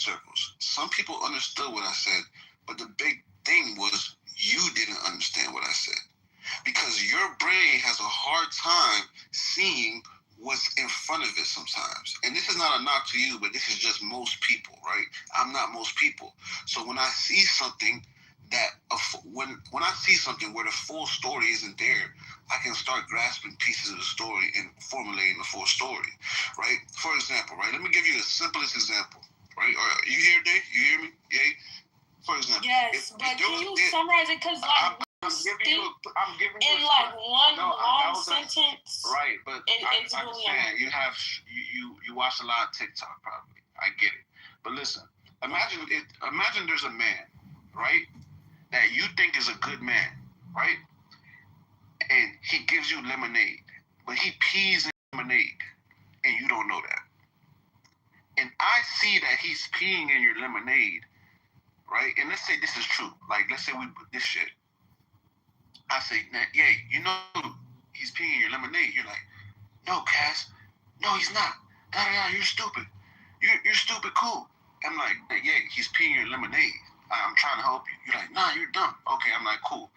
circles. Some people understood what I said, but the big thing was you didn't understand what I said. Because your brain has a hard time seeing what's in front of it sometimes. And this is not a knock to you, but this is just most people, right? I'm not most people. So when I see something that when I see something where the full story isn't there, I can start grasping pieces of the story and formulating the full story, right? For example, right? Let me give you the simplest example, right? Are you here, Dave? You hear me? Yay? For example. Yes, but can you summarize it? Because I'm giving you in like one long sentence. Right, but it's I understand. You watch a lot of TikTok probably. I get it. But listen, imagine there's a man, right, that you think is a good man, right? And he gives you lemonade, but he pees in lemonade, and you don't know that. And I see that he's peeing in your lemonade, right? And let's say this is true. Like, let's say we this shit. I say, yeah, you know he's peeing in your lemonade. You're like, no, Cass, no, he's not. You're stupid. You're stupid cool. I'm like, yeah, he's peeing in your lemonade. I'm trying to help you. You're like, nah, you're dumb. Okay, I'm like, cool.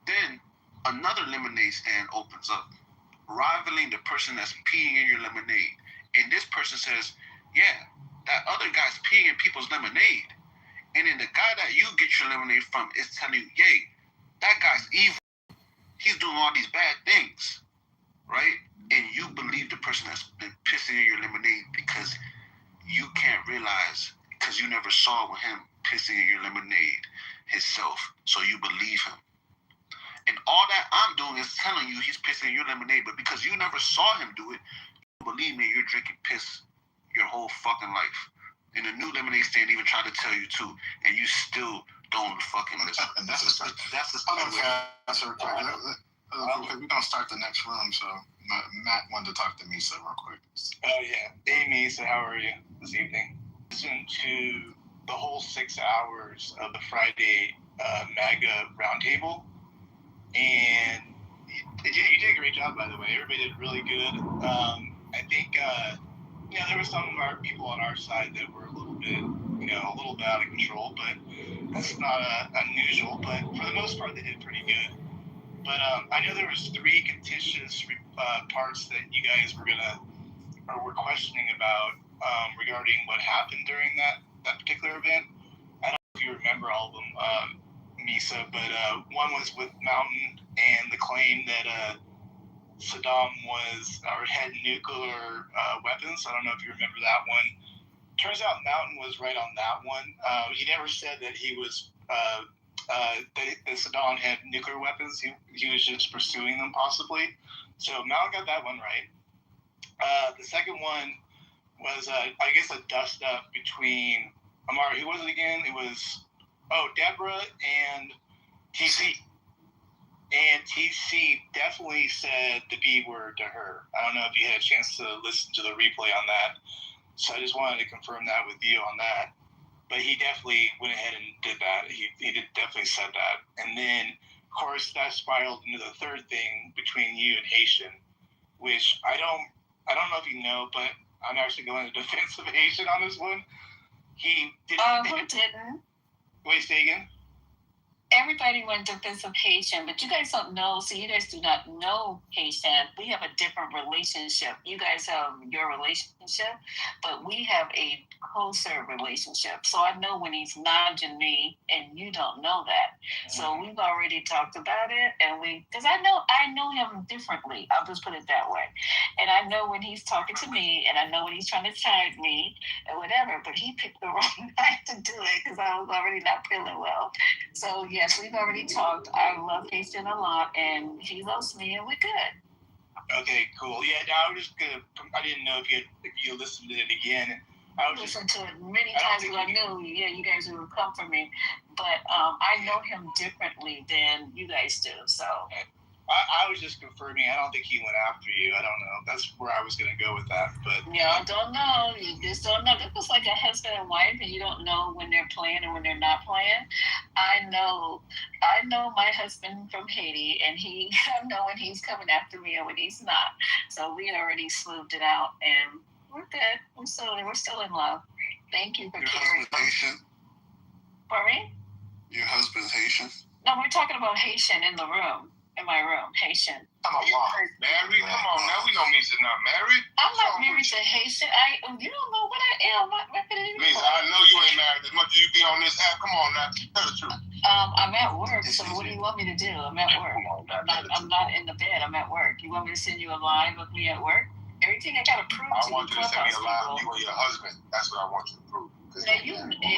Then another lemonade stand opens up, rivaling the person that's peeing in your lemonade. And this person says, yeah, that other guy's peeing in people's lemonade. And then the guy that you get your lemonade from is telling you, yay, that guy's evil. He's doing all these bad things, right? And you believe the person that's been pissing in your lemonade because you can't realize, because you never saw him pissing in your lemonade himself, so you believe him. And all that I'm doing is telling you he's pissing in your lemonade, but because you never saw him do it, you believe me, you're drinking piss your whole fucking life. And the new lemonade stand even tried to tell you too, and you still don't fucking listen. That's the we're gonna start the next room, so Matt wanted to talk to Misa real quick. Oh yeah, hey Misa, how are you this evening? Listen to the whole 6 hours of the Friday MAGA roundtable, and you did a great job, by the way. Everybody did really good. I think there were some of our people on our side that were a little bit out of control, but that's not unusual. But for the most part, they did pretty good. But I know there was 3 contentious parts that you guys were questioning about regarding what happened during that particular event. I don't know if you remember all of them, Misa, but one was with Mountain and the claim that Saddam had nuclear weapons. I don't know if you remember that one. Turns out Mountain was right on that one. He never said that he was that Saddam had nuclear weapons. He was just pursuing them possibly. So Mountain got that one right. The second one was I guess a dust up between Amari. Who was it again? It was Deborah and TC. And TC definitely said the B word to her. I don't know if you had a chance to listen to the replay on that. So I just wanted to confirm that with you on that. But he definitely went ahead and did that. He definitely said that. And then, of course, that spiraled into the third thing between you and Haitian, which I don't know if you know, but I'm actually going to defense of Haitian on this one. He didn't. Who didn't? Wait, say again? Everybody went defensive Haitian, but you guys don't know. So you guys do not know Haitian. We have a different relationship. You guys have your relationship, but we have a closer relationship. So I know when he's nudging me, and you don't know that. So we've already talked about it, and because I know him differently. I'll just put it that way. And I know when he's talking to me, and I know when he's trying to tag me, and whatever. But he picked the wrong night to do it because I was already not feeling well. So yes, we've already talked. I love Haitian a lot, and he loves me, and we're good. Okay, cool. Yeah, I was just gonna. I didn't know if you listened to it again. I listened to it many times because I knew, you guys would come for me. But I know him differently than you guys do. So I was just confirming. I don't think he went after you. I don't know. That's where I was going to go with that. But I don't know. You just don't know. It was like a husband and wife, and you don't know when they're playing and when they're not playing. I know my husband from Haiti, and I know when he's coming after me and when he's not. So we already smoothed it out, and we're good. We're still in love. Thank you for Your carrying. husband's Haitian? For me? Your husband's Haitian? No, we're talking about Haitian in the room. In my room, Haitian. I'm a wow. Married? Come on, now we know Mesa's not married. I'm not married to Haitian. You don't know what I am. Mesa, I know you ain't married as much as you be on this app. Come on now, tell the truth. I'm at work, so what do you want me to do? I'm at work. I'm not in the bed. I'm at work. You want me to send you a line with me at work? Everything I gotta prove I to want you to send me a line of people. you and your husband. That's what I want you to prove.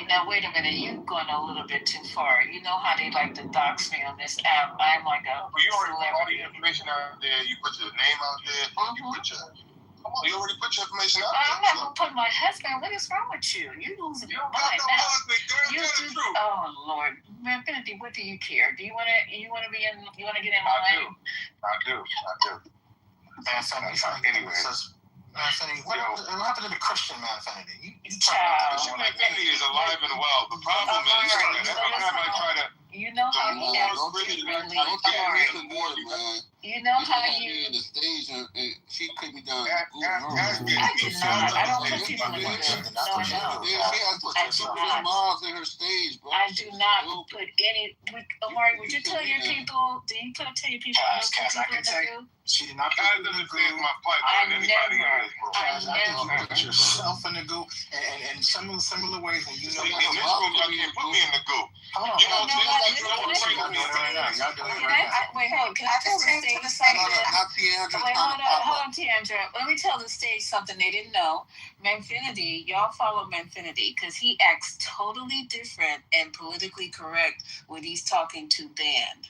Now wait a minute, you've gone a little bit too far. You know how they like to dox me on this app. I'm like a Well, you already put all the celebrity. information out there. You put your name out there. You put your, come on, you already put your information out I'm there. not gonna put my husband. What is wrong with you? You losing You your don't got mind no now. husband, girl. You Tell the do. truth. Oh Lord, man, Infinity, what do you care? Do you wanna be in? You wanna get in I line? do. Man, Anyway. Anthony, what happened to the Christian man, Anthony? You Child. Christian McKinney is alive and well. The problem is that every time I try to, You know how he acts differently. You know how you. in the stage and she put me down. I do not. I don't put people in the good. No, I don't. She has put I do not. miles in her stage, bro. I do not put any. Omari, would you tell your people? Do you tell your people? Cass, I can tell you. She did not God doesn't save my pipeline than anybody in this world. I think you put yourself in the goo and similar ways, and you know In what? this room, y'all can't put me in the goo. Hold on, You know, hold on. y'all Y'all doing it right now. Y'all doing it right now. Wait, hold on. Can I tell the stage something? Not Tiandra. Wait, hold on, Tiandra. Let me tell the stage something they didn't know. Manfinity, y'all follow Manfinity because he acts totally different and politically correct when he's talking to band.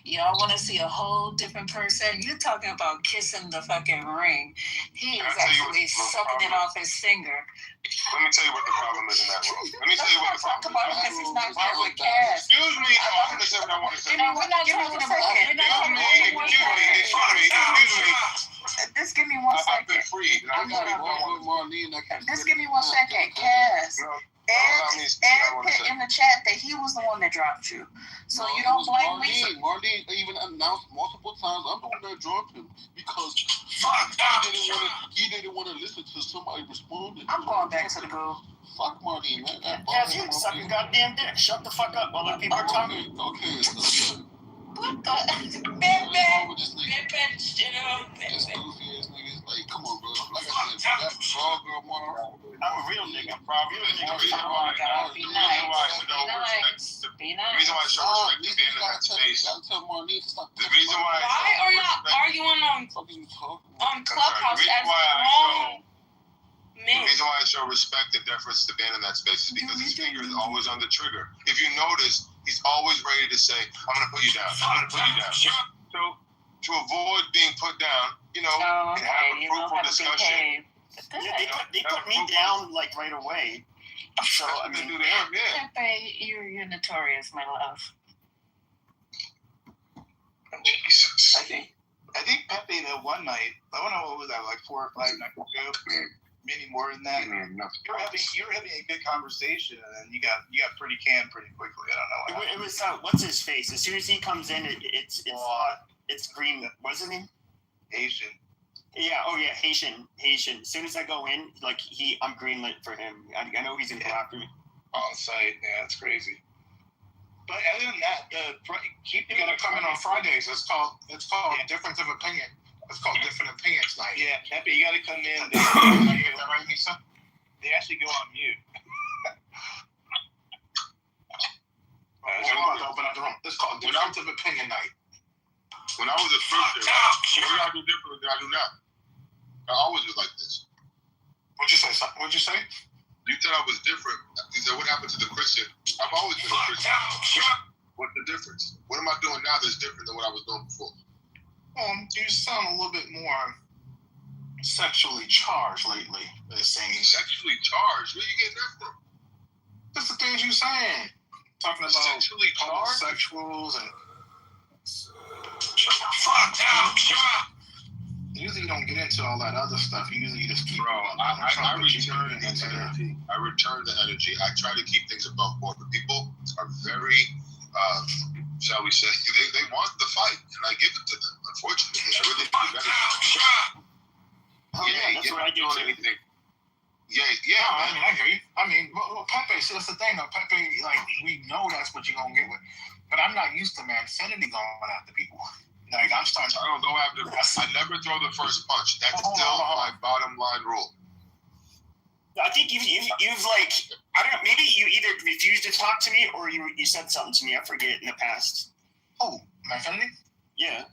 Y'all want to see a whole different person? You're talking about kissing the fucking ring. He is actually sucking it off his finger. Let me tell you what the problem is in that room. Let me tell you what the problem is. Because he's not here with Cass. Excuse me. No, I'm going to say what I want to say. We're not talking about. Excuse me. Just give me 1 I've second. been freed. Just give me 1 second, Cass. Ed put in the chat that he was the one that dropped you. So you don't blame me. Marlene even announced multiple times, I'm the one that dropped him because he didn't want to listen to somebody responding. I'm going back to the group. Fuck Marlene, man. Yes, you suck your goddamn dick. Shut the fuck up while other people are talking. Okay, so What the? This goofy ass niggas, like, come on, bro. Like I said, that raw girl, Mara. I'm a real nigga, bro. Real nigga. Oh my God, be nice. Be The reason why I nice. show respect to being in that space. Gotta tell Marlene to stop. The reason why Why are y'all arguing on Clubhouse as grown The men? reason why I show respect and deference to being in that space is because his finger is always on the trigger. If you notice, he's always ready to say, I'm going to put you down. I'm going to put you down. So, to avoid being put down, you know, Oh, and have okay. a You know fruitful how to discussion. behave. They put me down like right away. So I Nothing to mean, do there, yeah. Pepe, you're notorious, my love. Jesus. I think Pepe the one night, I don't know what was that, like 4 or 5 nights ago, maybe more than that. You were having a good conversation, and then you got pretty canned pretty quickly. I don't know. it was what's his face? As soon as he comes in, it's green. What's his name? Asian. Yeah. Oh yeah, Haitian. As soon as I go in, like I'm greenlit for him. I know he's in after me. On site, yeah, that's crazy. But other than that, you gotta come in on Fridays. It's called Difference of Opinion. It's called Different Opinions Night. Yeah, Pepe, you gotta come in. You get that right, Lisa? They actually go on mute. I'm about to open up the room. It's called Difference of Opinion Night. When I was a Christian, what did I do different than I do now? I always was like this. What'd you say? You said I was different. You said, what happened to the Christian? I've always been a Christian. What's the difference? What am I doing now that's different than what I was doing before? You sound a little bit more sexually charged lately. They're saying Sexually charged? Where you getting that from? that's the things you're saying. Talking about Sexually charged? homosexuals and usually you don't get into all that other stuff. Usually you just keep. Bro, I return the energy. I try to keep things above board. But people are very, shall we say, they want the fight, and I give it to them. Unfortunately, I really do better. Oh yeah, that's what I do too. Yeah. I mean, I hear you. I mean, well, Pepe, see, that's the thing, though. Pepe, like, we know that's what you're going to get with. But I'm not used to Manfinity going after people. Like, I'm starting to... I don't go after... I never throw the first punch. That's still my bottom line rule. I think you've like, I don't know, maybe you either refused to talk to me or you said something to me, I forget, in the past. Oh, Manfinity? Yeah.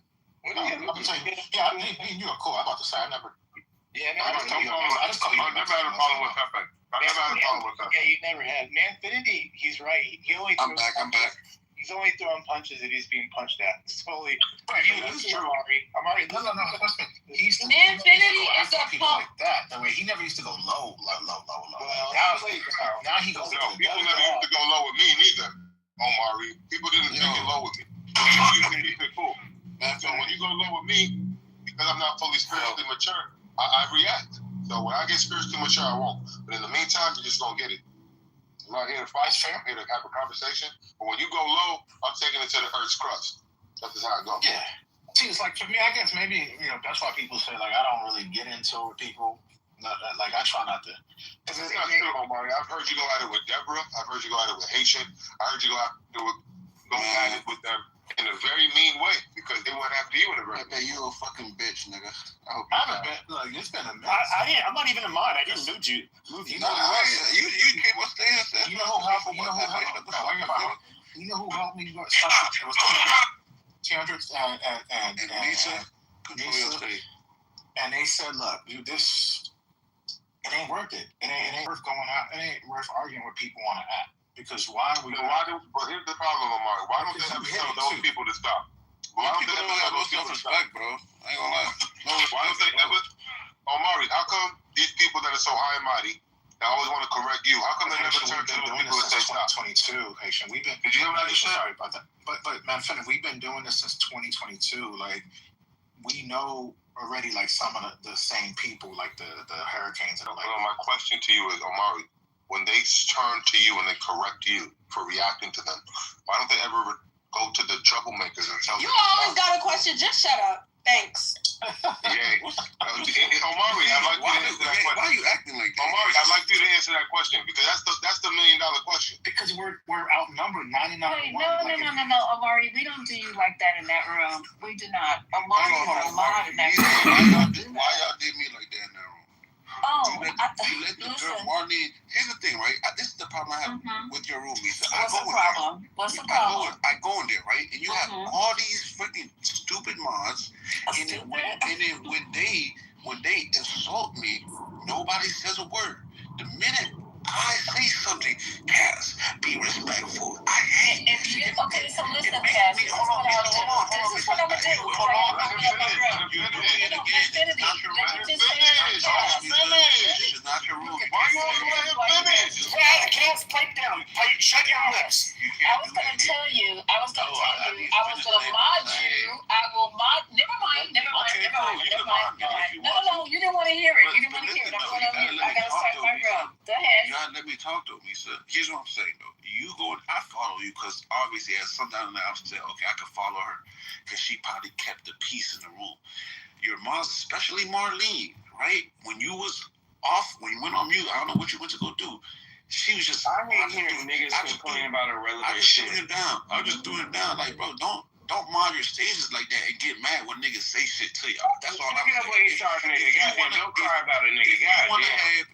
I'm saying, yeah, me and you are cool. I'm about to say, I never... Yeah, I just call you. I never had a problem with Pepe. Yeah, you never had. Manfinity, he's right. He only I'm back. He's only throwing punches that he's being punched at. It's totally... Right, This is Amari. No. Manfinity is a punk. Like that. The way he never used to go low. Well, Now he goes. People never used to go low with me neither, Omari. People didn't take it low with me. You can keep it cool. So when you go low with me, because I'm not fully spiritually mature, I react. So when I get spiritually mature, I won't. But in the meantime, you just don't get it. I'm not here to fight. I'm here to have a conversation. But when you go low, I'm taking it to the earth's crust. That's just how it goes. Yeah. See, it's like, for me, I guess maybe, that's why people say, like, I don't really get into it with people. Like, I try not to. It's not true, Omari. I've heard you go at it with Deborah. I've heard you go at it with Haitian. I heard you go at it with them in a very mean way because they went after you in a very mean way. You a fucking bitch, nigga. I haven't been, like, it's been a minute. I'm not even a mod. I didn't move you. You came on stage. You know who helped me? You know who helped me? It was Kendrick and Lisa. And they said, look, dude, this, it ain't worth it. It ain't worth going out. It ain't worth arguing with people on an app. Because but here's the problem, Omari. Why don't they ever tell those people to stop? Why don't they ever tell those people to stop? Bro. I ain't gonna lie. Why don't they ever... Omari, how come these people that are so high and mighty, they always want to correct you, how come they never turn to those people and say stop? 2022, Haitian. Did you hear what I just said? Sorry about that. But man, we've been doing this since 2022. Like, we know already, like, some of the same people, like the hurricanes. And, like, my question to you is, Omari, when they turn to you and they correct you for reacting to them, why don't they ever go to the troublemakers and tell them? You always got a question. Just shut up. Thanks. Yeah. Omari, I'd like you to answer that question. Why are you acting like that? Omari, I'd like you to answer that question because that's the $1 million question. Because we're outnumbered 99 Wait, no, Amari, we don't do you like that in that room. We do not. Amari is a mod in that room. Why y'all did me like that in that room? Oh, you let the girl Marlene. Here's the thing, right? This is the problem I have with your room, Lisa. What's the problem? I go in there, right? And you have all these freaking stupid mods. And then when they insult me, nobody says a word. The minute I say something, Cass, be respectful. I hate Okay, so listen, Cass. This is what I'll do. This is what I'm gonna do. It's not your room. Why you want to let him finish? Cass, pipe down. Shut your lips. I was gonna tell you. I was gonna mod you. I will mod. Never mind. No, you didn't want to hear it. I gotta start my room. Go ahead. You gotta let me talk to me, sir. Here's what I'm saying, though. I follow you because obviously, as sometimes I say, okay, I could follow her because she probably kept the peace in the room. Your moms, especially Marlene, right? When you was off, when you went on mute, I don't know what you went to go do. She was just. I hate hearing niggas complain about irrelevant shit. I just threw him down. Like, bro, don't mod your stages like that and get mad when niggas say shit to y'all. That's all I'm saying. Don't cry about a nigga.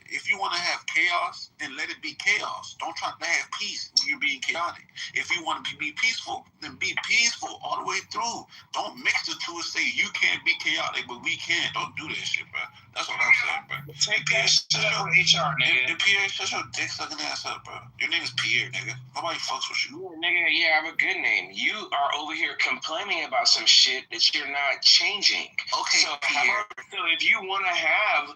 If you want to have chaos, then let it be chaos. Don't try to have peace when you're being chaotic. If you want to be peaceful, then be peaceful all the way through. Don't mix the two and say you can't be chaotic, but we can. Don't do that shit, bro. That's what I'm saying, bro. Take that shit up with HR, nigga. Pierre, shut your dick sucking ass up, bro. Your name is Pierre, nigga. Nobody fucks with you. Yeah, nigga, I have a good name. You are over here complaining about some shit that you're not changing. Okay, so Pierre. So if you want to have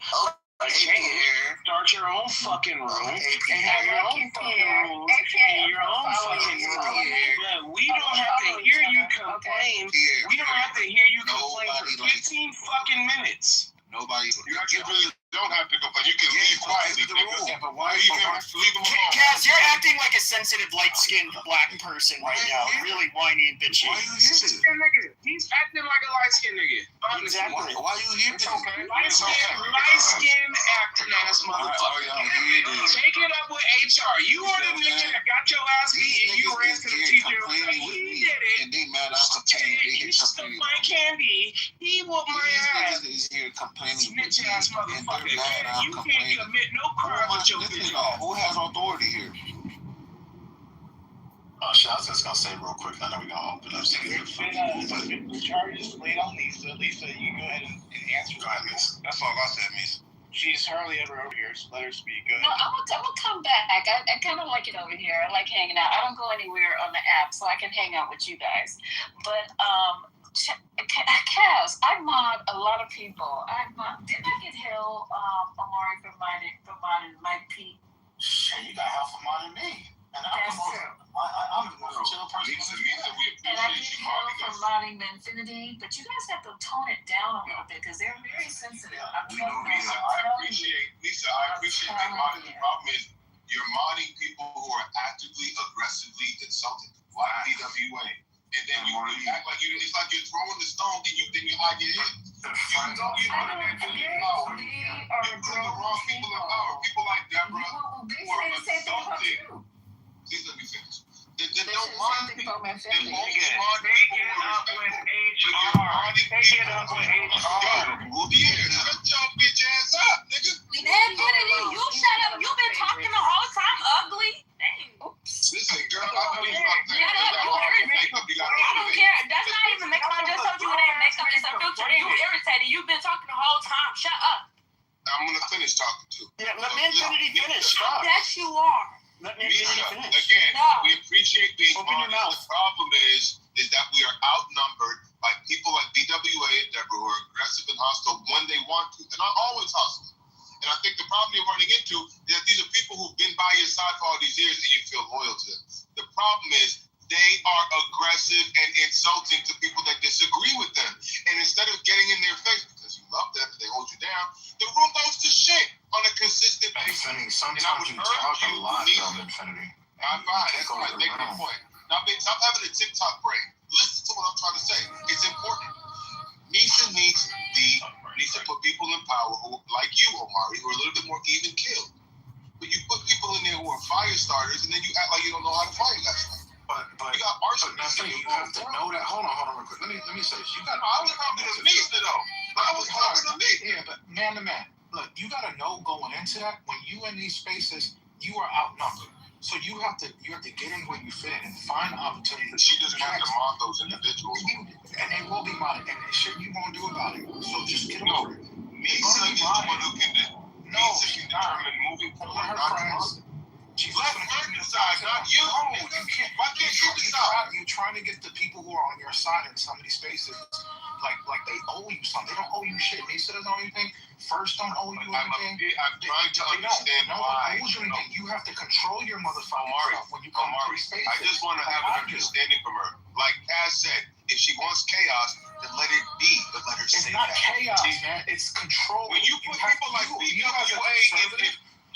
a change, start your own fucking room and have your own fucking rules and your own fucking room. But we don't have to hear you complain. We don't have to hear you complain for 15 fucking minutes. Nobody. You really don't have to complain. You can leave quietly, nigga. But why are you leave them alone? Cass, you're acting like a sensitive, light-skinned black person right now, really whiny and bitchy. Why you here? Nigga. He's acting like a light-skinned nigga. Exactly. Why you here? It's okay. Light-skinned acting ass motherfucker. Take it up with HR. You are the nigga that got your ass beat and you ran to the teacher. He did it. And they mad I'm complaining. He stole my candy. He whooped my ass. These niggas is here complaining. Snitch ass motherfucker. You can't complaining. commit no crime with your bitch. Who has authority here? Shit, I was just gonna say real quick. I know we gonna open up. The charges laid on Lisa. Lisa, you go ahead and answer. Go ahead, Miss. That's all I said, Miss. She's hardly ever over here, so let her speak. Go No, ahead. I'm gonna come back. I kind of like it over here. I like hanging out. I don't go anywhere on the app, so I can hang out with you guys. But Kaz, I mod a lot of people. Didn't I get hell, Amari, for modding Mike P? Shit, you got half a mod than me. And That's true. I'm the most chill person. And I get hell for modding the Infinity, but you guys have to tone it down a little bit because they're very sensitive. We know, Lisa. I appreciate that modding. The problem is you're modding people who are actively, aggressively insulting, like DWA. And then you act like it's like you're throwing the stone and then you hide your head. You know you're running into your power. You're putting the wrong people in power. People like Deborah who are insulting. Please let me finish. They don't mind people. They get up with HR. They get up with HR. Yeah, shut your bitch ass up, nigga. Infinity, you shut up. You've been talking the whole time ugly. Dang. Oops. Listen, girl, I know you about to Shut up. You irritated. I don't care. That's not even makeup. I just told you it ain't makeup. It's a filter. You irritated. You've been talking the whole time. Shut up. I'm gonna finish talking too. Yeah, let me Infinity finish. Stop. Yes, you are. Let me Infinity finish. Again, No. we appreciate being Open your honest. mouth. The problem is that we are outnumbered by people like DWA and Deborah who are aggressive and hostile when they want to. They're not always hostile. And I think the problem you're running into is that these are people who've been by your side for all these years and you feel loyal to them. The problem is they are aggressive and insulting to people that disagree with them. And instead of getting in their face because you love them and they hold you down, the room goes to shit on a consistent basis. Sometimes you talk a lot, though, Infinity. I'm fine. That's right. Make your point. Now, stop having a TikTok brain. Listen to what I'm trying to say. It's important. Nisa needs to put people in power who, like you, Omari, who are a little bit more even killed. But you put people in there who are fire starters, and then you act like you don't know how to fight that stuff. But you got arsonists. you have to know that. Hold on real quick. Let me say this. I was talking to Nisa, though. I was talking to me. Yeah, but man to man. Look, you gotta know going into that when you in these spaces, you are outnumbered. So you have to get in where you fit in and find opportunities. She just wants to mod those individuals. And they will be modded. And there's shit you won't do about it. So just get over it. Nisa is the one who can determine moving forward, not friends. Let her decide, not you. Why can't you decide? You're trying to get the people who are on your side in some of these spaces, like they owe you something. They don't owe you shit. Nisa doesn't owe you anything. First don't owe you anything. I'm trying to understand why. You have to control your motherfucking self when you come to these spaces. I just want to have an understanding from her. Like Kaz said, if she wants chaos, then let it be, but let her say that. It's not chaos, man. It's control. When you put people like BWA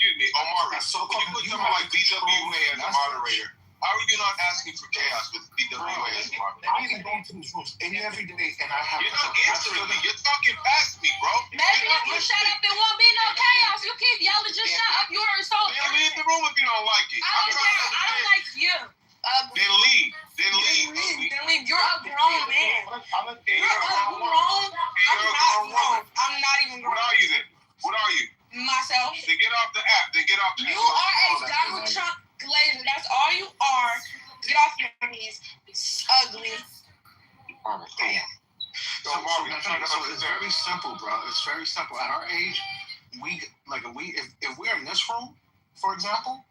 excuse me, Omari, when you put someone like BWA as a moderator, how are you not asking for chaos with BWA as a moderator? I can go into these rooms every day, and I have. You're not answering me. You're talking past me, bro. Maybe if you shut up, there won't be no chaos. You keep yelling, just shut up. You're insulting. Then leave the room if you don't like it. I don't like you. Then leave. Then leave. You're a grown man. I'm a You're a grown. I'm not grown. I'm not even grown. What are you then? What are you? Myself. Then get off the app. You are a Donald Trump glazer. That's all you are. Get off your knees. It's ugly. Damn. So it's very simple, bro. It's very simple. At our age, if we're in this room, for example,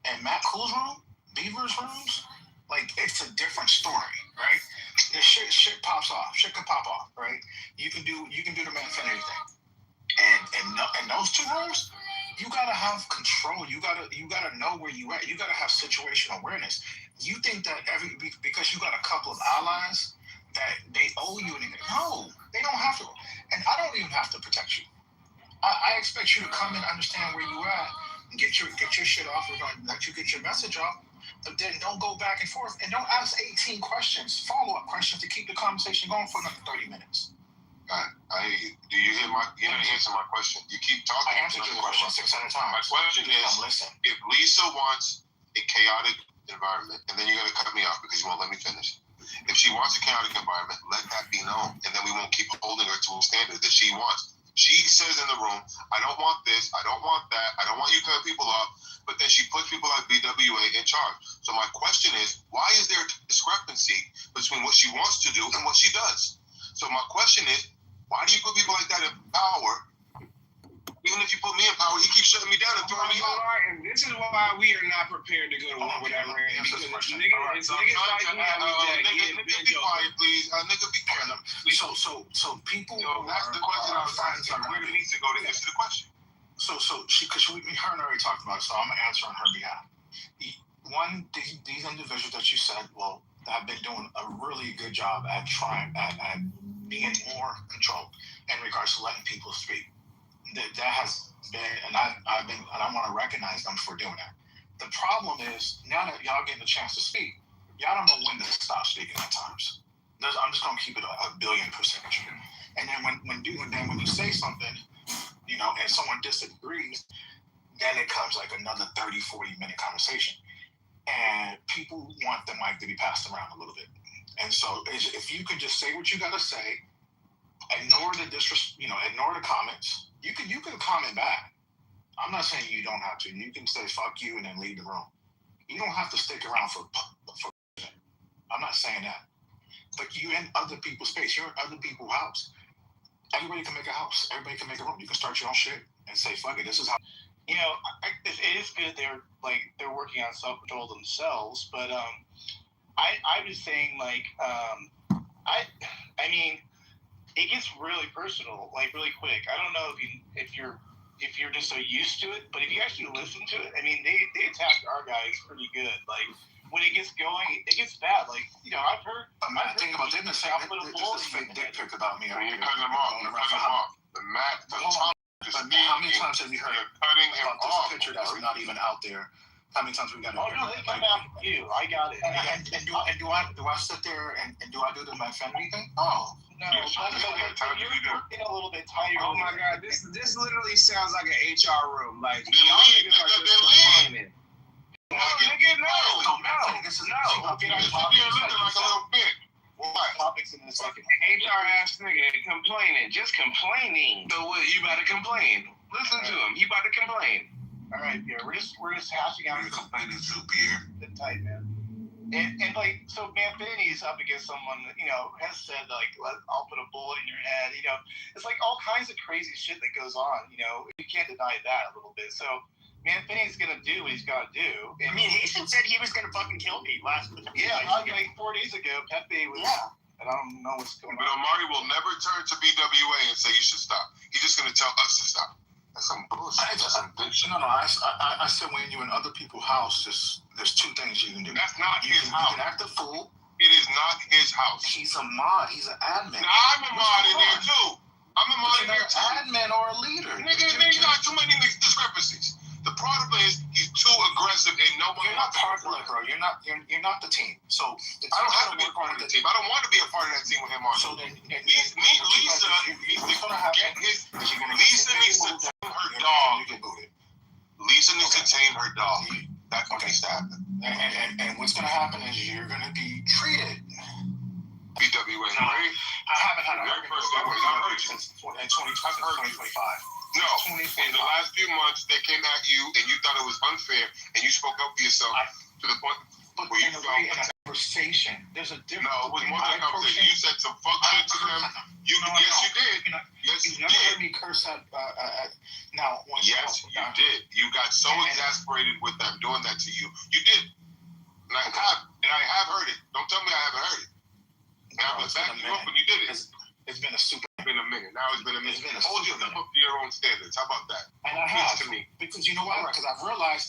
and Matt Cool's room, Beaver's rooms, like it's a different story, right? The shit pops off. Shit can pop off, right? You can do the man for anything. And those two rooms, you gotta have control. You gotta know where you at. You gotta have situational awareness. You think that because you got a couple of allies that they owe you anything? No, they don't have to. And I don't even have to protect you. I expect you to come and understand where you at get your shit off. We're gonna let you get your message off. But then don't go back and forth and don't ask 18 questions, follow-up questions to keep the conversation going for another 30 minutes. I hear you. Do you hear you didn't answer my question. You keep talking. I answered your question 600 times. My question is, if Lisa wants a chaotic environment, and then you're going to cut me off because you won't let me finish. If she wants a chaotic environment, let that be known, and then we won't keep holding her to a standard that she wants. She says in the room, I don't want this, I don't want that, I don't want you cutting people off, but then she puts people like BWA in charge. So my question is, why is there a discrepancy between what she wants to do and what she does? So my question is, why do you put people like that in power? Even if you put me in power, he keeps shutting me down and throwing me off. And this is why we are not prepared to go to war with Iran. Because niggas like you have nigga, be quiet, please. Nigga, be quiet. So people. So that's the question I was asking. We need to go to answer the question. So because her and I already talked about it, so I'm gonna answer on her behalf. One, these individuals that you said, well, have been doing a really good job at trying at being more controlled in regards to letting people speak. That has been, and I want to recognize them for doing that. The problem is now that y'all getting a chance to speak, y'all don't know when to stop speaking at times. I'm just gonna keep it a billion %. And then when you say something, and someone disagrees, then it comes like another 30-40 minute conversation, and people want the mic to be passed around a little bit. And so if you can just say what you gotta say, ignore the comments. You can comment back. I'm not saying you don't have to. You can say fuck you and then leave the room. You don't have to stick around for. I'm not saying that. But you in other people's space. You're in other people's house. Everybody can make a house. Everybody can make a room. You can start your own shit and say fuck it. This is how. It is good they're working on self-control themselves, but I was saying I mean. It gets really personal, really quick. I don't know if you're just so used to it, but if you actually listen to it, I mean, they attack our guys pretty good. Like when it gets going, it gets bad. I've heard. I think about they've been saying this is fake dick pic about me. You're cutting them off. How many times have you heard cutting him about off? This picture that's not even out there? How many times we got? Oh no, they come out for you. I got it. And do I sit there and do I do the defend anything? Oh. No, you're working a little bit tighter. Oh my God, this literally sounds like an HR room. Like y'all niggas are just complaining. No, nigga, no. You're looking like a little bit. What? Topics in a second. HR ass nigga complaining, just complaining. So what? You about to complain? Listen to him. He about to complain. All right, Pierre. We're just hashing out. You're complaining too, Pierre. Sit tight, man. And so Manfini's up against someone that, has said, I'll put a bullet in your head. It's like all kinds of crazy shit that goes on. You can't deny that a little bit. So Manfini's going to do what he's got to do. I mean, Haitian said he was going to fucking kill me last week. Yeah, 4 days ago, Pepe was. Yeah. And I don't know what's going on. But Omari will never turn to BWA and say you should stop. He's just going to tell us to stop. That's some bullshit. That's some bullshit. No. I said when you're in other people's house, there's two things you can do. That's not his house. You can act a fool. It is not his house. He's a mod. He's an admin. Now, I'm a mod in there too. I'm a mod in there too. Admin or a leader. Nigga, you got too many discrepancies. The problem is he's too aggressive and nobody. You're not part of it, bro. You're not the team. So I don't have to be a part of the team. I don't want to be a part of that team with him on. So then, Lisa needs to tame her dog. Lisa needs to tame her dog. That's what needs to happen. And what's going to happen is you're going to be treated. BWA, right? I haven't had a hurt since 2025. No, in the last few months, they came at you and you thought it was unfair and you spoke up for yourself to the point where you felt in a conversation. There's a difference. No, it was more than a conversation. You said some fuck shit to them. Yes, you did. Yes, you never heard me curse at now. Yes, you did. You got so exasperated with them doing that to you. You did. And I have heard it. Don't tell me I haven't heard it. And I've been backing you up when you did it. It's been a super. It's been a minute. Now it's been a minute. Hold yourself up to your own standards. How about that? And I have to me. Because you know why? Because I've realized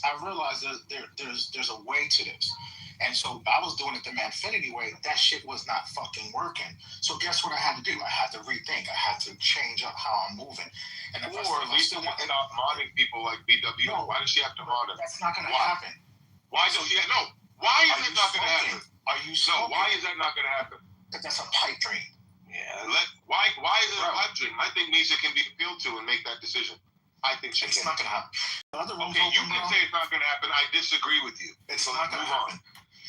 there's a way to this. And so I was doing it the Manfinity way. That shit was not fucking working. So guess what I had to do? I had to rethink. I had to change up how I'm moving. And if or Lisa stop modding people like BW. No, why does she have to mod them? That's not going to happen. Why does she? No. Why is it not going to happen? Are you smoking? No. Why is that not going to happen? Because that's a pipe dream. Yeah. Why is it a pipe dream? I think Lisa can be appealed to and make that decision. I think she It's can. not going to happen. Okay, you can say it's not going to happen. I disagree with you. It's not going to happen.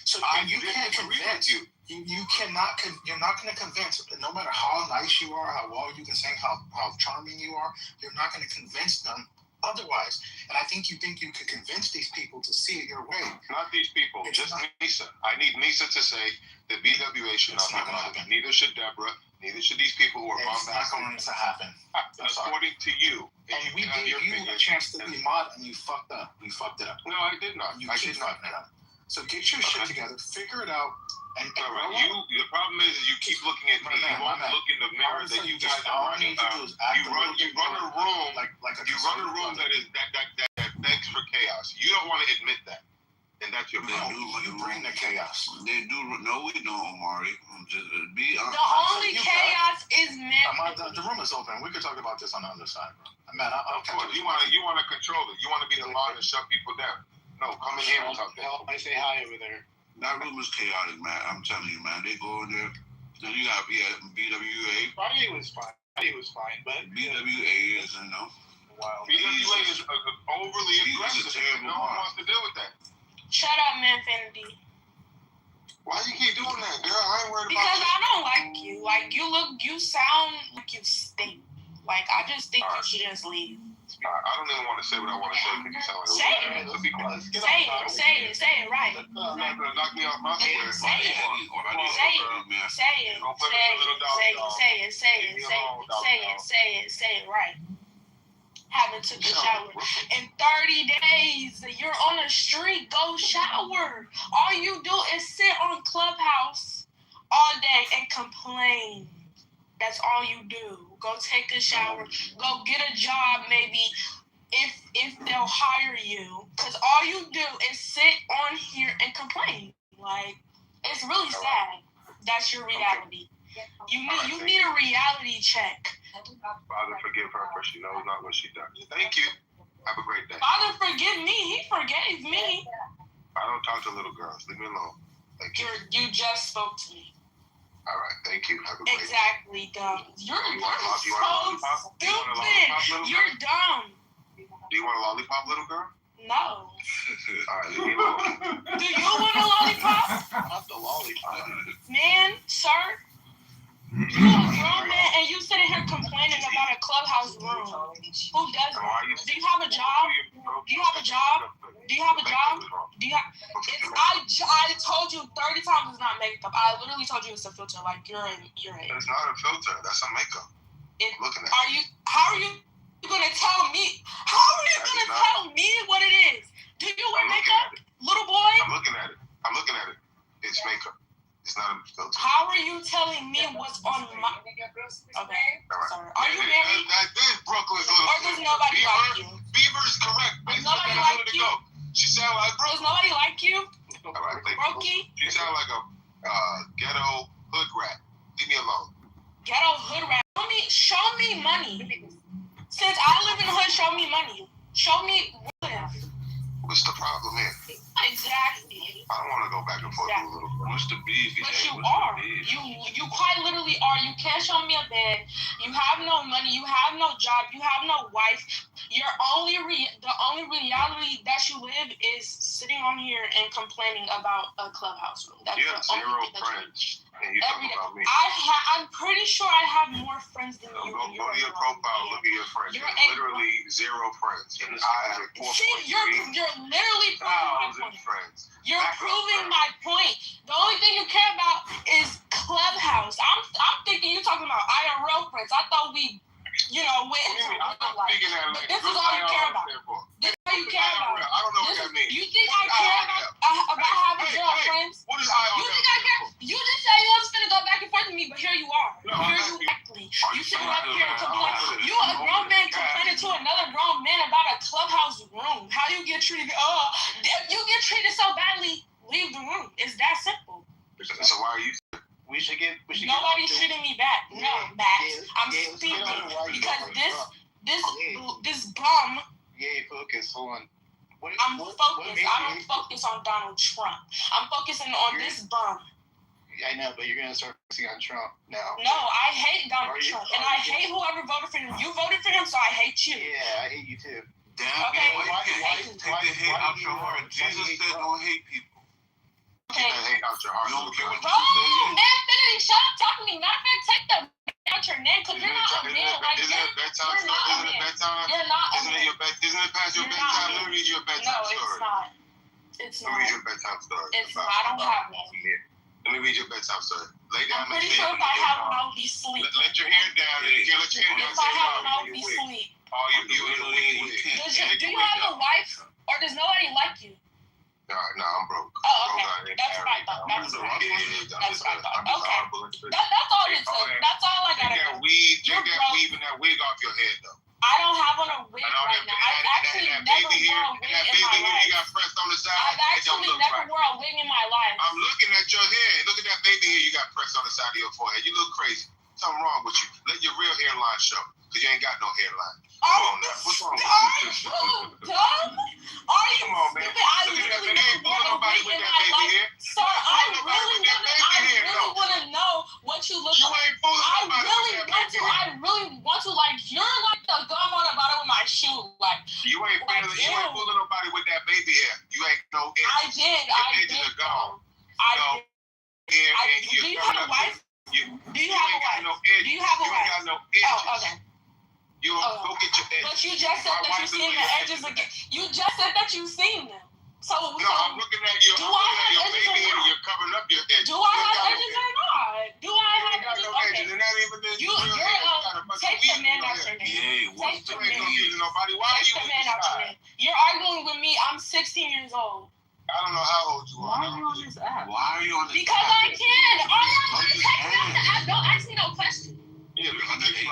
So you can't convince you. You're not going to convince, no matter how nice you are, how well you can sing, how charming you are, you're not going to convince them otherwise. And I think you could convince these people to see it your way. Not these people, just Nisa. I need Nisa to say that BWA should not be modded. Neither should Deborah. Neither should these people who are bombastic. It's not going to happen. According to you. And we gave you a chance to be mod, and you fucked up. You fucked it up. No, I did not. I did not. So get your shit together, figure it out, and all right. The problem is you keep looking at me. You won't look in the mirror that you guys are running. You run a room like you run a room that begs for chaos. You don't want to admit that, and that's your problem. You bring the chaos. They do. No, we don't, Omari. Just be honest. The only chaos is men. The room is open. We could talk about this on the other side, bro. Man, you want to control it. You want to be the mod and shut people down. No, come in here and talk. I say hi over there. That room is chaotic, man. I'm telling you, man. They go in there. Then you got BWA. Friday was fine, but BWA is wild. BWA is overly aggressive. No one wants to deal with that. Shut up, Manfinity. Why you keep doing that, girl? I ain't worried about because I don't like you. Like you sound like you stink. Like I just think you should just leave. I don't even want to say what I want to say because you sound like say it. Say it right. Not gonna knock me off my square. Say it. Say it right. Haven't took a shower in 30 days. You're on the street. Go shower. All you do is sit on Clubhouse all day and complain. That's all you do. Go take a shower. Go get a job, maybe, if they'll hire you. Because all you do is sit on here and complain. Like, it's really sad. That's your reality. You need a reality check. Father, forgive her, for she knows not what she does. Thank you. Have a great day. Father, forgive me. He forgave me. I don't talk to little girls. Leave me alone. Thank you. You just spoke to me. All right, thank you. Have a great day. Dumb. You're so stupid. You're dumb. Do you want a lollipop, little girl? No. All right, leave me alone. Do you want a lollipop? Not the lollipop. Man, sir. You a grown man and you sitting here complaining about a Clubhouse room. Who does that? Do you have a job? Do you have a job? I told you 30 times it's not makeup. I literally told you it's a filter. Like you're in. It's not a filter. That's a makeup. Looking at. How are you gonna tell me? How are you gonna tell me what it is? Do you wear makeup, little boy? I'm looking at it. It's makeup. It's not a filter. How are you telling me what's on my? Okay, sorry. Are you married? This Brooklyn's little. Or does nobody like you? Beaver is correct. Does nobody like you? She sound like Brooklyn. Does nobody like you? All right, thank Brokey? You. She sound like a ghetto hood rat. Leave me alone. Ghetto hood rat. Show me money. Since I live in the hood, show me money. Show me live. What's the problem here? Exactly. I don't want to go back and forth with a little. What's the beef? But you are. You quite literally are. You can't show me a bed. You have no money. You have no job. You have no wife. The only reality that you live is sitting on here and complaining about a Clubhouse room. That's you have zero friends. And you talking about me. I'm pretty sure I have more friends than you. Go to your profile. Look at your friends. You're literally zero friends. And I have 4.3. See, you're literally proving my point. Friends. You're proving my point. The only thing you care about is Clubhouse. I'm thinking you're talking about IRL friends. I thought we, went into real life. But this is all you care about. This is all you care about. I don't know what that means. You think I care about having girlfriends? What is IRL? You think I care? You just said you was gonna go back and forth with me, but here you are. Here you exactly. You sitting up here speaking because this bum. Yeah, focus. Hold on. I'm focused. I don't focus on Donald Trump. I'm focusing on this bum. I know, but you're gonna start focusing on Trump now. No, I hate Donald Trump, and I hate whoever voted for him. You voted for him, so I hate you. Yeah, I hate you too. Damn, Okay, why take the hate out your heart? Jesus said don't hate people. Okay. Take that hate out your heart. You don't care what Bro, Jesus man, Finity, shut up talking to me. Matter of fact, take the out your name, because you're not a man. Like, Isn't it bedtime? you're not a Isn't it man. bedtime? You're not a Isn't it past your You're bedtime? not. Let me read you a bedtime No, story. it's not. It's Let me not. read you a bedtime story. It's not. I don't have one. Let me read you a bedtime story. Lay down I'm pretty sure if I have one, I'll be asleep. Let your hair down. You can't let your hair down. If I have one, I'll be asleep. Oh, you in the wig. Do you have a wife, or does nobody like you? No, I'm broke. Oh, okay. That's what I thought. That's what I thought. Okay. That's all it took. That's all I gotta know. Take that weave and that wig off your head, though. I don't have on a wig right now. I've actually never worn a wig in my life. You got pressed on the side. I've actually never worn a wig in my life. I'm looking at your hair. Look at that baby hair you got pressed on the side of your forehead. You look crazy. Something wrong with you. Let your real hairline show, because you ain't got no hairline. Come on now. What's wrong with you? Are you dumb? Are you Come on, man. stupid? I Look at that literally baby. never wore a wig in my life. Sir, I really want to know what you look You like. ain't fooling I nobody with that baby hair. really want to, like, you're like the gum on the bottom of my shoe. Like, You ain't fooling nobody with that baby hair. You ain't no edges. I did. Your edges are gone. Do you have a wife? Do you have a wife? Do you have a wife? You ain't got no edges. Oh, okay. You go get your edges. But you just said that you've seen the edges again. You just said that you've seen them. So I'm looking at you. Do I'm I looking at have your edges baby or hair. not? You're covering up your edges. do I have edges or not? Do I have You ain't got edges? no Okay. edges, and not even the You're take the man out your name. Yeah, Take the You ain't man. confusing nobody. Why are Take you the with man this out your guy? name. You're arguing with me. I'm 16 years old. I don't know how old you are. Why are you on this app? Why are you on this Because app? I can. All y'all want to Just take me off the app. ask. Don't ask me no question. Yeah, because you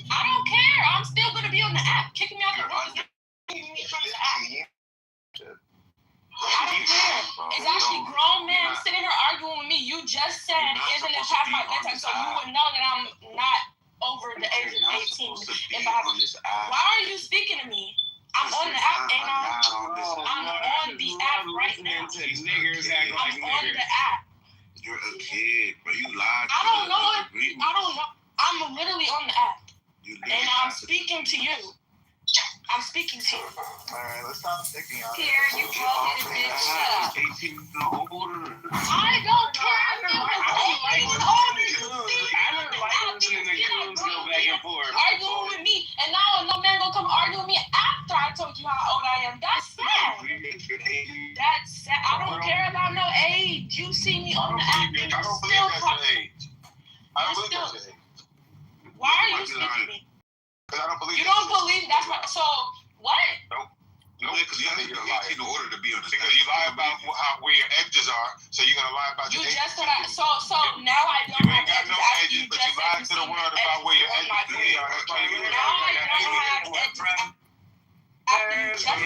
I don't care. I'm still going to be on the app. Kicking me off the room. Kicking me from the app. I don't care. It's actually grown men sitting here arguing with me. You just said, isn't it past my bedtime? So you would know that I'm not over the age of 18. If I why are you speaking to me? I'm on the app, ain't I? I'm on the app right now. I'm on the app. You're a kid, but you lied. I don't know it. I don't know. I'm literally on the app. And I'm speaking to you. I'm speaking to you. Alright, let's stop sticking on it. Here, you broke it, bitch. Shut up. 18 and older. I don't care if you was 18 older. I never like listening to goons go back and forth. Arguing with me, and now no man gonna come argue with me after I told you how old I am. That's sad. That's sad. I don't care about no age. You see me on the app, and I you don't believe still that's talk. your age. I don't believe that's your age. Why are you speaking to me? Because I don't believe You don't believe that's what? So what? No, because you have to be 18 in order to be on this. Because you lie about where your edges are, so you're gonna lie about You your just edges. said so now I don't You have ain't got edges. no After edges, you but just you said lied you to the seen world the about where your edges on my edges are. That's why you now I don't have edges. After you just said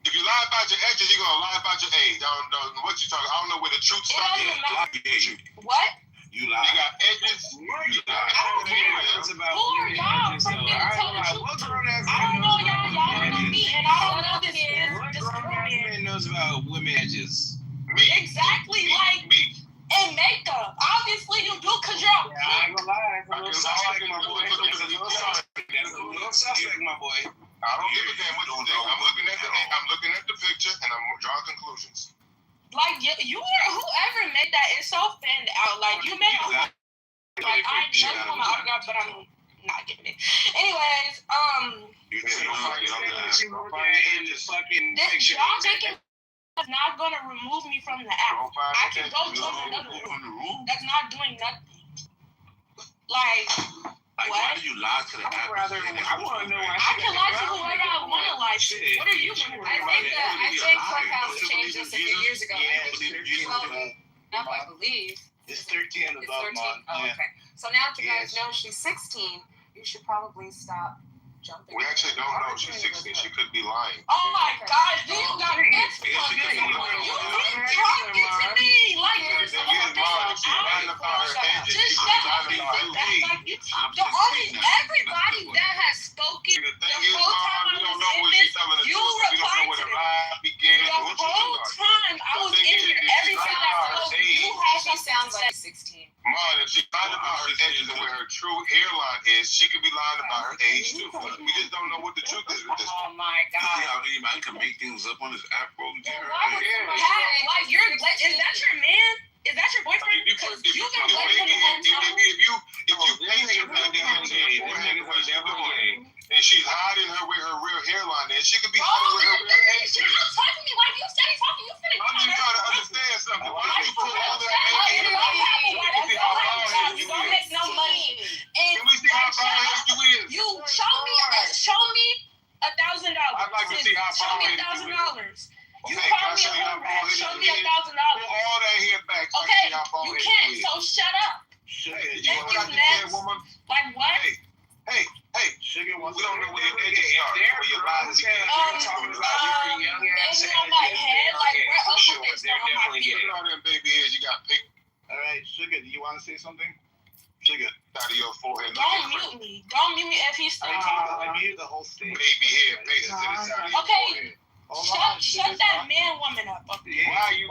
If you lie about your edges, you're gonna lie about your age. I don't know what you're talking. I don't know where the truth It starts. doesn't matter. What? What? You You lied. got edges. I don't care. Who are y'all for me to tell the truth? I don't know y'all. Y'all don't know me, and I don't know this Man knows about women edges. Me. exactly like Me. in makeup. Obviously you do, cause you're a I ain't gonna lie, that's a little suspect, my boy. That's That's a little suspect, my boy. I don't give a damn what you think. I'm looking at the picture and I'm drawing conclusions. like you were whoever made that is so fanned out. Like you made a like I never want my autograph, but I'm not getting it. Anyways, You this Picture. y'all taking is not gonna remove me from the app. I can go join another room. That's not doing nothing. Like why do you lie to the app? I want to know why I can lie to whoever I want to lie to. What are you gonna I think Clubhouse changed this a few years ago. Yeah, I believe. it's 13 and It's above, 13. Mom. Oh, Yeah. okay. So now that you guys Yes. know she's 16, you should probably stop jumping. We actually don't know. She's 16. She could be lying. Oh my gosh, you got this talking to me. You keep talking to me like you're She's lying about her edges. just She's shut lying up. about her age. Mom, if she lied about her edges and where her true hairline is, she could be lying about her age too. We just don't know what the truth is with this. Oh my You see god. how anybody can make things up on this app, bro? Is that your man? Is that your boyfriend? If you paint your baby and she's hiding her where her real hairline is, she could be hiding where her real age is. Talk to me like you steady talking. You finna I'm just trying to understand something. Why don't you put all that baby hair on? you don't make no money. And Can we see how bald-headed you is? you show me $1,000. I'd like to see how Show me bald-headed you is. $1,000. You Okay, call me can I show you a how whole rat. Show bald-headed me you is? $1,000. Pull all that hair back so I Okay, can see how you bald-headed can't. you is. So shut up. Hey, you know what I just said, woman? Like what? Hey, Sugar wants we don't know where your edges start, where your lines begin. Maybe on my head, like where else would they start on my feet? Look at all them baby hairs you got picked All right, Sugar, do you want to say something? Sugar. out of your forehead. Don't mute me. Don't mute me if he's still I muted the whole stage. Baby hair pasted to the side of your Okay. forehead. Shut that man woman up. Why are you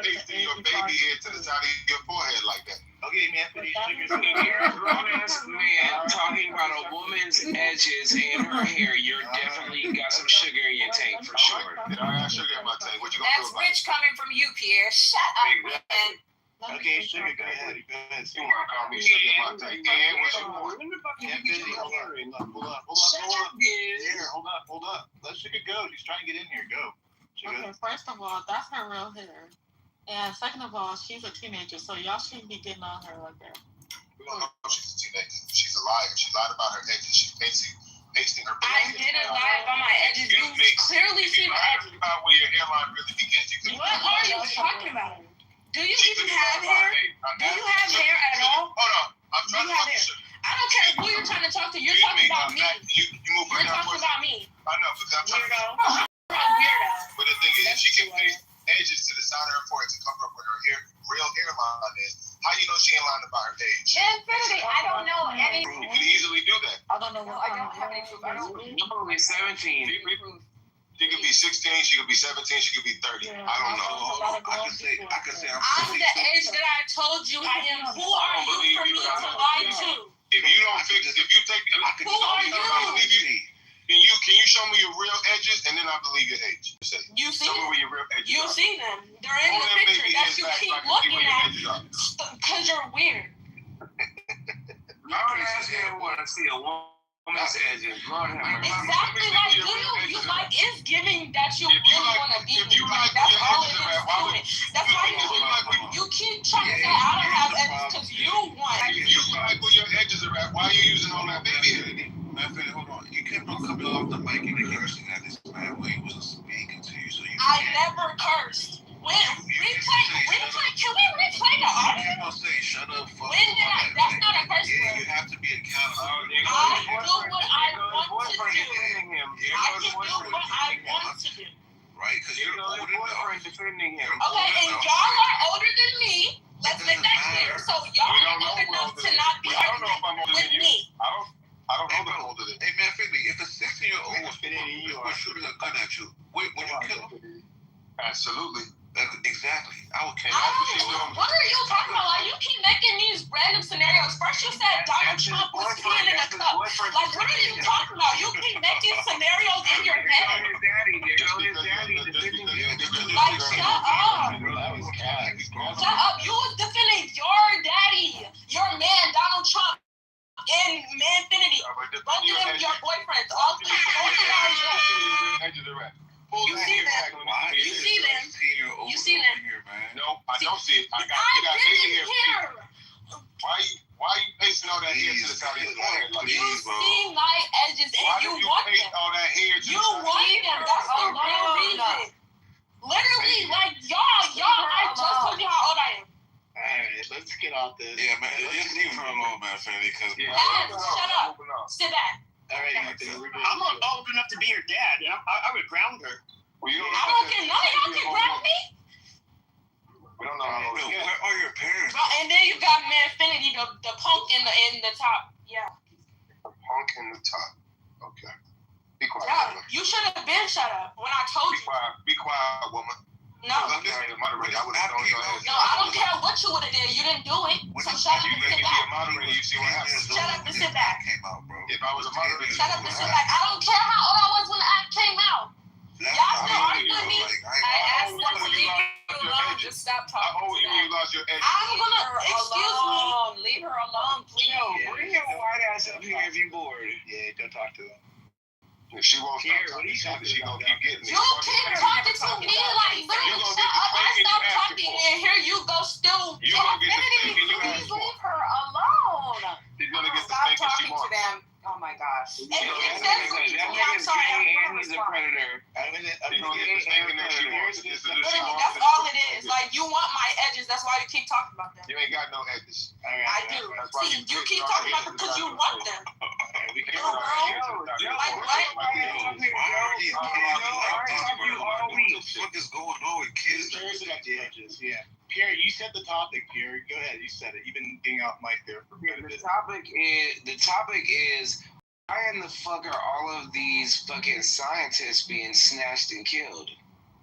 pasting your baby hair to the side of your forehead like that? Okay, man, finish Sugar's You're a grown-ass man talking about a woman's edges and her hair. You're definitely got some sugar in your tank for sure. I got sugar in my tank. What you gonna do about it? coming from you, Pierre. Shut up, man. Okay, Sugar, go ahead. Go ahead. You wanna call me sugar in my tank? And what you want? Yeah, finish. Hold up. Here, hold up. Let Sugar go. She's trying to get in here. Go. Sugar. Okay, first of all, that's her real hair. And second of all, she's a teenager, so y'all shouldn't be getting on her like that. We don't know if she's a teenager. She's a liar. She lied about her edges. She's pasting her I baby didn't lie about my edges. You clearly see the edges. about where your hairline really begins. You What are you talking about? Do you even have hair? Do you have hair at all? Hold on. I'm trying You to have talk to hair. Sugar. I don't care who you're trying to talk to. You're talking about me. You move You're right down talking towards about me. I know, because I'm trying to. Weirdo. Weirdo. But the thing is, if she can paste edges to the side of her forehead to cover up where her real hairline is, how you know she ain't lying about her age? Infinity, I don't know any. You can easily do that. I don't know what I don't have any proof. I don't I'm only 17. She could be 16, she could be 17, she could be 30. Yeah, I don't know. Hold on. I can say I'm I'm the age that I told you I am. Who are you for me to lie to? If you don't fix, if you take, Who are you? Can you show me your real edges and then I believe your age? Say, You see show me them. where your real edges You are. see them. They're in Pull the them picture baby that hairs you back keep so I can see looking where your at edges are. because you're weird. Lord have mercy, want to see a woman's edges. Lord have mercy. Exactly like you like it's giving that you If you really like- want to be if me. you like That's your all edges it around, is why doing. That's why you keep trying to say I don't have edges because you want. If you like where your edges are at, why are you using all that baby hair? Man, hold on. You kept on coming off the mic and cursing at this man when he wasn't speaking to you, so you I never cursed. Can we replay the audio? You don't say shut up, fuck. When did I? That's not a curse Yeah, word. you have to be accountable. I do what I want to boyfriend do. defending him. I can do what I want to do. Right? Because you're Your older than boyfriend defending him. Okay, and y'all are older than me. Let's make that clear. So y'all are old enough to not be I don't know if I'm older with than you. me. I don't know that I'm older than you. Hey, man, Finley, if a 16-year-old was shooting a gun at you, would you kill him? Absolutely. Exactly. I would kill What are you talking about? Like, you keep making these random scenarios. First you said Donald Trump was peeing in a cup. Like, what are you talking about? You keep making scenarios in your head. Like, shut up. Shut up. You was defending your daddy, your man, Donald Trump, and Manfinity. Both of them your boyfriends. All both of them are You see them. You see them. You see them. No, I don't see it. I got baby hair. Why are you pasting all that hair to the side of your forehead? Like, You see my edges why and you do you want paste them. all that hair to You the side of want them. That's the real reason. Literally, like y'all, I just told you how old I am. Alright, let's get off this. Yeah, man, just leave her alone, man, Finley, because... Shut up. Sit back. Alright, I'm not old enough to be your dad. I would ground her. Well, you don't I don't care. None of y'all can grab me. We don't know how old Where you are your parents? Bro, and then you got Manfinity, the punk in the top. Yeah. Punk in the top. Okay. Be quiet, Yeah. woman. You should have been shut up when I told you. Be quiet, woman. No. I'm sorry, the moderator. I would have thrown your ass. No, I don't care what want you would have did. You didn't do it. So shut up and sit back. Moderator, you see what happens. Shut up and sit back. If I was a moderator, Shut up and sit back. I don't care how old I was when the act came out. Y'all still arguing with me? I asked them to leave you alone. Just stop how talking old to you when you them. lost your edge? I'm gonna excuse me. Leave her alone, please. Yo, bring your white ass up here if you bored. Yeah, don't talk to them. If she won't stop talking, she gonna keep getting it. You keep talking to me like literally shut up. I stop talking and here you go still. You gonna get the spanking you asked Please for. leave her alone. She's gonna get the Stop spanking she talking to wants. them. Oh my gosh. If you said something to me, I'm sorry. I'm and he's a sorry. predator. She's gonna get the spanking that she wants. This is what she Literally, wants. that's all it is. Like you want my edges. That's why you keep talking about them. You ain't got no edges. I do. See, you keep talking about them because you want them. We can't Little girl. Like what? What the fuck is going on with kids? Yeah. Pierre, you said the topic, Pierre. Go ahead, you said it. You've been getting off mic there for quite a bit. The topic is why in the fuck are all of these fucking scientists being snatched and killed?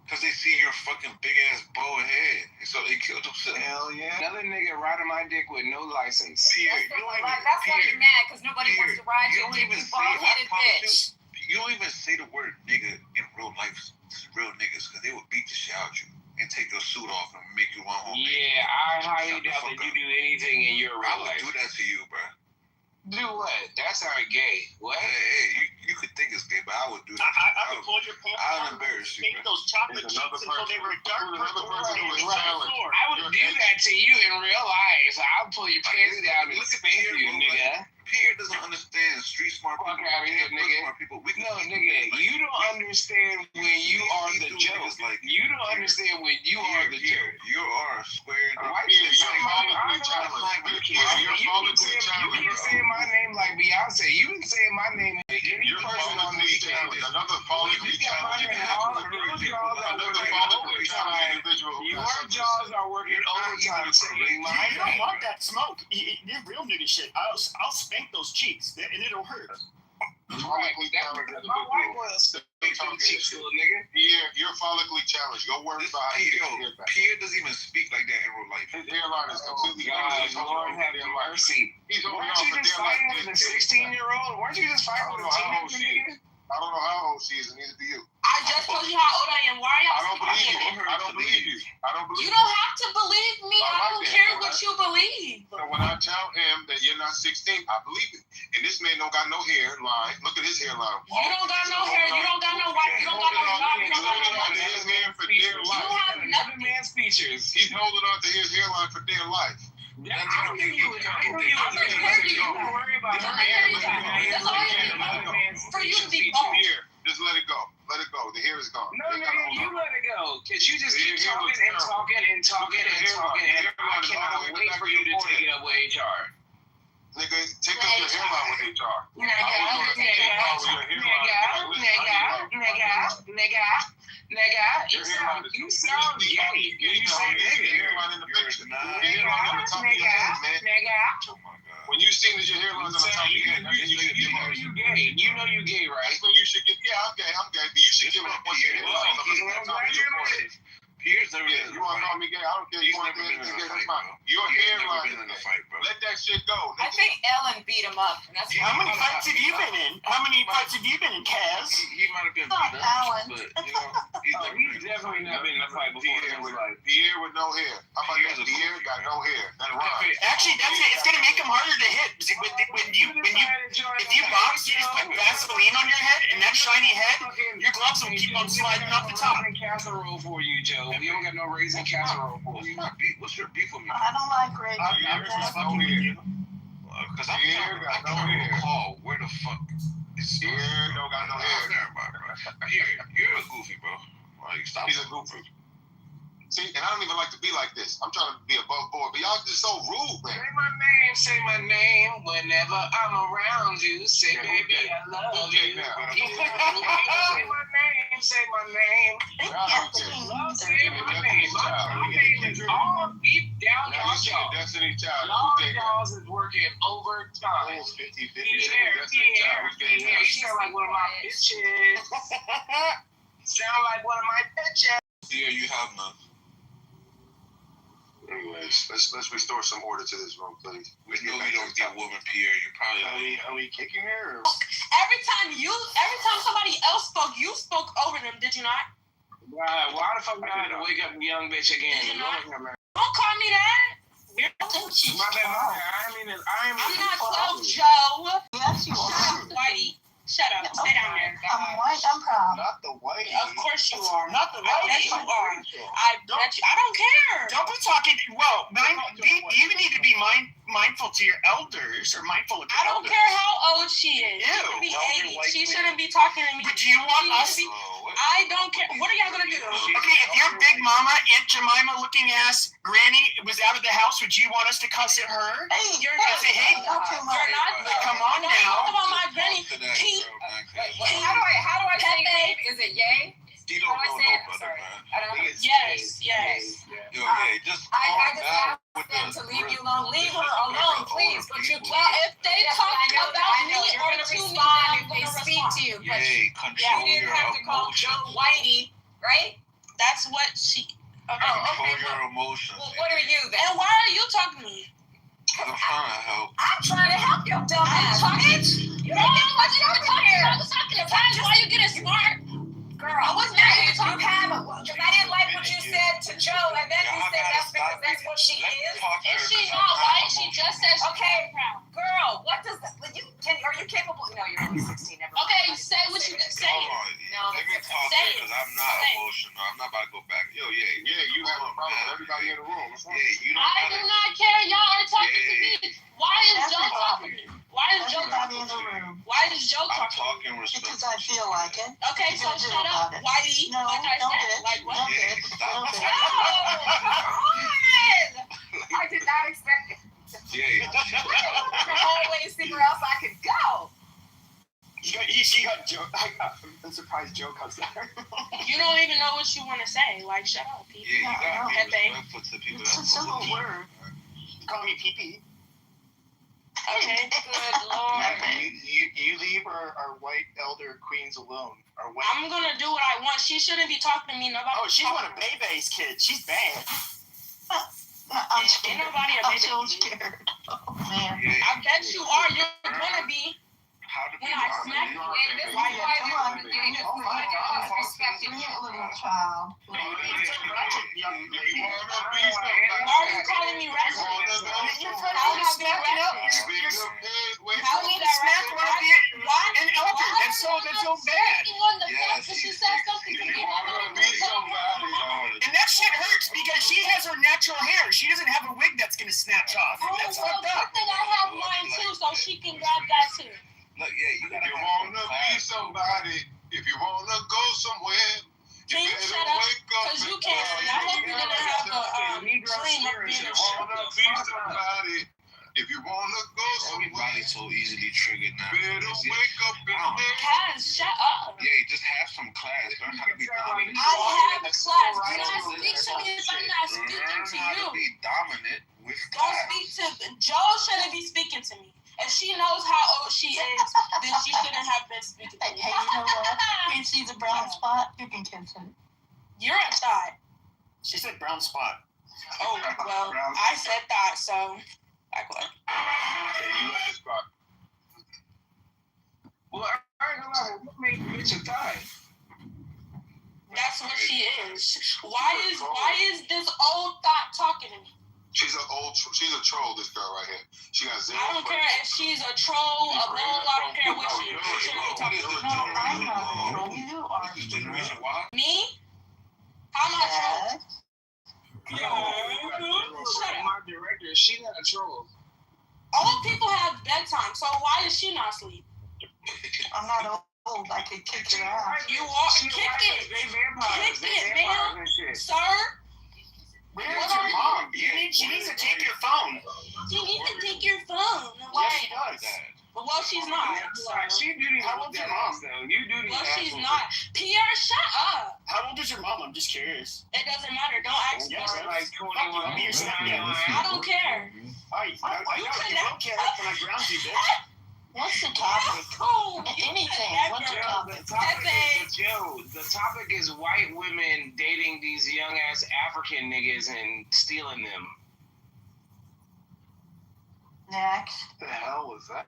Because they see your fucking big ass bald head. So they killed themselves. Hell yeah. Another nigga riding my dick with no license. Pierre, you don't even, That's why you're mad, because nobody wants to ride your dick, you bald-headed bitch. You don't even say the word nigga in real life to real niggas, because they will beat the shit out you and take your suit off and make you one home. Yeah, I highly doubt that you do anything in your I real would life. do that to you, bro. Do what? That sounded gay. What? Hey, you could think it's gay, but I would do that. I would pull your pants I down would embarrass you, and make bro. those chocolate There's chips another until they were dark person- purple another person who is and right on the challenged. floor. I would do that to you in real life. I'll pull your pants down and Look at spank Pierre, you, bro, nigga. Pierre doesn't understand street smart Fuck people. outta here, nigga. Smart people. We No, nigga, you don't understand when you are the joke. Like, You don't understand when you are the joke. You are square. Why Pierre, you you're say my publicly name? challenged. Pierre, you're You publicly keep challenged. saying my name like Beyonce. You been saying my name to any You're person on publicly this challenged. channel. Another publicly You got my challenged name individual. all those jaws are Another working publicly challenged overtime. individual. who Your got something to jaws say. are working overtime saying my You don't name. want that smoke. You're real nigga shit. I'll spank those cheeks and it'll hurt. Follically challenged My white individual. boy spanked the cheeks, little nigga. Pierre, you're follically challenged. Go worry about how you get your hair back. Pierre doesn't even speak like that in real life. His hairline is completely God, He's holding Lord on have for dear life. mercy. He's holding Weren't on you for just dear life. fighting with a 16-year-old? Weren't you just fighting with a teenager, nigga? I don't know how old she is, and neither do you. I just told you how old I am. Why are I y'all don't believe speaking? you. I don't believe you. I don't believe You don't have to believe me. I I like don't that. care what you believe. So when I tell him that you're not 16, I believe it. And this man don't got no hairline. Look at his hairline. You don't got no hair. You don't got no white. You don't got no job. You He's don't got holding no on to money. his hair for dear You life. have Another nothing. man's features. He's holding on to his hairline for dear life. I knew you would. I knew you would. I'm gonna hear you. Don't worry about I'm it. gonna hear you. That's all you need. Another man's For you to be features. bald. Here, just let it go. Let it go. The hair is gone. No, You gotta nigga, hold you on. let it go. Because you just Your keep hair talking looks and terrible. talking and talking Look at and your talking. hairline. And Your I hairline is all the cannot way wait back for to you your to take forehead. it up with HR. Nigga, take up your hairline with HR. You sound gay. You say nigga. When you seen that your hairline's on the top of your head, You know you gay. You know you gay, right? that's when you should get. Yeah, I'm gay. But you should give up once your hairline's on the top of your forehead. Pierre's never Yeah, been in you a want to fight. call me gay? I don't care. He's You want never to been in a gay? fight, That's fine. bro. Your He's never hairline been in a fight, bro. Let that shit go. I think Ellen beat him up. And that's How many fights have you been in? How many fights have you been in, Kaz? He might have been Fuck beat up, Alan. but you know, he's never He's been. definitely not been in a fight before in his life. Pierre with no hair. How about that? Pierre got no hair. That rhymes. Actually, it's gonna make him harder to hit. When you if you box, you just put Vaseline on your head and that shiny head, your gloves will keep on sliding off the top. Casserole for you, Joe. We don't got no raisin casserole for you. What's your beef with me? I don't like red. Pierre got no hair. Because Pierre got no hair. recall where the fuck is Pierre don't got no hair. Never mind, bro. Pierre, you're a goofy, bro. Like, stop. He's a goofy. See, and I don't even like to be like this. I'm trying to be above board, but y'all just so rude, man. Say my name whenever I'm around you. Say, baby, I love you. Say my name. Say my name. My name is all deep down Now you see y'all. the Destiny Child. Long Who's Jaws is working overtime. 50-50. You sound like one of my bitches. Sound like one of my bitches. Pierre, you have none. Anyways, let's restore some order to this room, please. We know you don't get woman, Pierre. You probably Are we kicking her? Or? Every time somebody else spoke, you spoke over them. Did you not? Why the fuck I gotta wake up a young bitch again? Don't call me that. My bad. I'm not 12, Joe. Yes, you Shut are. up, Whitey. Shut up. Stay down there. I'm white. I'm proud. Not the white. Of course you are. Not the I white. bet you are. I bet you. I don't care. Don't be talking. Well, you need to be mindful to your elders or mindful of your I don't elders. care how old she is. She Ew. could be 80. She shouldn't be talking to me. But do you want us? I don't care. What are y'all gonna do? Okay, if your big mama, Aunt Jemima looking ass granny was out of the house, would you want us to cuss at her? Hey, You're not say, hey, You're not. come on Don't now. talk about my granny. How do I say your name? Is it Yay? You don't know, brother, man. I don't know. Yes. Yo, yeah, just I calm just down asked with them the to leave you alone. Leave her alone, please. But you Well, if they talk about me you're or gonna to me, respond I'm if they gonna speak respond. to you. But Yay, control you didn't your have to call emotions. Joe Whitey, right? That's what she. Okay. Control your emotions. Well, what are you then? And why are you talking to me? I'm trying to help. I'm trying to help your dumb ass, bitch. You don't get what's over here. I was talking to Taj. Why you getting smart? Girl, I wasn't mad. You have a because I didn't like what you said to Joe, and then you said that's because that's what she is. And she's not white. She just said she's Okay. proud. Girl, what does that? Are you capable? No, you're only 16. Never mind. Okay, say what you can say. Hold on. No, Let me talk say here because I'm not Say it. emotional. I'm not about to go back. Yo, yeah, You have a problem with everybody in the room. What's wrong? yeah, you don't I do gotta. not care. Y'all are talking to me. Why is Joe Everybody. talking to me? Why is Joe Everybody talking in to the me? room. Why is Joe I'm talking to me? talking respect. Because I feel like it. Okay, so What you shut gonna up, do about it? Whitey. No, Like I don't said. get it. Like what? Don't get it. Stop. Don't get Oh, it. come on! I did not expect it. Yeah. The whole way to see where else I could go. She got Joe. I'm surprised Joe comes there. You don't even know what you want to say. Like, shut up, people. Yeah, you gotta be Pepe. respectful to people It's a that simple believe. word. Call me PP. Okay, good lord. You leave our white elder queens alone. Our white. I'm gonna do what I want. She shouldn't be talking to me. Nobody. Oh, she's one of Bebe's kids. She's bad. I'm scared. Ain't nobody a I'm baby. so scared. Oh, man. Yeah. I bet you are. You're gonna be. How to be When I honest. smack You you, are And baby. this is Why why you- come on. we're doing this. Oh, my God. Respecting Bring you. it, little child. If you want to be somebody, Why are you calling me ratchet? You're How trying to is that smack it up. ratchet? speak your head, wait How till is that smack ratchet? one of an elder. That's so bad. On the Yes, fact that she said something to if me. you want to be somebody, And that shit hurts because she has her natural hair. She doesn't have a wig that's gonna snatch off. Oh, That's well, fucked good up. thing I have mine too, so she can grab that too. Look, yeah, you if gotta you have want to some be class. somebody, if you want to go somewhere, Can you shut up? Because you can't. I hope you didn't have a dream of being a want to be somebody, if you want to go somewhere, Everybody's so easily triggered now. better wake up in I don't know. bed. Kaz, shut up. Yeah, just have some class. Learn how to be dominant. I have a class. Do not speak to me if I'm not speaking Learn to how to you. be dominant with Don't class. speak to Joe. Shouldn't be speaking to me. If she knows how old she is, then she shouldn't have been speaking to Hey, me. hey, you know what? If she's a brown spot, you can kiss her. You're a thought. She said brown spot. Oh, well, I said that, so like what? Hey, you let this rock. Well, I ain't gonna lie. What made the bitch a thigh? That's what she is. Why is this old thought talking to me? She's a troll, this girl right here. She got zero. I don't care if she's a troll, a bull, I don't care what she is. She shouldn't be talking to me. No, I'm not a troll. You are. What's the reason why? Me? How am I a troll? Yes. Shut up. My director, she not a troll. Old people have bedtime, so why is she not asleep? I'm not old. I could kick your ass. You are. She Kick like it. They vampires. Kick They it, vampires ma'am. and shit. Sir, Where's your mom? She needs to take your phone. you need to take your phone. Yes, she does. Well, she's not. She do need How to old's that your mom? ass though. You do need Well, to she's ask not. Pierre, shut up. How old is your mom? I'm just curious. It doesn't matter. Don't ask me. Yes, like 21. Be your stepdad. I don't care. I don't care when I ground you, bitch. What's the topic? Anything. What's the topic? The topic is white women dating these young ass African niggas and stealing them. Next. What the hell was that?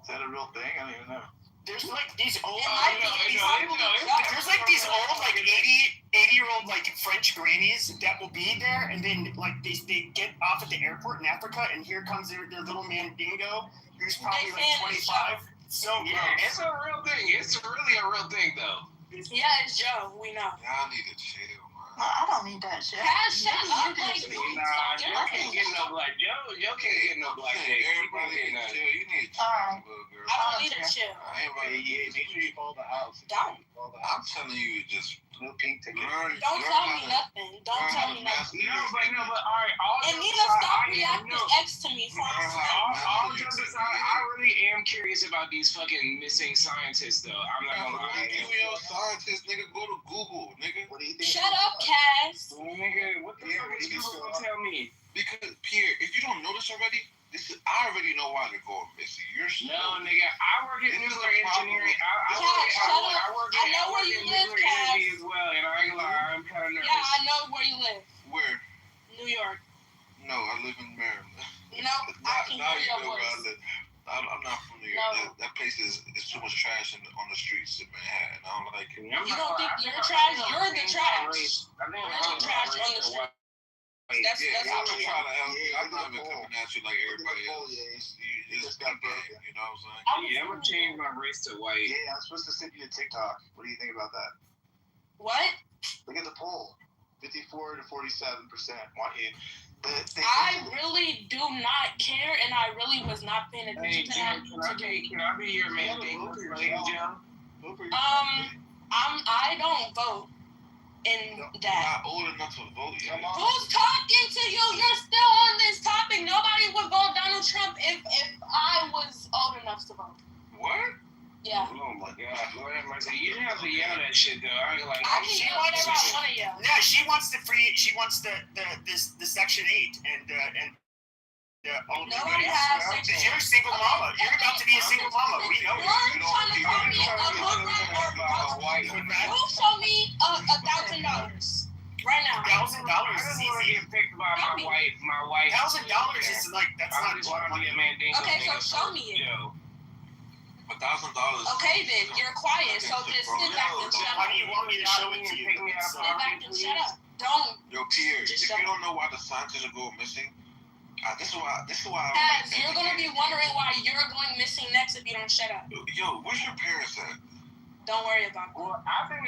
Is that a real thing? I don't even know. There's like these old, There's like these old, like 80-year-old like French grannies that will be there, and then like they get off at the airport in Africa, and here comes their little man Dingo, who's probably like 25. So yeah, it's a real thing. It's really a real thing though. Yeah, it's Joe. We know. Y'all need to chill, man. No, I don't need that shit. Shut up. Like, Nah, Joe can't get no black. Joe can't get no black. Everybody need to chill. You need to chill, Alright. little girl. I don't need a chill. I ain't ready. Yeah, make sure you follow the house. Don't. I'm telling you, just No pink ticket. learn. Don't tell me nothing. Don't tell me nothing. No, but all right. All And jokes Nina, aside, stop I reacting know. X to me for All jokes aside, I really am curious about these fucking missing scientists, though. I'm not gonna lie. Give me your scientist, nigga. Go to Google, nigga. What do you think? Shut up, Cass. Nigga, what the fuck is you gonna tell me? Because Pierre, if you don't know this already, I already know why they're going missing. You're No, nigga, I work in nuclear engineering. I work in nuclear energy as well, and I ain't gonna lie, I'm kind of nervous. Yeah, I know where you live. Where? New York. No, I live in Maryland. No, I can now hear you your know where I voice. live. I'm not from New York. No. That place is too much trash on the streets in Manhattan. I don't like it. You don't think you're trash? You're the trash. I think You're the trash on the street. That's I'm what not you trying to help you. Yeah, I'm not even coming at you like everybody else. It's got game, you know what I'm saying? Yeah, I'm gonna change my race to white. Yeah, I'm supposed to send you to TikTok. What do you think about that? What? Look at the poll. 54 to 47% want you. I really do not care, and I really was not paying Hey, attention to that. can I be your man? Joe? I don't vote in that. Not old enough to vote yet. Who's talking to you? You're still on this topic. Nobody would vote Donald Trump if I was old enough to vote. What? Yeah. Oh my God, Lord have mercy. You didn't have to yell that shit though. I ain't like. I can yell whatever I want to yell. yeah, she wants the Section 8 and Nobody has Section 8. You're a single mama. You're about to be a single mama. We know You're trying to call me a Muslim or you show me $1,000 right now. $1,000 I is just want to easy. get picked by my wife. $1,000 is like that's I not just want to be a man. Okay, so show me it. Yo. $1,000. Okay, then you're quiet. So just sit back and shut Why up. do you want me to show it to you? Sit back and shut up. Don't. Yo, Pierre, if Just you don't know why the scientists are going missing, this is why I'm As you're gonna be wondering why you're going missing next if you don't shut up. Yo, where's your parents at? Don't worry about it. Well, I think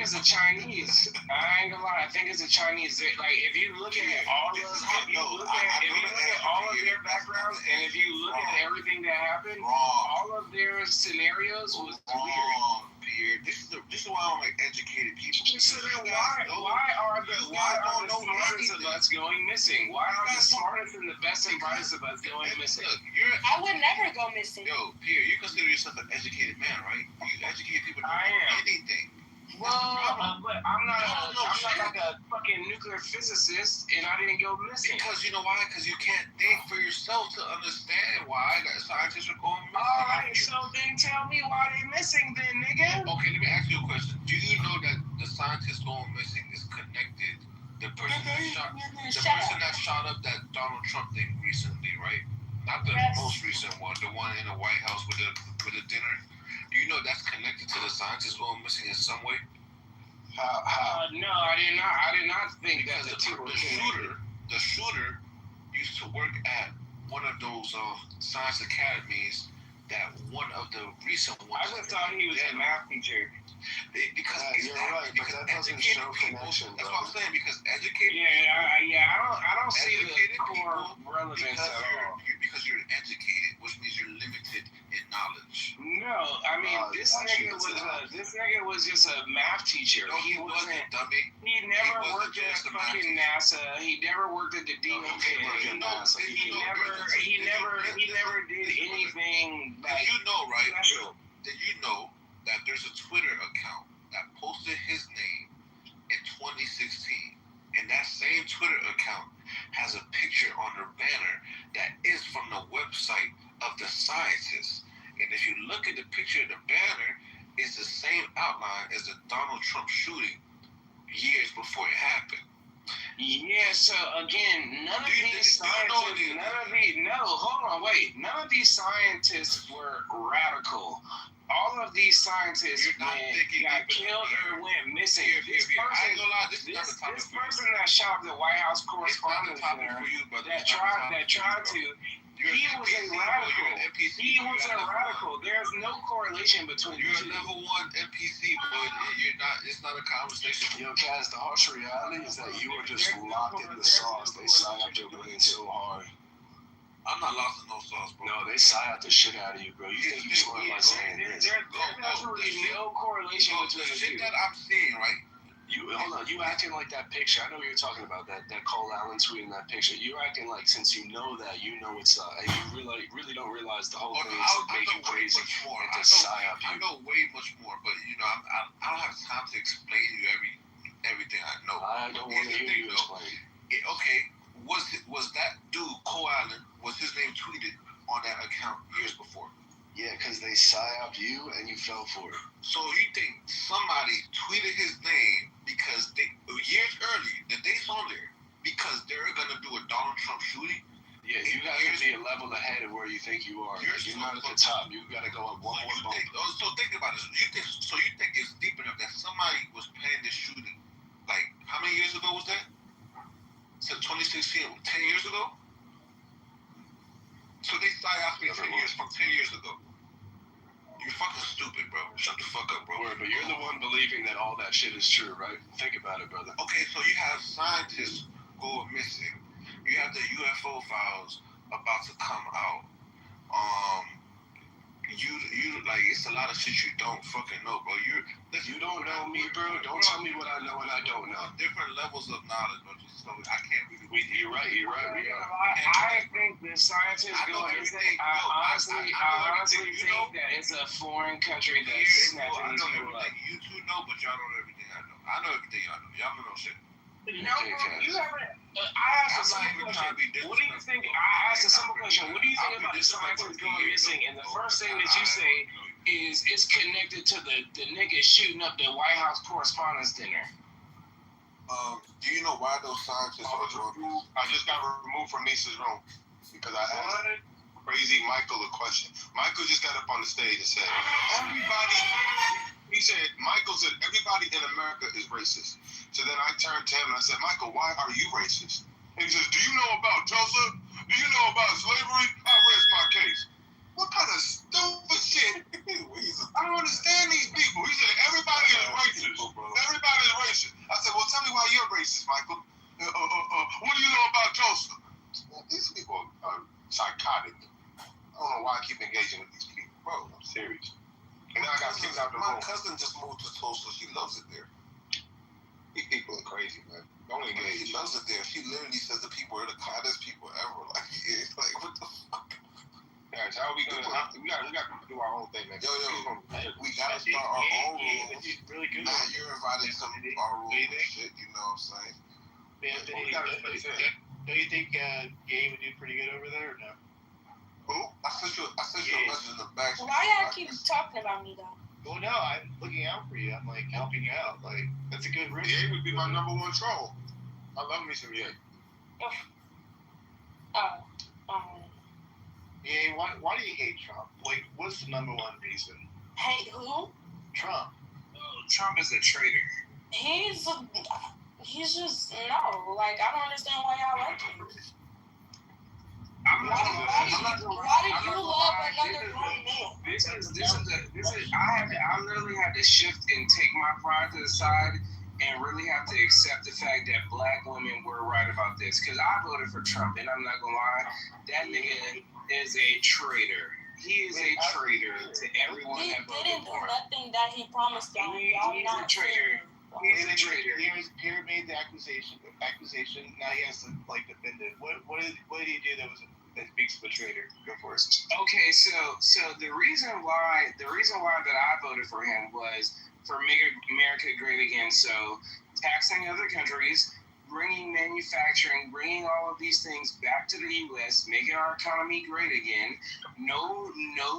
it's a Chinese. I ain't gonna lie. I think it's a Chinese. Like if you look at all of their backgrounds and if you look at everything that happened, all of their scenarios was weird. Pierre, this is why I don't like educated people. So then why are the smartest of us going missing? Why are the smartest and the best and brightest of us going missing? Look, I would never go missing. Yo, Pierre, you consider yourself an educated man, right? You educate people to I know am. anything. Well, but I'm not like a fucking nuclear physicist, and I didn't go missing. Because you know why? Because you can't think for yourself to understand why that scientists are going missing. Alright, so then tell me why they missing then, nigga. Okay, let me ask you a question. Do you know that the scientist going missing is connected? The person that shot up that Donald Trump thing recently, right? Not the most recent one, the one in the White House with the dinner. Do you know that's connected to the scientists going missing in some way? No, I did not think that Because the shooter used to work at one of those science academies that one of the recent ones. I just thought he was a math teacher. Because you're right, but that doesn't show connection. That's what I'm saying. Because educated I don't see the core relevance at all. Because you're educated, which means you're limited in knowledge. No, I mean this nigga was just a math teacher. No, he wasn't, dummy. He never worked at fucking NASA. He never worked at the DOJ at NASA. He never did anything like. Did you know, right? Special. Did you know that there's a Twitter account that posted his name in 2016, and that same Twitter account has a picture on their banner that is from the website of the scientists picture of the banner is the same outline as the Donald Trump shooting years before it happened. Yeah, so again, none of these scientists were radical. All of these scientists got killed or went missing. This person that shot the White House correspondent center that tried to. He was a radical. There's no correlation between you're a level 1 NPC, but you're not. It's not a conversation. Yo, Kaz, the harsh reality is that you were just locked in the sauce. They psyoped your brain so hard. I'm not lost in no sauce, bro. No, they psyoped the shit out of you, bro. You think you smart by saying this? There's absolutely no correlation between the shit two. that I'm seeing, right? Hold on, you acting like that picture. I know what you're talking about, that Cole Allen tweeting that picture. You're acting like since you know that, you know it's and you really don't realize the whole thing is to make you crazy and to psyop you. I know way much more, but I don't have time to explain to you everything I know. I don't want to hear you explain. Okay, was that dude Cole Allen? Was his name tweeted on that account years before? Yeah, because they psyoped you and you fell for it. So you think somebody tweeted his name because years early, the date's on there, because they're gonna do a Donald Trump shooting? Yeah, you gotta be a level ahead of where you think you are. You're not at the top. You gotta go up one more bump. So think about it. You think it's deep enough that somebody was planning this shooting? Like, how many years ago was that? Since 2016, 10 years ago? So they psyoped me 10 years ago. You're fucking stupid, bro. Shut the fuck up, bro. But you're the one believing that all that shit is true, right? Think about it, brother. Okay, so you have scientists go missing. You have the UFO files about to come out. You like, it's a lot of shit you don't fucking know, bro. You don't know me, bro. Don't tell me what I know and I don't know. Different levels of knowledge, bro. So I can't really. You're right. I think the scientists go everything. I honestly think that it's a foreign country that's snatching these people up. You two know, but y'all don't know everything I know. I know everything y'all know. Y'all don't know shit. I asked a simple question. What do you think? I asked a simple question. What do you think about the scientists going missing? And the first thing that you say is it's connected to the niggas shooting up the White House Correspondents' Dinner. Do you know why those scientists are drunk? I just got removed from Misa's room because I asked Crazy Michael a question. Michael just got up on the stage and said, Michael said, everybody in America is racist. So then I turned to him and I said, Michael, why are you racist? And he says, do you know about Joseph? Do you know about slavery? I rest my case. What kind of stupid shit? I don't understand these people. He said, everybody is racist. Everybody is racist. I said, well, tell me why you're racist, Michael. What do you know about Joseph? Well, these people are psychotic. I don't know why I keep engaging with these people. Bro, I'm serious. And then I got kicked out the room. My cousin just moved to Tulsa. She loves it there. These people are crazy, man. Don't engage. She loves it there. She literally says the people are the kindest people ever. Like what the fuck? Guys, how are we gonna? We got to do our own thing, man. Yo, we gotta start our own rules. Really good. Now you're invited to our rules and shit. You know what I'm saying? Don't you think Gay would do pretty good over there, or no? Who? I sent you a message in the back. Why y'all keep talking about me though? Well, no, I'm looking out for you. I'm like helping you out. Like that's a good reason. Ye would be my number one troll. I love me some Ye. Yeah, why do you hate Trump? Like, what's the number one reason? Hate who? Trump. Trump is a traitor. He's just no. Like I don't understand why y'all like him. Why did you love another grown man? This is. I literally had to shift and take my pride to the side and really have to accept the fact that black women were right about this. Because I voted for Trump, and I'm not gonna lie, that nigga is a traitor. He is a traitor to everyone that voted for him. He didn't do nothing that he promised y'all. He's a traitor. He's a traitor. Here made the accusation. Now he has to defend it. What did he do that makes him a traitor? Go for it. Okay, so the reason why that I voted for him was for Make America Great Again. So taxing other countries, bringing manufacturing, bringing all of these things back to the U.S., making our economy great again. No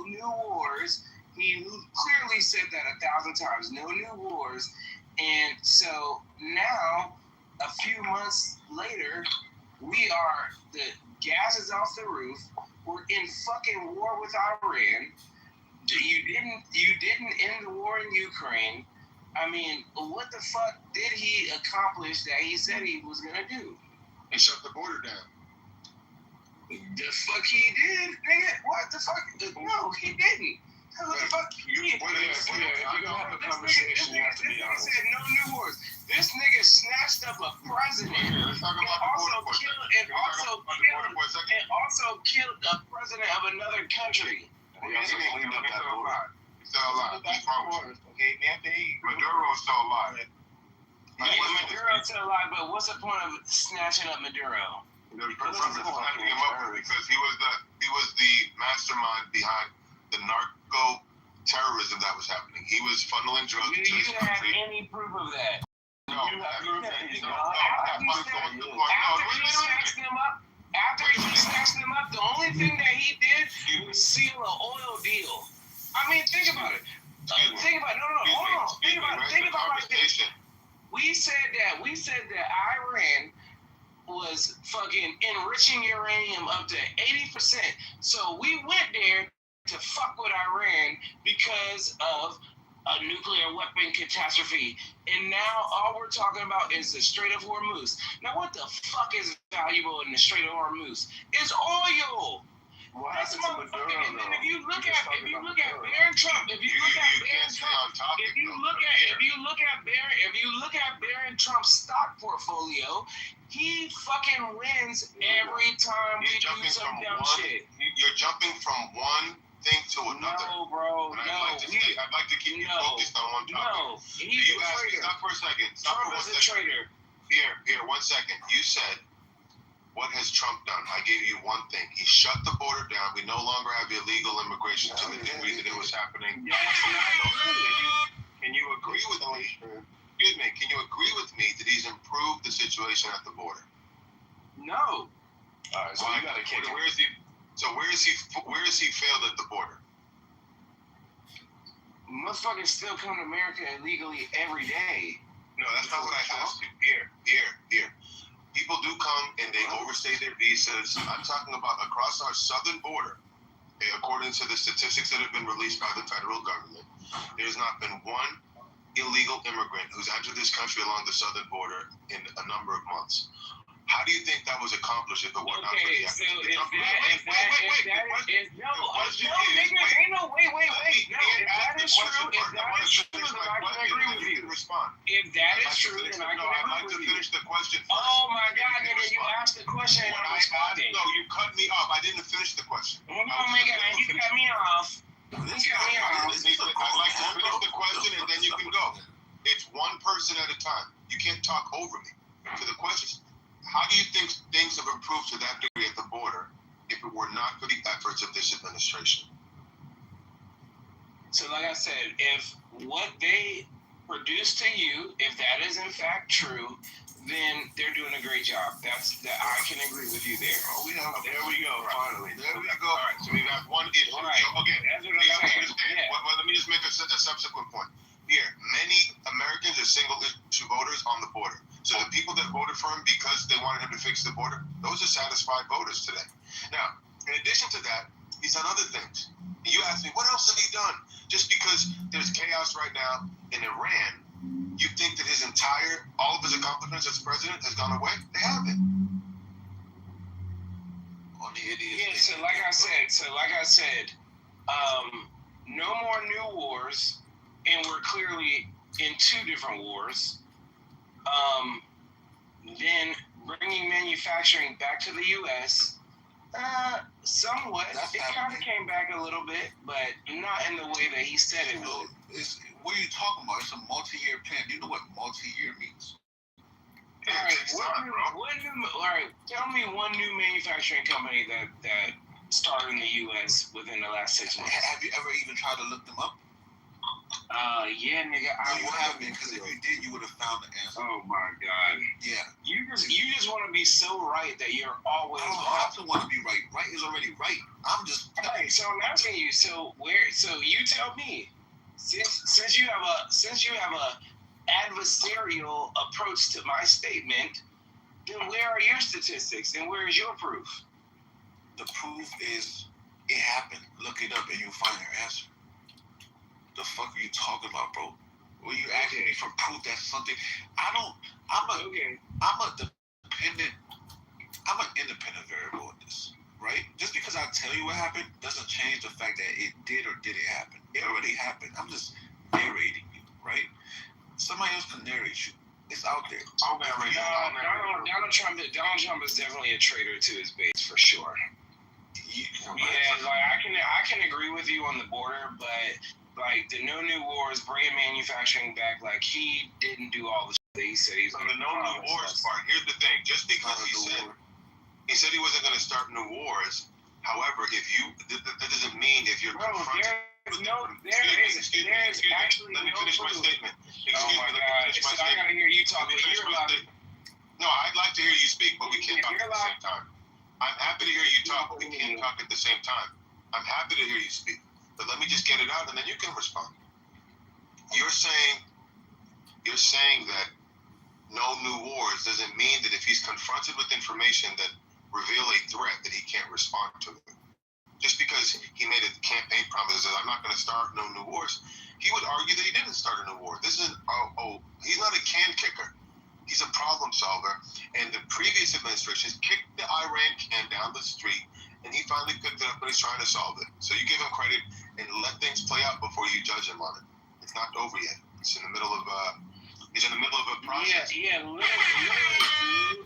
new wars, He clearly said that 1,000 times. No new wars. And so now, a few months later, the gas is off the roof. We're in fucking war with Iran. You didn't end the war in Ukraine. I mean, what the fuck did he accomplish that he said he was gonna do? He shut the border down. The fuck he did, nigga? What the fuck? No, he didn't. What the fuck? If you're gonna have a conversation, you have to be honest. He said no new wars. This nigga snatched up a president and also killed a president of another country. He also cleaned up that border. He's still alive. What's wrong with you? Maduro's still alive. Maduro's still alive, but what's the point of snatching up Maduro? Because he was the mastermind behind the narco terrorism that was happening. He was funneling drugs into his country. Do you have any proof of that? No. After he snatched them up, the only thing that he did was seal an oil deal. I mean, think about it. Think about it. Think about it like this. We said that Iran was fucking enriching uranium up to 80%. So we went there to fuck with Iran because of a nuclear weapon catastrophe. And now all we're talking about is the Strait of Hormuz. Now what the fuck is valuable in the Strait of Hormuz? It's oil. This motherfucker, and if you look at Barron Trump, if you look at Barron Trump's stock portfolio, he fucking wins every time we do some dumb shit. You're jumping from one thing to another. No, bro. I'd like to keep you focused on one topic. No, he's a traitor. Stop for a second. Trump is a traitor. Here, 1 second. You said, what has Trump done? I gave you one thing. He shut the border down. We no longer have illegal immigration to the degree that it was happening. Can you agree with me? Excuse me. Can you agree with me that he's improved the situation at the border? No. All right. So you got to kick him. Where is he failed at the border? Motherfuckers still come to America illegally every day. No, that's not what I asked you. Here. People do come and they overstay their visas. I'm talking about across our southern border. According to the statistics that have been released by the federal government, there's not been one illegal immigrant who's entered this country along the southern border in a number of months. How do you think that was accomplished if it were not for the So actions? if that is true, If that is true, then I can I'd like to agree with you. finish the question first. Oh my God, nigga, you asked the question and I'm responding. No, you cut me off. I didn't finish the question. Oh my God, you cut me off. I'd like to finish the question and then you can go. It's one person at a time. You can't talk over me. To the questions. How do you think things have improved to that degree at the border if it were not for the efforts of this administration? So like I said, if what they produce to you, if that is in fact true, then they're doing a great job. I can agree with you there. Oh, there we go. Finally. There we go. All right. So we got one issue. Right. Okay. That's what I'm saying. Yeah. Well, let me just make a subsequent point. Here, many Americans are single-issue voters on the border. So the people that voted for him because they wanted him to fix the border, those are satisfied voters today. Now, in addition to that, he's done other things. And you asked me, what else have he done? Just because there's chaos right now in Iran, you think that all of his accomplishments as president has gone away? They haven't. Yeah, so like I said, no more new wars, and we're clearly in two different wars. Then bringing manufacturing back to the U.S., somewhat. It kind of came back a little bit, but not in the way that he said it would. What are you talking about? It's a multi-year plan. Do you know what multi-year means? All right, tell me one new manufacturing company that started in the U.S. within the last 6 months. Have you ever even tried to look them up? Yeah, nigga, You haven't, because if you did, you would have found the answer. Oh my God. Yeah. You just want to to be so right that you're always. I don't have to want to be right. Right is already right. I'm just. Right. So I'm asking you. So you tell me. Since you have a adversarial approach to my statement, then where are your statistics and where is your proof? The proof is it happened. Look it up and you'll find your answer. The fuck are you talking about, bro? Well, you asking me for proof that's something. I'm an independent variable in this, right? Just because I tell you what happened doesn't change the fact that it did or didn't happen. It already happened. I'm just narrating you, right? Somebody else can narrate you. It's out there. Donald Trump is definitely a traitor to his base for sure. Yeah, like I can agree with you on the border, but like the no new wars, bringing manufacturing back, like he didn't do all the shit that he said he's going to do. The no new wars part. Here's the thing: just because he said he wasn't going to start new wars. However, that doesn't mean if you're confronted. Excuse me. Let me finish my statement. I gotta hear you talk. No, I'd like to hear you speak, but we can't talk at the same time. I'm happy to hear you talk, but we can't talk at the same time. I'm happy to hear you speak, but let me just get it out, and then you can respond. You're saying that no new wars doesn't mean that if he's confronted with information that reveal a threat that he can't respond to it. Just because he made a campaign promise that I'm not going to start no new wars, he would argue that he didn't start a new war. This isn't, he's not a can kicker. He's a problem solver. And the previous administration kicked the Iran can down the street, and he finally picked it up and he's trying to solve it. So you give him credit and let things play out before you judge him on it. It's not over yet. It's in the middle of a process. Yeah,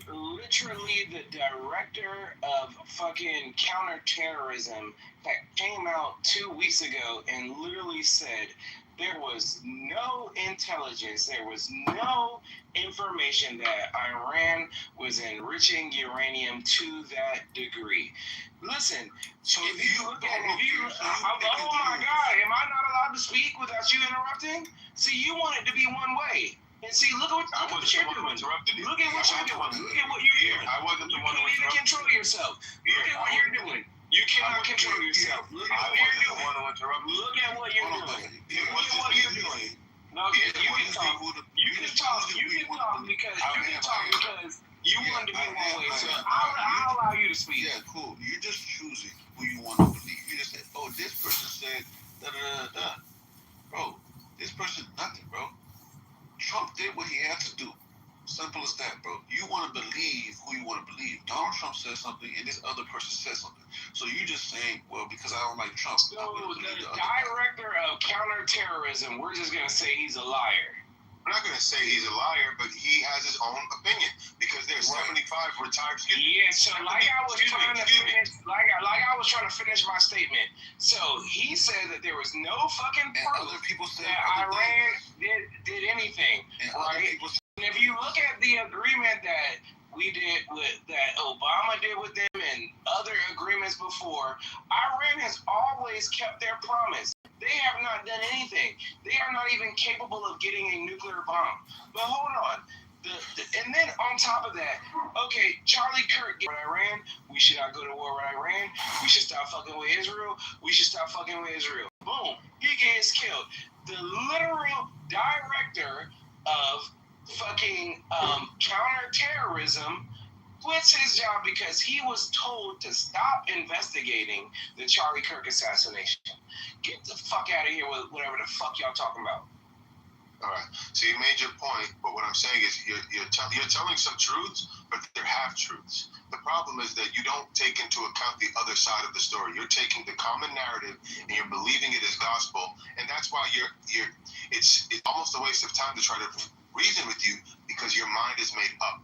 literally the director of fucking counterterrorism that came out 2 weeks ago and literally said there was no intelligence, there was no information that Iran was enriching uranium to that degree. Listen, oh my God, am I not allowed to speak without you interrupting? See, you want it to be one way. And see, look at what you're doing. Look at what you're doing. Look at what you're doing. I wasn't the one who interrupted. You can't even control yourself. Look at what you're doing. You cannot control yourself. Look at what you're doing. Look at what you're doing. Look at what you're doing. No, you can talk. You can talk because you want to be one way. So I'll allow you to speak. Yeah, cool. You're just choosing who you want to believe. You just say, oh, this person said da da da da. Bro, this person nothing, bro. Trump did what he had to do. Simple as that, bro. You want to believe who you want to believe. Donald Trump said something, and this other person said something. So you just saying, well, because I don't like Trump. So the director of counterterrorism, we're just gonna say he's a liar. I'm not going to say he's a liar, but he has his own opinion because there's 75 retired. Yeah, so like I was trying to finish my statement. So he said that there was no fucking proof that Iran did anything, right? And if you look at the agreement that we did that Obama did with them and other agreements before, Iran has always kept their promise. They have not done anything. They are not even capable of getting a nuclear bomb. But hold on. And then on top of that, okay, Charlie Kirk with Iran. We should not go to war with Iran. We should stop fucking with Israel. We should stop fucking with Israel. Boom. He gets killed. The literal director of fucking counterterrorism quits his job because he was told to stop investigating the Charlie Kirk assassination. Get the fuck out of here with whatever the fuck y'all talking about. All right. So you made your point, but what I'm saying is you're telling some truths, but they're half-truths. The problem is that you don't take into account the other side of the story. You're taking the common narrative and you're believing it as gospel, and that's why it's almost a waste of time to try to reason with you because your mind is made up.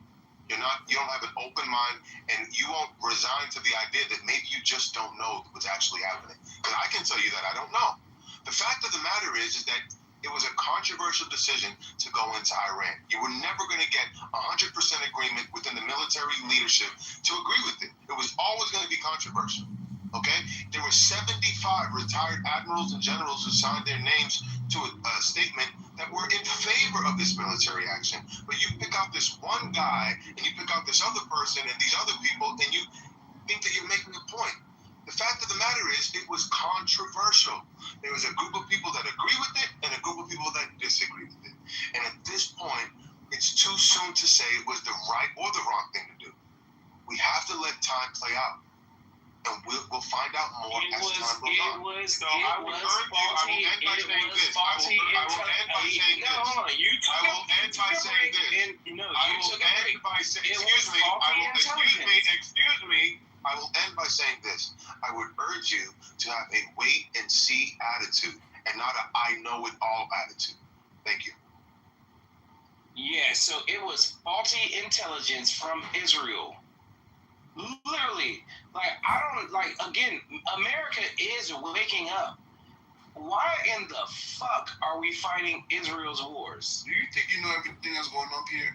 You don't have an open mind, and you won't resign to the idea that maybe you just don't know what's actually happening. Because I can tell you that I don't know. The fact of the matter is that it was a controversial decision to go into Iran. You were never going to get 100% agreement within the military leadership to agree with it. It was always going to be controversial. Okay? There were 75 retired admirals and generals who signed their names to a statement that were in favor of this military action. But you pick out this one guy and you pick out this other person and these other people and you think that you're making a point. The fact of the matter is it was controversial. There was a group of people that agree with it and a group of people that disagree with it. And at this point, it's too soon to say it was the right or the wrong thing to do. We have to let time play out. And we'll find out more as time goes on. I will end by saying this. I will end by saying this. I would urge you to have a wait and see attitude and not a I know it all attitude. Thank you. Yeah, so it was faulty intelligence from Israel. Literally, again, America is waking up. Why in the fuck are we fighting Israel's wars? Do you think you know everything that's going on here?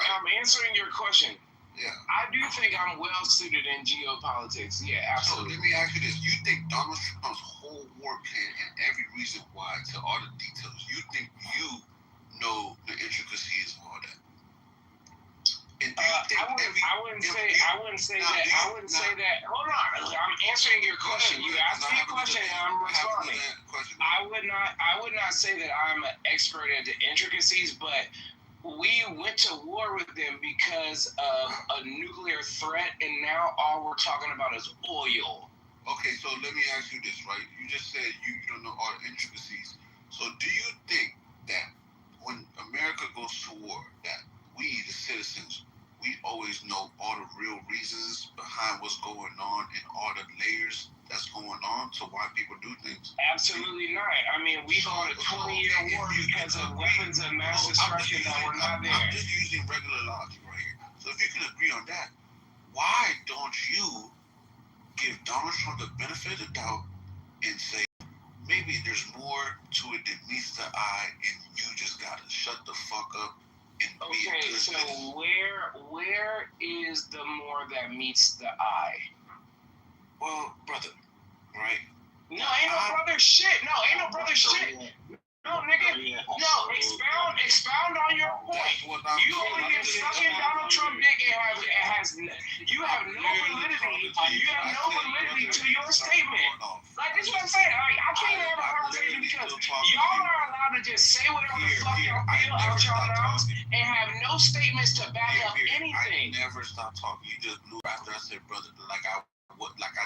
I'm answering your question. Yeah. I do think I'm well suited in geopolitics. Yeah, absolutely. So let me ask you this. You think Donald Trump's whole war plan and every reason why to all the details, you think you know the intricacies of all that? And do you think I wouldn't say that. Hold on. I'm answering your question. You asked me a question and I'm responding. I would not say that I'm an expert at the intricacies, but we went to war with them because of a nuclear threat, and now all we're talking about is oil. Okay, so let me ask you this, right? You just said you don't know all the intricacies. So do you think that when America goes to war, that we, the citizens, we always know all the real reasons behind what's going on and all the layers that's going on to why people do things? Absolutely not. I mean, we fought a 20-year war because of weapons of mass destruction that were not there. I'm just using regular logic right here. So if you can agree on that, why don't you give Donald Trump the benefit of the doubt and say, maybe there's more to it than meets the eye and you just gotta shut the fuck up and be a good citizen? Where is the more that meets the eye? Well, brother, right? No, ain't no brother shit. No, nigga. No, expound on your point. You only been sucking Donald Trump dick and you have no validity. You have no validity to your statement. Like, this is what I'm saying. I can't have a conversation because y'all are allowed to just say whatever the fuck y'all feel out y'all mouths and have no statements to back up anything. I never stopped talking. You just blew after I said, brother, like I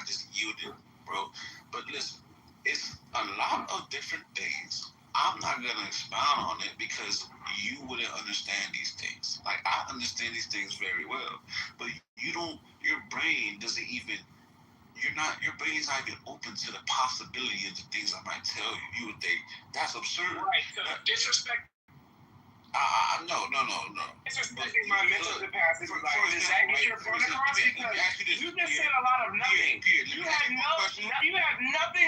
just yielded, bro. But listen, it's a lot of different things. I'm not going to expound on it because you wouldn't understand these things. Like, I understand these things very well, but your brain doesn't even, your brain's not even open to the possibility of the things I might tell you. You would think, that's absurd. Right, so disrespect. No. Disrespecting my mental capacity. Does that get your point across? Because you just said a lot of nothing. You have nothing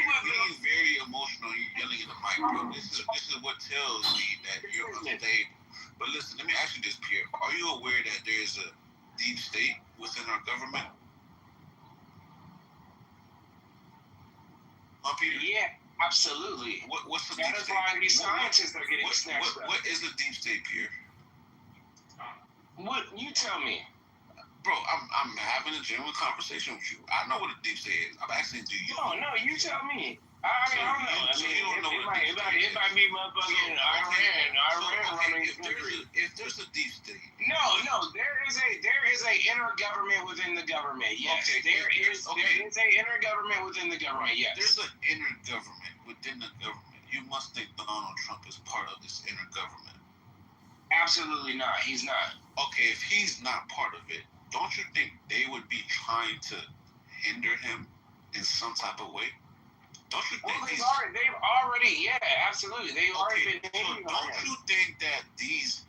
with you. You're very emotional. You're yelling in the mic, bro. This is what tells me that you're unstable. But listen, let me ask you this, Pierre. Are you aware that there is a deep state within our government? Huh, Peter? Yeah. Absolutely. What's the deep state? That is why these scientists are getting snatched up. What is the deep state, Pierre? What? You tell me. Bro, I'm having a genuine conversation with you. I know what a deep state is. I'm asking, do you? No, you tell me. I don't know. It might be motherfucking Iran running. If there's a deep state. No, there is a intergovernment within the government. Yes, okay, there is a intergovernment within the government. Yes, there's an intergovernment within the government. You must think Donald Trump is part of this intergovernment. Absolutely not. He's not. Okay, if he's not part of it, don't you think they would be trying to hinder him in some type of way? Don't you think they've already, yeah, absolutely. They've already been. So don't you think that these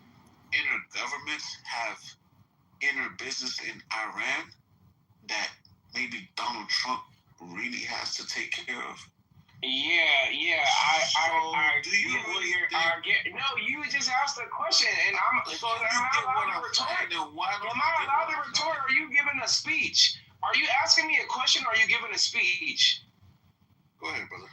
intergovernments have inner business in Iran that maybe Donald Trump really has to take care of? Yeah. You just asked the question, and I'm not allowed to retort. Am I allowed to retort? Or are you giving a speech? Are you asking me a question or are you giving a speech? Go ahead, brother.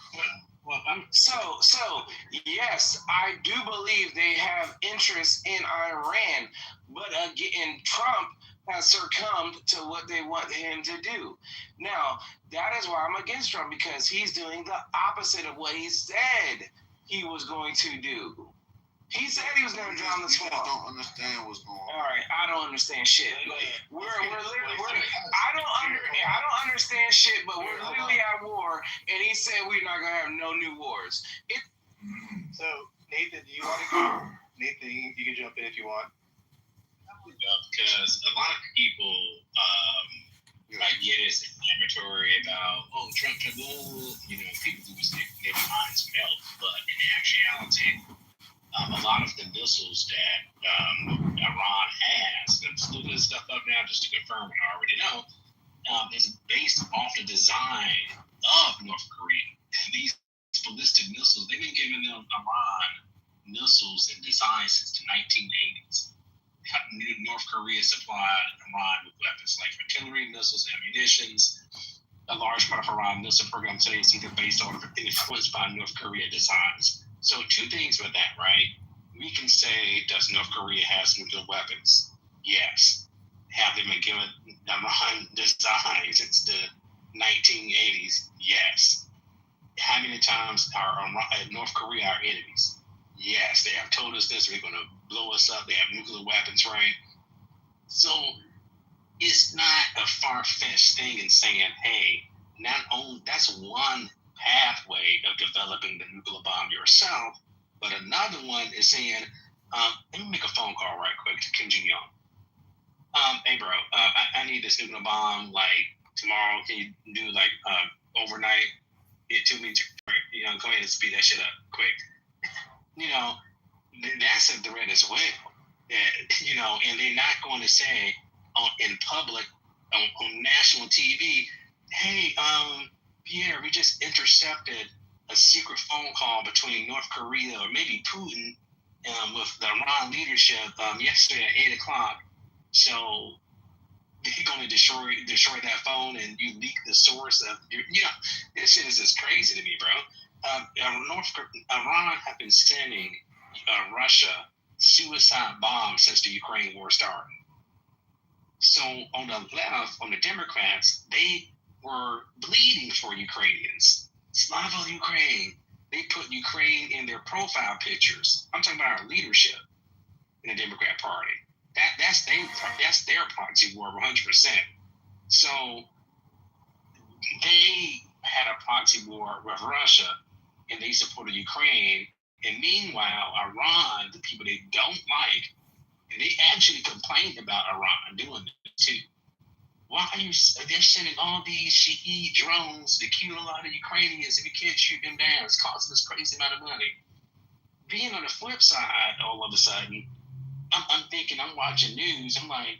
Well, so yes, I do believe they have interest in Iran, but again, Trump has succumbed to what they want him to do. Now, that is why I'm against Trump, because he's doing the opposite of what he said he was going to do. He said he was going to drown the swamp. I don't understand what's going on. All right, I don't understand shit. Like, we're literally, I don't understand shit, but we're literally at war, and he said we're not gonna have no new wars. So Nathan, do you want to go? Nathan, you can jump in if you want. Because a lot of people like get as inflammatory about Trump, people lose their minds melt, but in actuality, a lot of the missiles that Iran has, I'm just looking this stuff up now just to confirm what I already know, is based off the design of North Korea. And these ballistic missiles, they've been giving them Iran missiles and designs since the 1980s. North Korea supplied Iran with weapons like artillery, missiles, ammunitions. A large part of Iran missile program today is either based on or influenced by North Korea designs. So two things with that, right? We can say, does North Korea has nuclear weapons? Yes. Have they been given Iran designs since the 1980s? Yes. How many times are North Korea our enemies? Yes. They have told us this, they're going to blow us up, they have nuclear weapons, right? So it's not a far-fetched thing in saying, hey, not only that's one pathway of developing the nuclear bomb yourself, but another one is saying, let me make a phone call right quick to Kim Jong-un. Hey bro, I need this nuclear bomb like tomorrow. Can you do like overnight? It took me go ahead and speed that shit up quick. That's a threat as well. And they're not going to say in public on national TV, hey, Pierre, we just intercepted a secret phone call between North Korea or maybe Putin with the Iran leadership yesterday at 8 o'clock. So they're going to destroy that phone and you leak the source of this shit is just crazy to me, bro. Iran have been sending Russia suicide bombs since the Ukraine war started. So on the left, on the Democrats, they were bleeding for Ukrainians. Slava Ukraine. They put Ukraine in their profile pictures. I'm talking about our leadership in the Democrat Party. That's their proxy war 100%. So they had a proxy war with Russia, and they supported Ukraine. And meanwhile, Iran, the people they don't like, and they actually complained about Iran doing it too. Why are they're sending all these Shahed drones to kill a lot of Ukrainians, and we can't shoot them down? It's costing us crazy amount of money. Being on the flip side, all of a sudden, I'm thinking, I'm watching news, I'm like,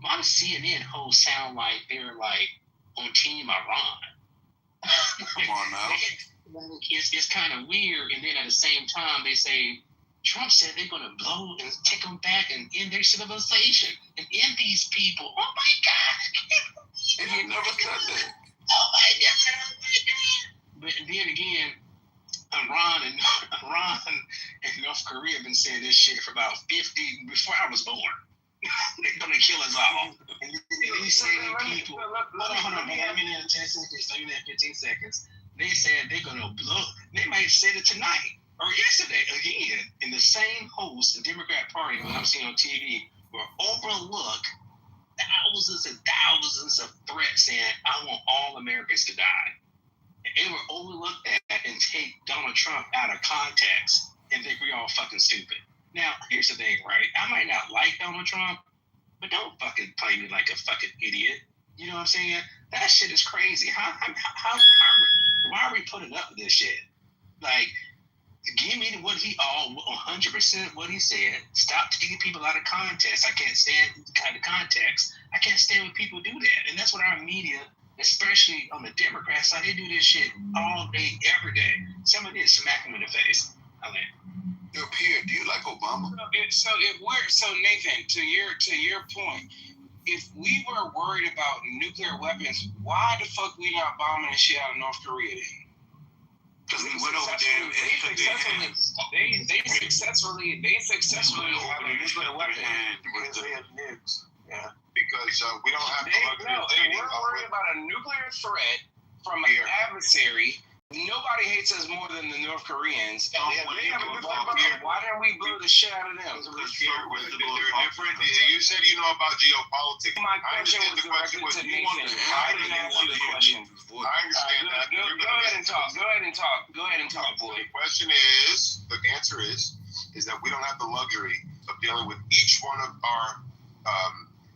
why does CNN hosts sound like they're like on Team Iran? Come on now. It's kind of weird, and then at the same time, they say, Trump said they're going to blow and take them back and end their civilization and end these people. Oh my God! And he never said that. Oh my God! But then again, Iran and North Korea have been saying this shit for about 50 before I was born. They're going to kill us all. And these same people. Hold on, man. I'm in 10 seconds. 15 seconds. They said they're going to blow. They might have said it tonight. Or yesterday, again, in the same host, the Democrat Party, when I'm seeing on TV, will overlook thousands and thousands of threats saying, I want all Americans to die. And they will overlook that and take Donald Trump out of context and think we're all fucking stupid. Now, here's the thing, right? I might not like Donald Trump, but don't fucking play me like a fucking idiot. You know what I'm saying? That shit is crazy. Why are we putting up with this shit? Like, give me what 100% what he said. Stop taking people out of context. I can't stand kind of context. I can't stand when people do that. And that's what our media, especially on the Democrat side, they do this shit all day, every day. Somebody did smack them in the face. Yo, Pierre, do you like Obama? So Nathan, to your point, if we were worried about nuclear weapons, why the fuck we not bombing the shit out of North Korea then? Because we went over there and took their hands. They successfully have a nuclear weapon. Because they have nukes. Yeah. Because we don't have If we're worried about a nuclear threat from an adversary, nobody hates us more than the North Koreans. They have a nuclear weapon. Why didn't we blow the shit out of them? You said you know about geopolitics. My question was directed to Nathan. I didn't ask you the question. I understand that. Go ahead and talk. Go ahead and talk, boy. The answer is that we don't have the luxury of dealing with each one of our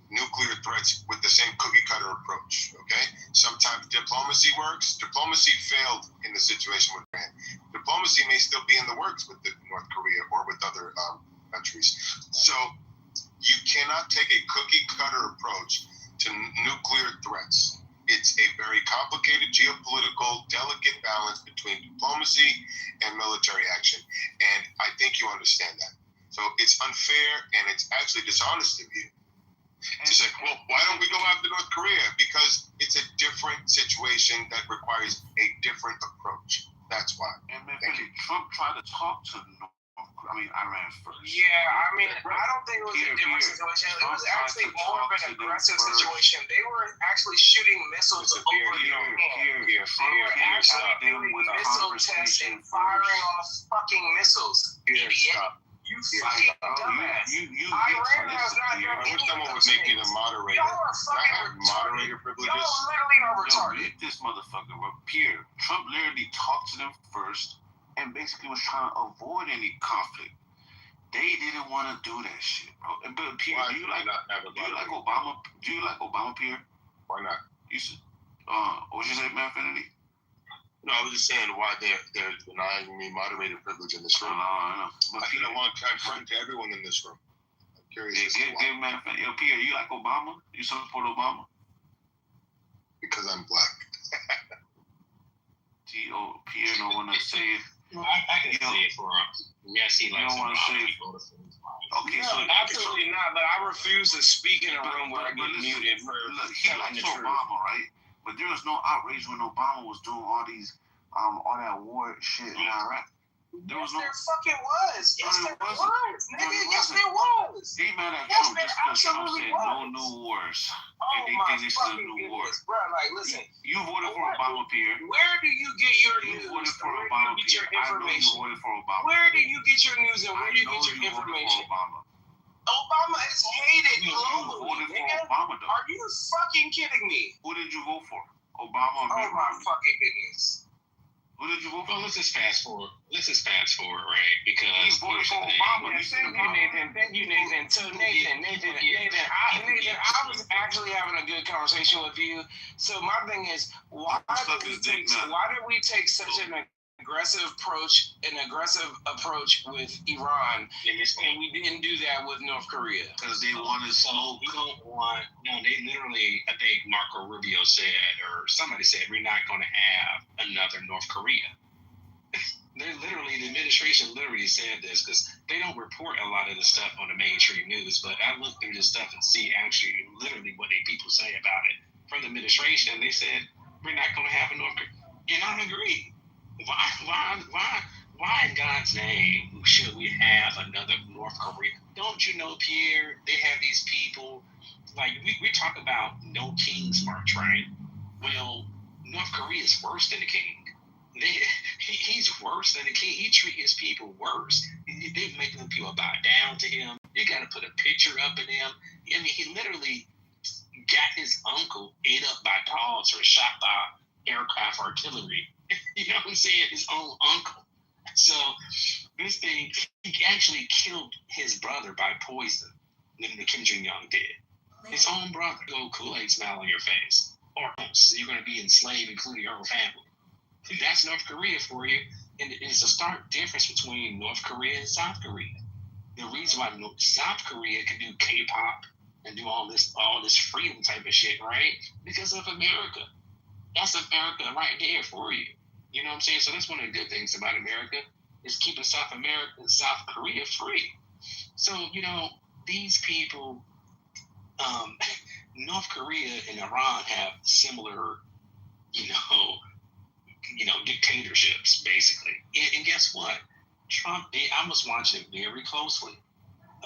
nuclear threats with the same cookie cutter approach. Okay, sometimes diplomacy works. Diplomacy failed in the situation with Iran. Diplomacy may still be in the works with North Korea or with other countries. So you cannot take a cookie cutter approach to nuclear threats. It's a very complicated geopolitical, delicate balance between diplomacy and military action. And I think you understand that. So it's unfair and it's actually dishonest of you to say, well, why don't we go after North Korea? Because it's a different situation that requires a different approach. That's why. And man, Trump tried to talk to Iran first. Yeah, I don't think it was a different situation. It was actually more of an aggressive situation. They were actually shooting missiles over Iran. They were actually doing missile tests and firing off fucking missiles. Idiot. You fucking dumbass. Iran has not done any of someone would those make you things. the moderator. Y'all are fucking moderator retarded. privileges. Y'all literally are retarded. This motherfucker, Pierre. Trump literally talked to them first and basically was trying to avoid any conflict. They didn't want to do that shit, bro. But Pierre, do you like Obama? Do you like Obama, Pierre? Why not? You said, what you say, man, Finity? No, I was just saying why they're denying me moderator privilege in this room. I know. I've been a long-time friend to everyone in this room. I'm curious. Pierre, you like Obama? You support Obama? Because I'm black. Pierre don't want to say it. I can say it for him. Yes, he likes Obama. Okay, no, so absolutely not. But I refuse to speak in a room where I get muted for he likes Obama, right? But there was no outrage when Obama was doing all that war shit in Iraq. There was There fucking was. Yes, there was. Nigga, yes, there was. They mad at Trump just because Trump said no new wars. Oh and they my think this is a fucking new war. goodness, bro. Like, listen. You voted for Obama, Pierre. Where do you get your news? You voted for Where Obama, do you get your Pierre. I know you information? voted for Obama. Where do you get your news and where do you get your information? Obama is hated globally. You voted for Obama, though. Are you fucking kidding me? Who did you vote for? Obama or Oh my fucking goodness. Who did you vote for? Well, let's just fast forward, right? Because you voted for Obama. Thank you, Nathan. So Nathan, I was actually having a good conversation with you. So my thing is, why did we take such an aggressive approach with Iran, and we didn't do that with North Korea? Because they wanted smoke. We don't want. No, they literally. I think Marco Rubio said, or somebody said, we're not going to have another North Korea. The administration literally said this because they don't report a lot of the stuff on the mainstream news. But I looked through this stuff and see actually literally what they people say about it from the administration. They said we're not going to have a North Korea, and I agree. Why in God's name should we have another North Korea? Don't you know, Pierre, they have these people, like, we talk about no King's March, right? Well, North Korea is worse than the king. He's worse than the king. He treats his people worse. They make them people bow down to him. You got to put a picture up of him. I mean, he literally got his uncle ate up by dogs or shot by aircraft artillery. You know what I'm saying? His own uncle. So this thing, he actually killed his brother by poison than the Kim Jong-un did. His own brother. Go Kool-Aid smile on your face. Or else you're going to be enslaved, including your own family. That's North Korea for you. And it's a stark difference between North Korea and South Korea. The reason why South Korea can do K-pop and do all this freedom type of shit, right? Because of America. That's America right there for you. You know what I'm saying? So that's one of the good things about America is keeping South America and South Korea free. So, you know, these people, North Korea and Iran have similar, dictatorships, basically. And guess what? Trump, I was watching it very closely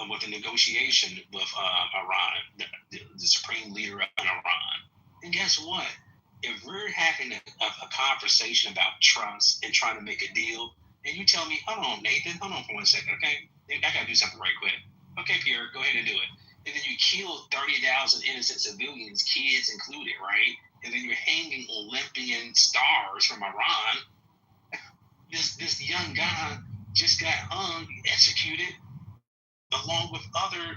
with the negotiation with Iran, the supreme leader of Iran. And guess what? If we're having a conversation about trust and trying to make a deal, and you tell me, hold on, Nathan, hold on for 1 second, okay? I got to do something right quick. Okay, Pierre, go ahead and do it. And then you kill 30,000 innocent civilians, kids included, right? And then you're hanging Olympian stars from Iran. This young guy just got hung, executed, along with other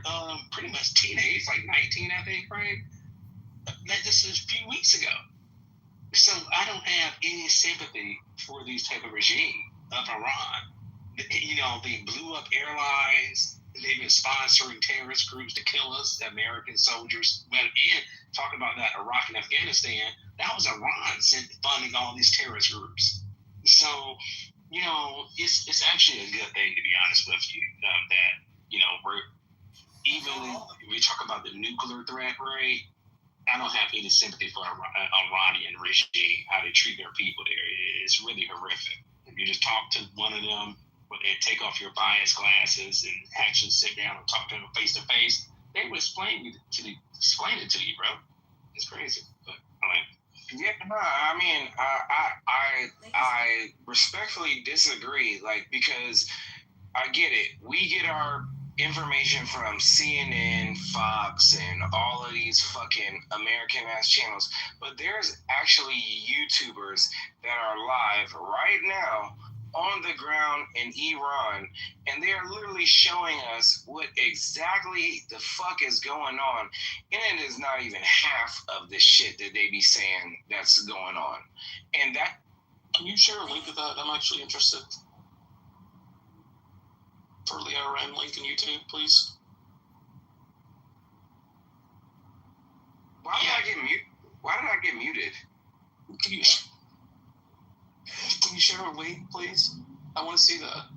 pretty much teenagers, like 19, I think, right? This is a few weeks ago. So I don't have any sympathy for these type of regime of Iran. They blew up airlines. They've been sponsoring terrorist groups to kill us, American soldiers. But again, talking about that Iraq and Afghanistan, that was Iran funding all these terrorist groups. So, it's actually a good thing, to be honest with you, that, we talk about the nuclear threat, right? I don't have any sympathy for Iranian regime, how they treat their people there. It's really horrific. If you just talk to one of them, they take off your bias glasses and actually sit down and talk to them face to face, they will explain it to you, bro. It's crazy. But yeah, no, I mean, I respectfully disagree, because I get it. We get our information from CNN, Fox, and all of these fucking American-ass channels, but there's actually YouTubers that are live right now on the ground in Iran, and they are literally showing us what exactly the fuck is going on, and it is not even half of the shit that they be saying that's going on. And that, can you share a link of that? I'm actually interested. For Leo and link on YouTube, please. Why did I get muted? Can you share a link, please? I want to see that.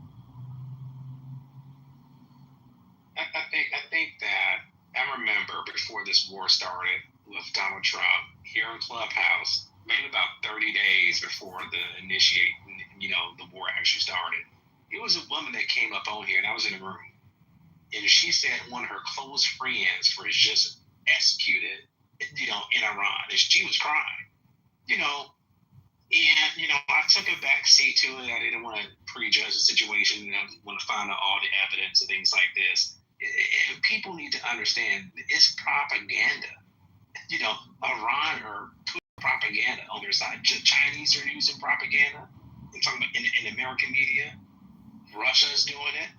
I think that I remember before this war started with Donald Trump here in Clubhouse, maybe about 30 days before the war actually started. It was a woman that came up on here, and I was in the room, and she said one of her close friends was just executed, in Iran, and she was crying, and I took a back seat to it. I didn't want to prejudge the situation, and I want to find out all the evidence and things like this. And people need to understand it's propaganda. Iran or propaganda on their side. The Chinese are using propaganda. I'm talking about in American media. Russia is doing it.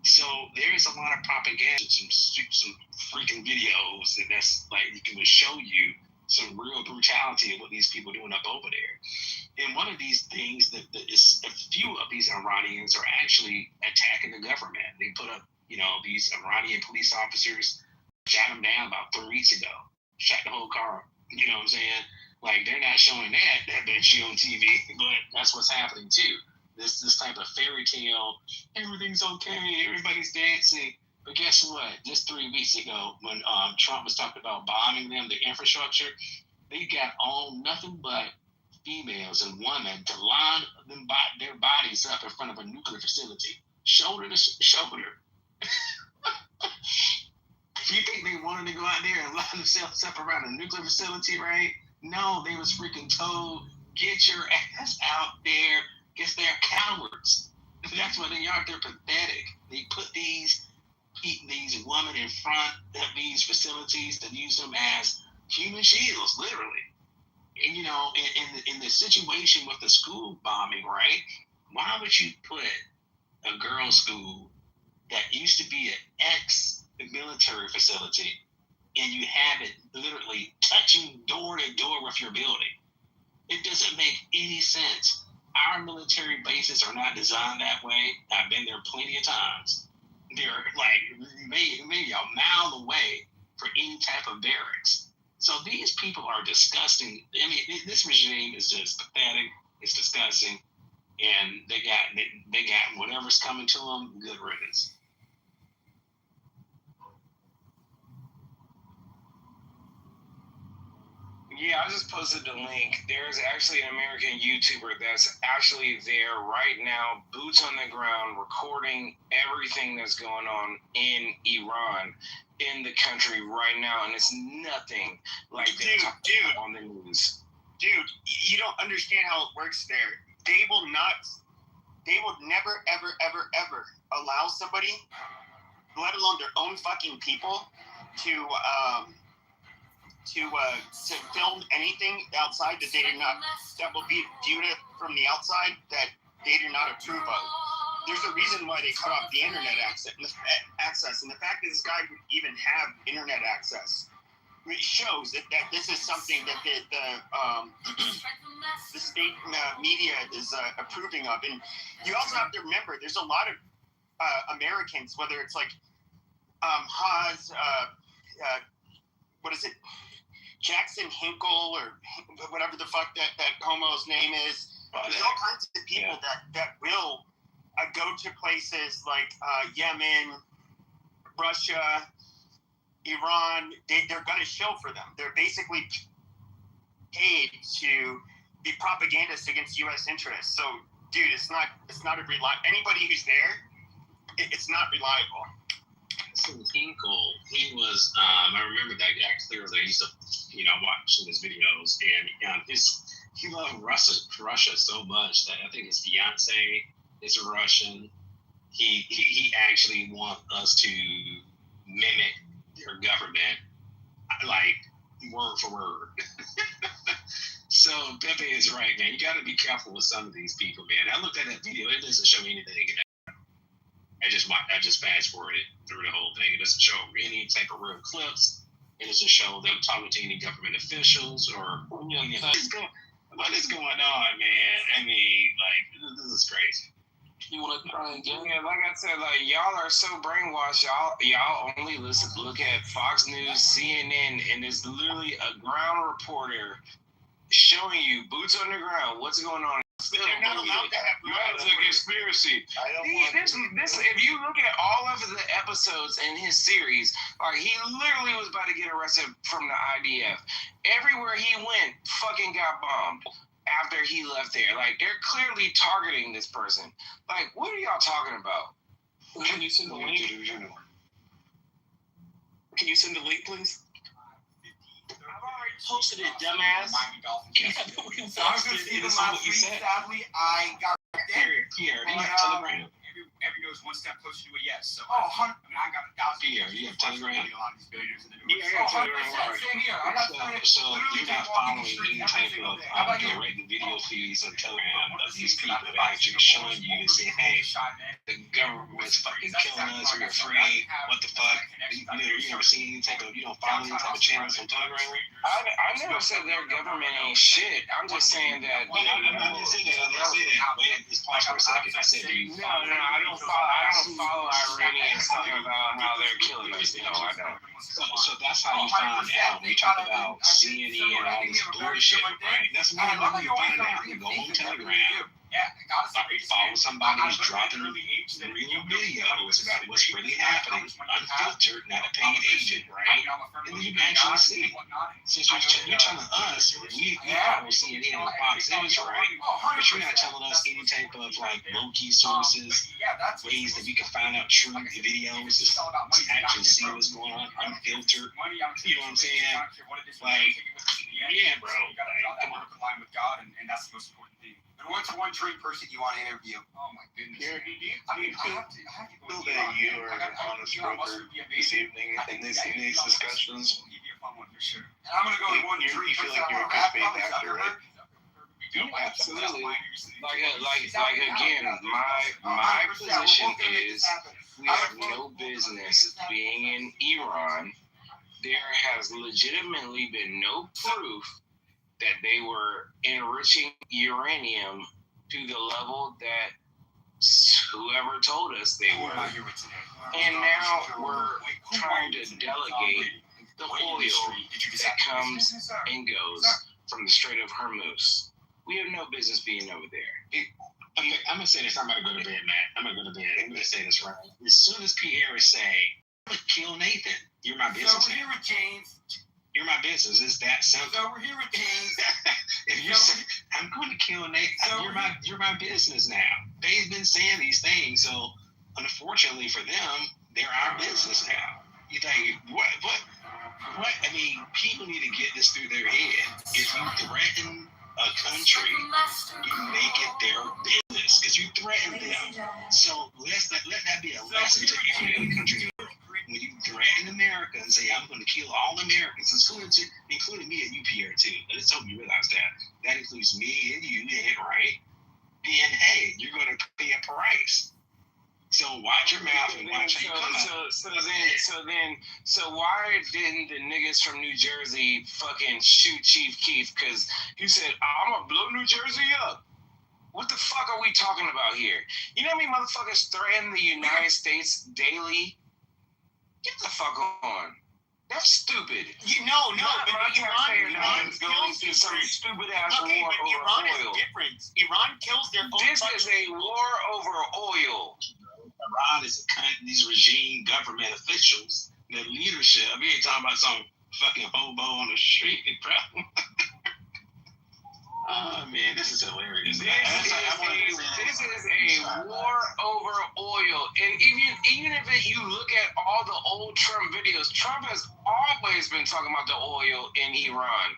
So there's a lot of propaganda, some freaking videos that's like you can show you some real brutality of what these people are doing up over there. And one of these things that is a few of these Iranians are actually attacking the government. They put up, these Iranian police officers shot them down about 3 weeks ago. Shot the whole car. You know what I'm saying? Like they're not showing that bitch on TV, but that's what's happening too. This type of fairy tale, everything's okay, everybody's dancing. But guess what? Just 3 weeks ago, when Trump was talking about bombing them, the infrastructure, they got on nothing but females and women to line their bodies up in front of a nuclear facility, shoulder to shoulder. Do you think they wanted to go out there and line themselves up around a nuclear facility, right? No, they was freaking told, get your ass out there. Guess they're cowards. That's what they are. They're pathetic. They put these women in front of these facilities to use them as human shields, literally. And in the situation with the school bombing, right? Why would you put a girls' school that used to be an ex-military facility and you have it literally touching door to door with your building? It doesn't make any sense. Our military bases are not designed that way. I've been there plenty of times. They're like maybe a mile away for any type of barracks. So these people are disgusting. I mean, this regime is just pathetic. It's disgusting, and they got whatever's coming to them. Good riddance. Yeah, I just posted the link. There's actually an American YouTuber that's actually there right now, boots on the ground, recording everything that's going on in Iran, in the country right now, and it's nothing like dude on the news. Dude, you don't understand how it works there. They will never, ever, ever, ever allow somebody, let alone their own fucking people, to film anything outside that will be viewed from the outside that they do not approve of. There's a reason why they cut off the internet access, and the fact that this guy would even have internet access, it shows that this is something that the state media is approving of. And you also have to remember, there's a lot of Americans, whether it's like Haas, what is it, Jackson Hinkle, or whatever the fuck that homo's name is. There's all kinds of people that will go to places like Yemen, Russia, Iran. They're going to show for them. They're basically paid to be propagandists against U.S. interests. So, dude, it's not a reliable. Anybody who's there, it's not reliable. So Hinkle, he was, I remember that guy clearly. I used to, watch some of his videos, and he loved Russia so much that I think his fiance is Russian. He actually wants us to mimic their government, like word for word. So Pepe is right, man. You got to be careful with some of these people, man. I looked at that video; it doesn't show anything. I just fast forwarded through the whole thing. It doesn't show any type of real clips. It doesn't show them talking to any government officials or what is going on, man. I mean, like, this is crazy. You want to try again? Yeah, like I said, like, y'all are so brainwashed. Y'all only look at Fox News, CNN, and it's literally a ground reporter showing you boots on the ground what's going on. They're not allowed to have. It's a conspiracy. If you look at all of the episodes in his series, he literally was about to get arrested from the IDF. Everywhere he went, fucking got bombed after he left there. Like, they're clearly targeting this person. Like, what are y'all talking about? Can you send the link? Can you send the link, please? I've already posted it, dumbass. Sadly, I got Pierre, do you have Telegram? every goes one step closer to a yes. So I got 1,000. Pierre, you have Telegram? A lot of these billionaires in the Yeah, Telegram. Same here. I got So you're not following any type of direct video feeds on Telegram of these people that are actually showing you and saying, hey, the government's fucking killing us, we're afraid, what the fuck? You never seen any type of, you don't follow any type of channels on Telegram? I never said their government ain't shit. I'm just saying that. I didn't say that. Wait, just pause for a second. I said, do you follow? No, I don't follow Iranians talking about how they're killing us. No, I don't. So that's how you find out. We talk about CNN and all this bullshit, right? That's one way you find out. You go on Telegram. Follow somebody who's dropping real videos about what's really happening, unfiltered, not a paid agent, right? And then you can actually see. Since you're telling us, we follow CNN and Fox News, right? But you're not telling us any type of like low-key sources, ways that we can find out true videos, just actually see what's going on, unfiltered. You know what I'm saying? Like, yeah, bro. Like, come on. With God, and that's the most important thing. And what's one dream person you want to interview? Oh my goodness. I feel that you are an honest broker this evening in these discussions. And I'm going to go with one dream. You feel like you're a good faith actor, right? Absolutely. Like again, my position is we have no business being in Iran. There has legitimately been no proof that they were enriching uranium to the level that whoever told us they were. And now we're trying to delegate the oil that comes and goes from the Strait of Hormuz. We have no business being over there. Okay, I'm going to say this. I'm going to go to bed, Matt. I'm going to go to bed. I'm going to say this right. As soon as Pierre is saying, I'm going to kill Nathan. You're my business man. James. You're my business. It's that simple. So we're here with if you say, I'm going to kill Nate, you're my business now. They've been saying these things, so unfortunately for them, they're our business now. You think what? I mean, people need to get this through their head. If you threaten a country, you make it their business because you threaten them. So let that be a lesson to every other country. When you threaten America and say, I'm going to kill all Americans, including me and you, Pierre, too. Let's hope you realize that. That includes me and you, right? Then, hey, you're going to pay a price. So watch your mouth and watch how you come out. So why didn't the niggas from New Jersey fucking shoot Chief Keef? Because he said, I'm going to blow New Jersey up. What the fuck are we talking about here? You know how many motherfuckers threaten the United States daily? Get the fuck on. That's stupid. No, but Iran going through some stupid ass war over Iran oil. is different. Iran kills their own. This is a war over oil. Iran is these regime government officials, their leadership. We ain't talking about some fucking hobo on the street, bro. Oh man, this is hilarious. This is a war over oil, and even if you look at all the old Trump videos, Trump has always been talking about the oil in Iran.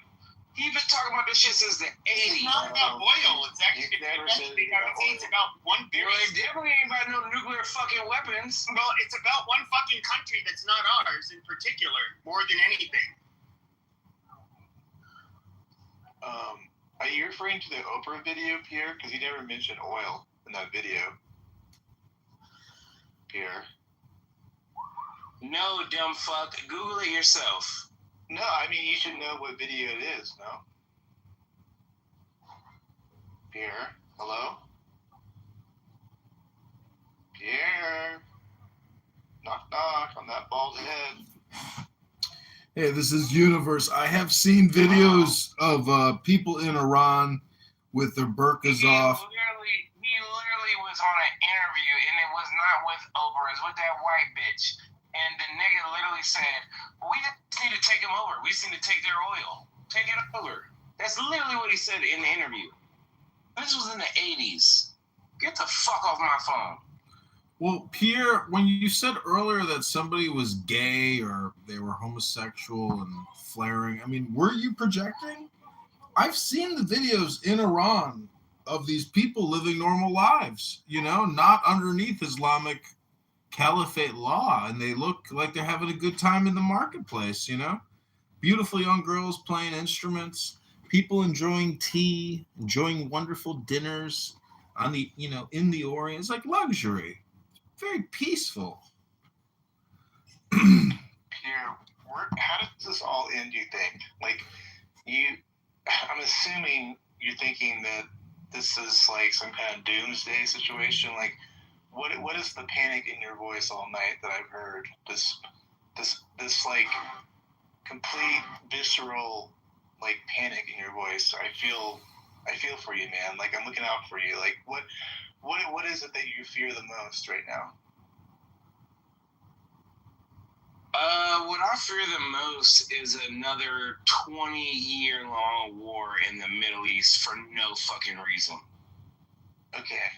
He's been talking about this shit since the 80s. It's not about oil. It's actually it's about one beer. Well, it definitely ain't about no nuclear fucking weapons. Well, it's about one fucking country that's not ours in particular, more than anything. Are you referring to the Oprah video, Pierre? Because he never mentioned oil in that video. Pierre. No, dumb fuck. Google it yourself. No, I mean, you should know what video it is, no? Pierre? Hello? Pierre? Knock, knock on that bald head. Hey, this is Universe. I have seen videos of people in Iran with their burqas off. He literally was on an interview, and it was not with Oprah. It was with that white bitch. And the nigga literally said, we just need to take them over. We just need to take their oil. Take it over. That's literally what he said in the interview. This was in the 80s. Get the fuck off my phone. Well, Pierre, when you said earlier that somebody was gay or they were homosexual and flaring, I mean, were you projecting? I've seen the videos in Iran of these people living normal lives, not underneath Islamic caliphate law, and they look like they're having a good time in the marketplace, Beautiful young girls playing instruments, people enjoying tea, enjoying wonderful dinners on the, in the Orient. It's like luxury. Very peaceful. Pierre, how does this all end, you think? I'm assuming you're thinking that this is like some kind of doomsday situation. Like, what is the panic in your voice all night that I've heard? This like complete visceral like panic in your voice. I feel for you, man. Like, I'm looking out for you. Like, what is it that you fear the most right now? What I fear the most is another 20-year-long war in the Middle East for no fucking reason. Okay.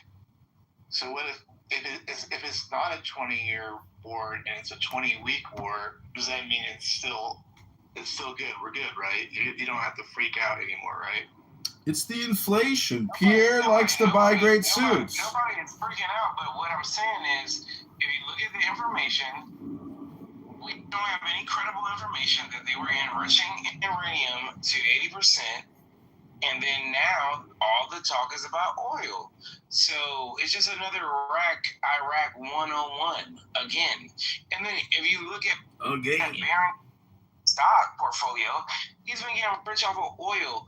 So what if it's not a 20-year war and it's a 20-week war? Does that mean it's still good? We're good, right? You don't have to freak out anymore, right? It's the inflation. Pierre likes to buy great suits. Nobody is freaking out, but what I'm saying is, if you look at the information, we don't have any credible information that they were enriching uranium to 80%, and then now all the talk is about oil. So it's just another Iraq 101 again. And then if you look at Barron's stock portfolio, he's been getting rich off of oil.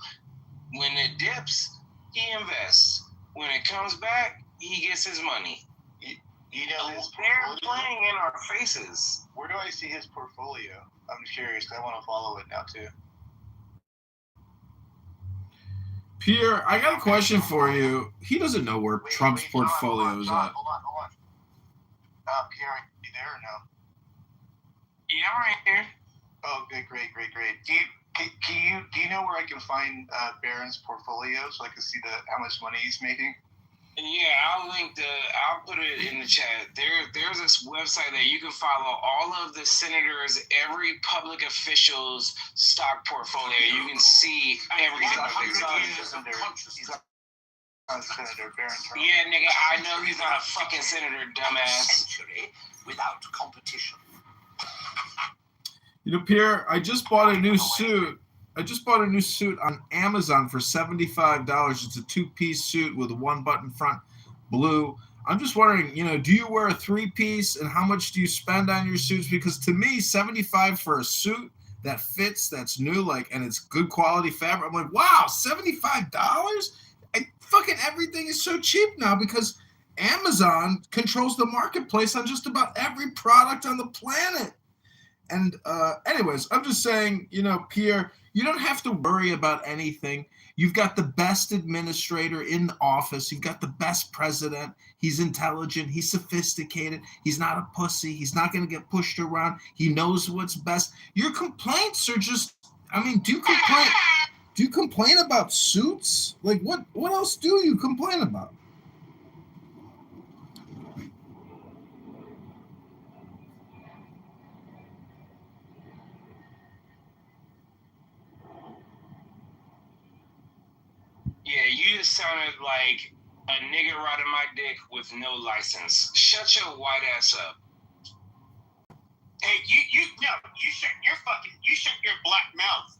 When it dips, he invests. When it comes back, he gets his money. They're playing in our faces. Where do I see his portfolio? I'm curious because I want to follow it now too. Pierre, I got a question for you. He doesn't know where Trump's portfolio is at. Hold on. Pierre, are you there or no? Yeah, I'm right here. Oh, good, great. Do you know where I can find Barron's portfolio so I can see how much money he's making? Yeah, I'll put it in the chat. There's this website that you can follow all of the senators, every public official's stock portfolio. You can see everything. Senator Barron Trump. Yeah, nigga, I know he's not a fucking senator, dumbass. Without competition. You know, Pierre, I just bought a new suit. On Amazon for $75. It's a 2-piece suit with a 1-button front, blue. I'm just wondering, do you wear a 3-piece, and how much do you spend on your suits? Because to me, $75 for a suit that fits, that's new, and it's good quality fabric. I'm like, wow, $75? Fucking everything is so cheap now because Amazon controls the marketplace on just about every product on the planet. And anyways, I'm just saying, Pierre, you don't have to worry about anything. You've got the best administrator in the office. You've got the best president. He's intelligent. He's sophisticated. He's not a pussy. He's not going to get pushed around. He knows what's best. Your complaints are just, do you complain about suits? What else do you complain about? Yeah, you just sounded like a nigga riding my dick with no license. Shut your white ass up. Hey, you shut your black mouth.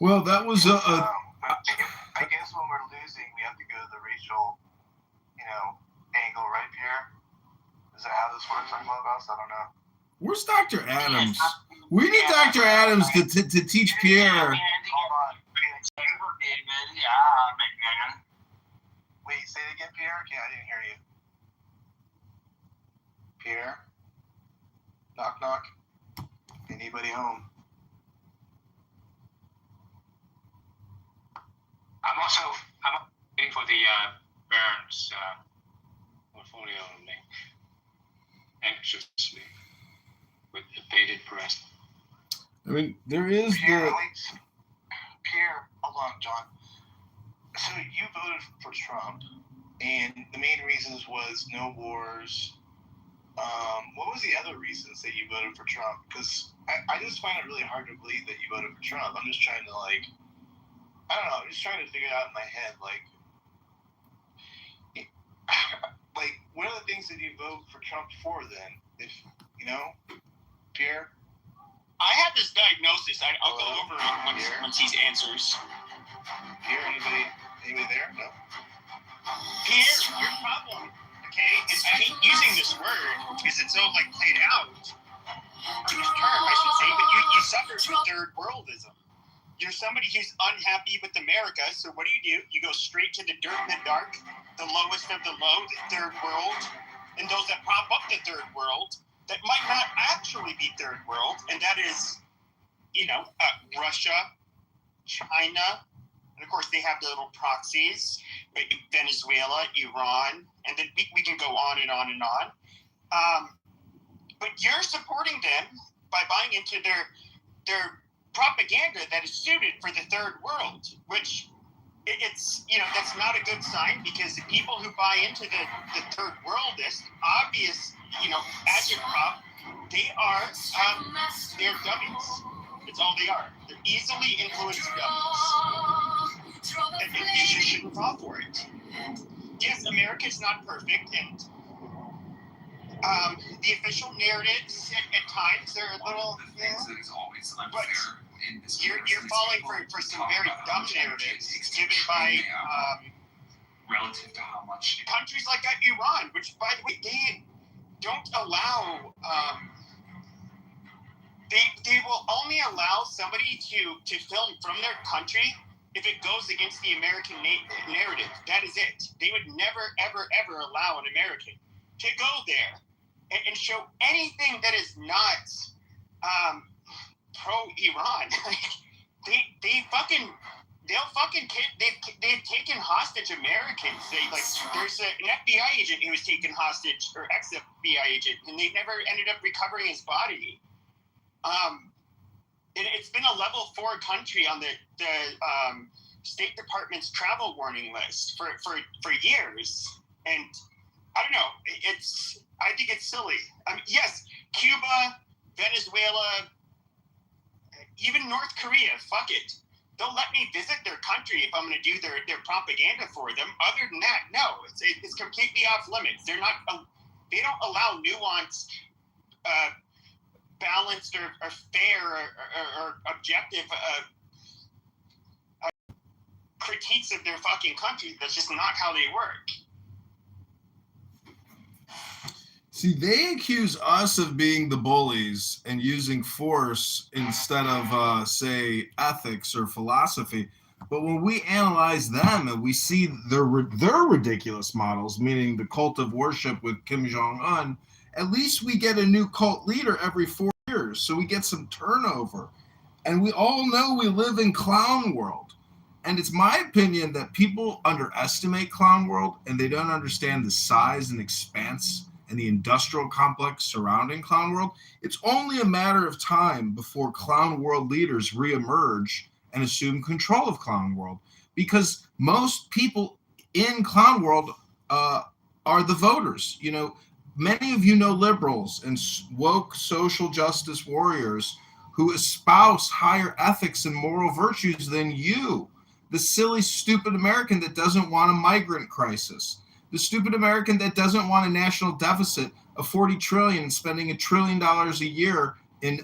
Well, that was I guess when we're losing, we have to go to the racial, angle, right, Pierre? Is that how this works on Clubhouse? I don't know. Where's Dr. Adams? We need Dr. Adams to teach Pierre. Hold on. Wait, say it again, Pierre? I didn't hear you. Pierre? Knock, knock. Anybody home? I'm waiting for the Burns portfolio link anxiously with the bated breath. There is Pierre, hold on, John. So you voted for Trump, and the main reasons was no wars. What was the other reasons that you voted for Trump? Because I just find it really hard to believe that you voted for Trump. I'm just trying to I don't know. I'm just trying to figure it out in my head. What are the things that you vote for Trump for then? If Pierre? I have this diagnosis. I'll go over it once he answers. Pierre, anybody there? No. Pierre, your problem, okay? And I hate using this word because it's so played out. Or this term, I should say. But you suffer from third worldism. You're somebody who's unhappy with America, so what do? You go straight to the dirt and the dark, the lowest of the low, the third world, and those that prop up the third world that might not actually be third world, and that is, Russia, China, and of course they have the little proxies, Venezuela, Iran, and then we can go on and on and on. But you're supporting them by buying into their propaganda that is suited for the third world, which it's that's not a good sign, because the people who buy into the third world is obvious, agitprop, they're dummies. It's all they are. They're easily influenced dummies. And you shouldn't fall for it. Yes, America is not perfect, and the official narratives at times they're a little. But you're falling for some very dumb narratives given by relative to how much countries like Iran, which, by the way, they don't allow. They will only allow somebody to film from their country if it goes against the American narrative. That is it. They would never, ever, ever allow an American to go there and show anything that is not they've taken hostage Americans. There's an FBI agent who was taken hostage, or ex-FBI agent, and they never ended up recovering his body. It's been a level 4 country on the State Department's travel warning list for years, and I don't know. I think it's silly. Yes, Cuba, Venezuela, even North Korea. Fuck it. They'll let me visit their country if I'm going to do their propaganda for them. Other than that, no, it's completely off limits. They don't allow nuanced, balanced, or fair or objective critiques of their fucking country. That's just not how they work. See, they accuse us of being the bullies and using force instead of, say, ethics or philosophy. But when we analyze them and we see their ridiculous models, meaning the cult of worship with Kim Jong-un, at least we get a new cult leader every 4 years. So we get some turnover. And we all know we live in clown world. And it's my opinion that people underestimate clown world and they don't understand the size and expanse and the industrial complex surrounding clown world. It's only a matter of time before clown world leaders reemerge and assume control of clown world, because most people in clown world are the voters. You know, many of you know liberals and woke social justice warriors who espouse higher ethics and moral virtues than you. The silly, stupid American that doesn't want a migrant crisis. The stupid American that doesn't want a national deficit of $40 trillion and spending $1 trillion a year in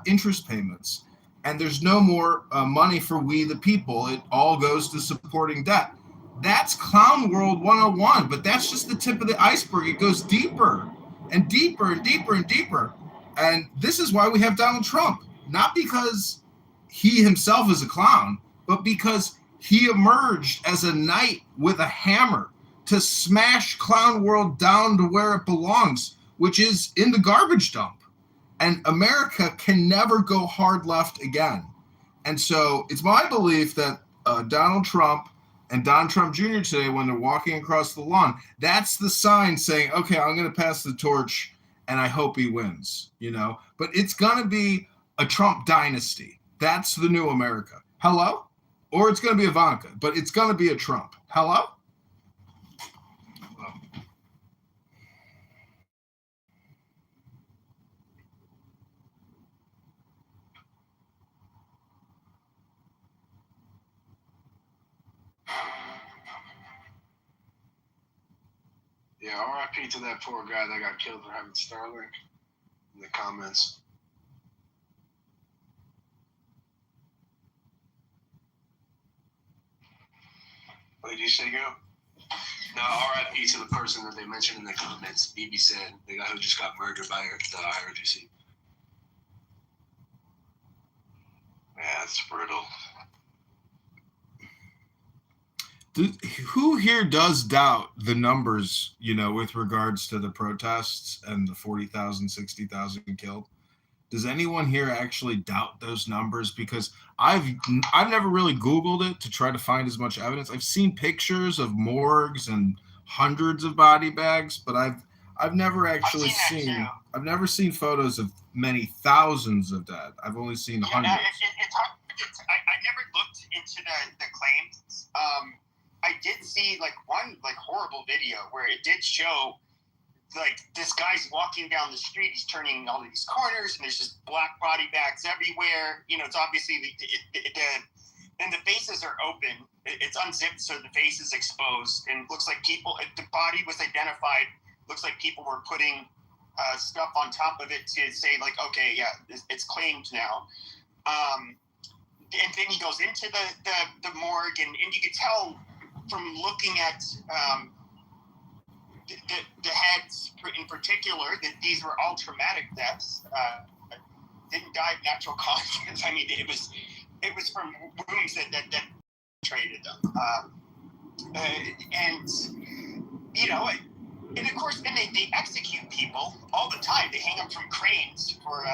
interest payments. And there's no more money for we the people. It all goes to supporting debt. That's Clown World 101, but that's just the tip of the iceberg. It goes deeper and deeper and deeper and deeper. And this is why we have Donald Trump. Not because he himself is a clown, but because he emerged as a knight with a hammer to smash clown world down to where it belongs, which is in the garbage dump. And America can never go hard left again. And so it's my belief that Donald Trump and Don Trump Jr. today, when they're walking across the lawn, that's the sign saying, okay, I'm going to pass the torch and I hope he wins, you know. But it's going to be a Trump dynasty. That's the new America. Hello? Or it's going to be Ivanka, but it's going to be a Trump. Hello? Yeah, RIP to that poor guy that got killed for having Starlink in the comments. What did you say, girl? No, RIP to the person that they mentioned in the comments. BB said, the guy who just got murdered by the IRGC. Yeah, it's brutal. Who here does doubt the numbers, you know, with regards to the protests and the 40,000, 60,000 killed? Does anyone here actually doubt those numbers? Because I've never really Googled it to try to find as much evidence. I've seen pictures of morgues and hundreds of body bags, but I've never actually seen I've never seen photos of many thousands of dead. I've only seen hundreds. It's hard. I never looked into the claims. I did see one horrible video where it did show this guy's walking down the street. He's turning all of these corners, and there's just black body bags everywhere. You know, it's obviously and the faces are open. It's unzipped, so the face is exposed, and it looks like people. The body was identified. Looks like people were putting stuff on top of it to say okay, yeah, it's claimed now. And then he goes into the morgue, and you could tell from looking at the heads in particular that these were all traumatic deaths. Didn't die of natural causes. I mean, it was from wounds that traded them. And you know, and of course, then they execute people all the time. They hang them from cranes for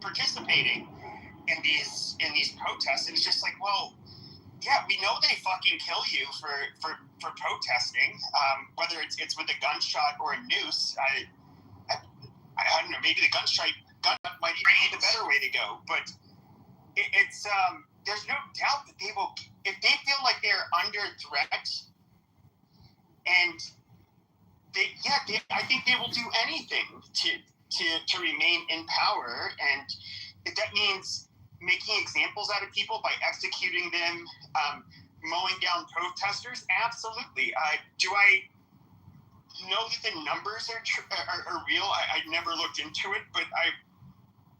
participating in these protests, and it's just well, Yeah, we know they fucking kill you for protesting, whether it's with a gunshot or a noose. I don't know, maybe the gun might even be the better way to go, but it's there's no doubt that they will, if they feel like they're under threat, and I think they will do anything to remain in power, and if that means making examples out of people by executing them, mowing down protesters, absolutely. Do I know that the numbers are real? I never looked into it, but I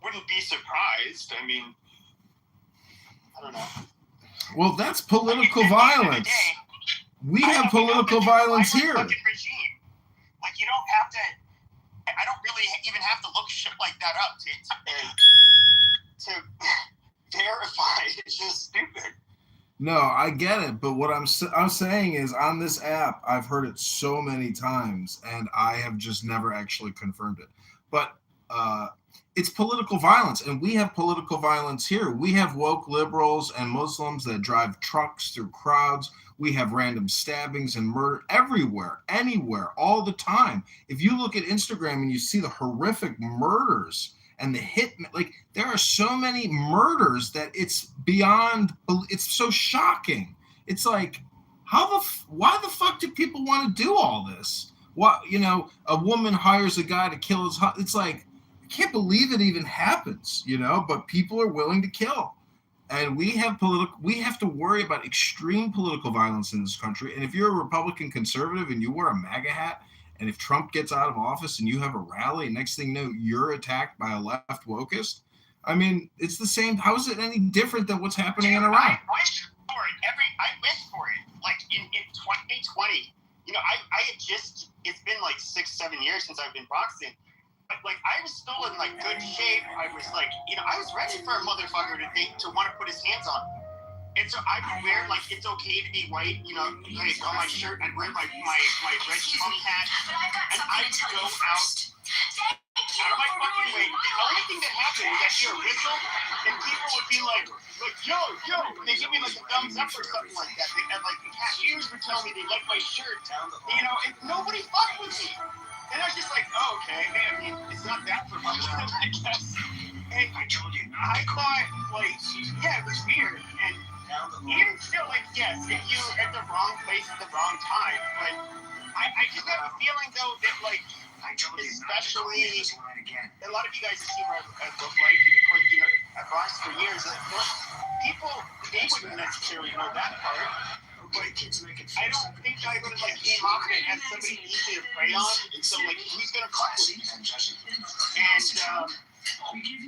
wouldn't be surprised. I mean, I don't know. Well, that's political violence. We have political violence here. Regime. Like, you don't have to. I don't really even have to look shit like that up to verify. It's just stupid. No, I get it, but what I'm saying is, on this app, I've heard it so many times, and I have just never actually confirmed it. But it's political violence, and we have political violence here. We have woke liberals and Muslims that drive trucks through crowds. We have random stabbings and murder everywhere, anywhere, all the time. If you look at Instagram and you see the horrific murders and the hit, like, there are so many murders that it's beyond, it's so shocking. It's like, why the fuck do people want to do all this? What, a woman hires a guy to kill his husband. It's like, I can't believe it even happens, but people are willing to kill. And we have to worry about extreme political violence in this country. And if you're a Republican conservative and you wear a MAGA hat, and if Trump gets out of office and you have a rally, next thing you know, you're attacked by a left wokist. I mean, it's the same. How is it any different than what's happening in Iran? I went for it. Like in 2020, I had just, it's been like 6-7 years since I've been boxing. But like, I was still in like good shape. I was like, I was ready for a motherfucker to want to put his hands on me. And so I would wear, like, it's okay to be white, like on my shirt, I'd wear my red Trump hat, and I would go out of my fucking way. The only thing that happened was I hear a whistle, and people would be like, yo, they give me like a thumbs up or something like that. And like the cashiers would tell me they like my shirt, and nobody fucked with me. And I was just like, oh, okay, I mean, it's not that promotion, I guess. And I thought, like, yeah, it was weird. And even still, like, yes, if you're at the wrong place at the wrong time. But I just have a feeling, though, that, like, especially, a lot of you guys have seen my book, right? I've watched for years. People, they wouldn't necessarily know that part. But I don't think I would have, like, came off it as somebody easy to prey on. And so, like, who's going to fuck with me? And,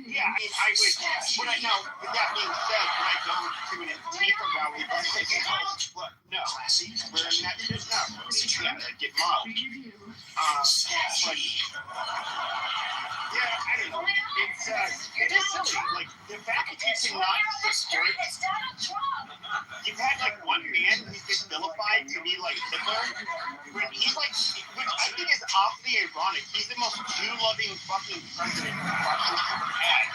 yeah, I mean, I would, with that being said, when I go to an Antifa rally, I'm like, what? No. We're in that shit? No. Yeah, I'd get mobbed. But, yeah, I don't know. It is silly. Like, the fact that you cannot support, you've had, like, one man who's been vilified to be, like, Hitler, when he's, like, which I think is awfully ironic. He's the most Jew-loving fucking president Russia's ever had.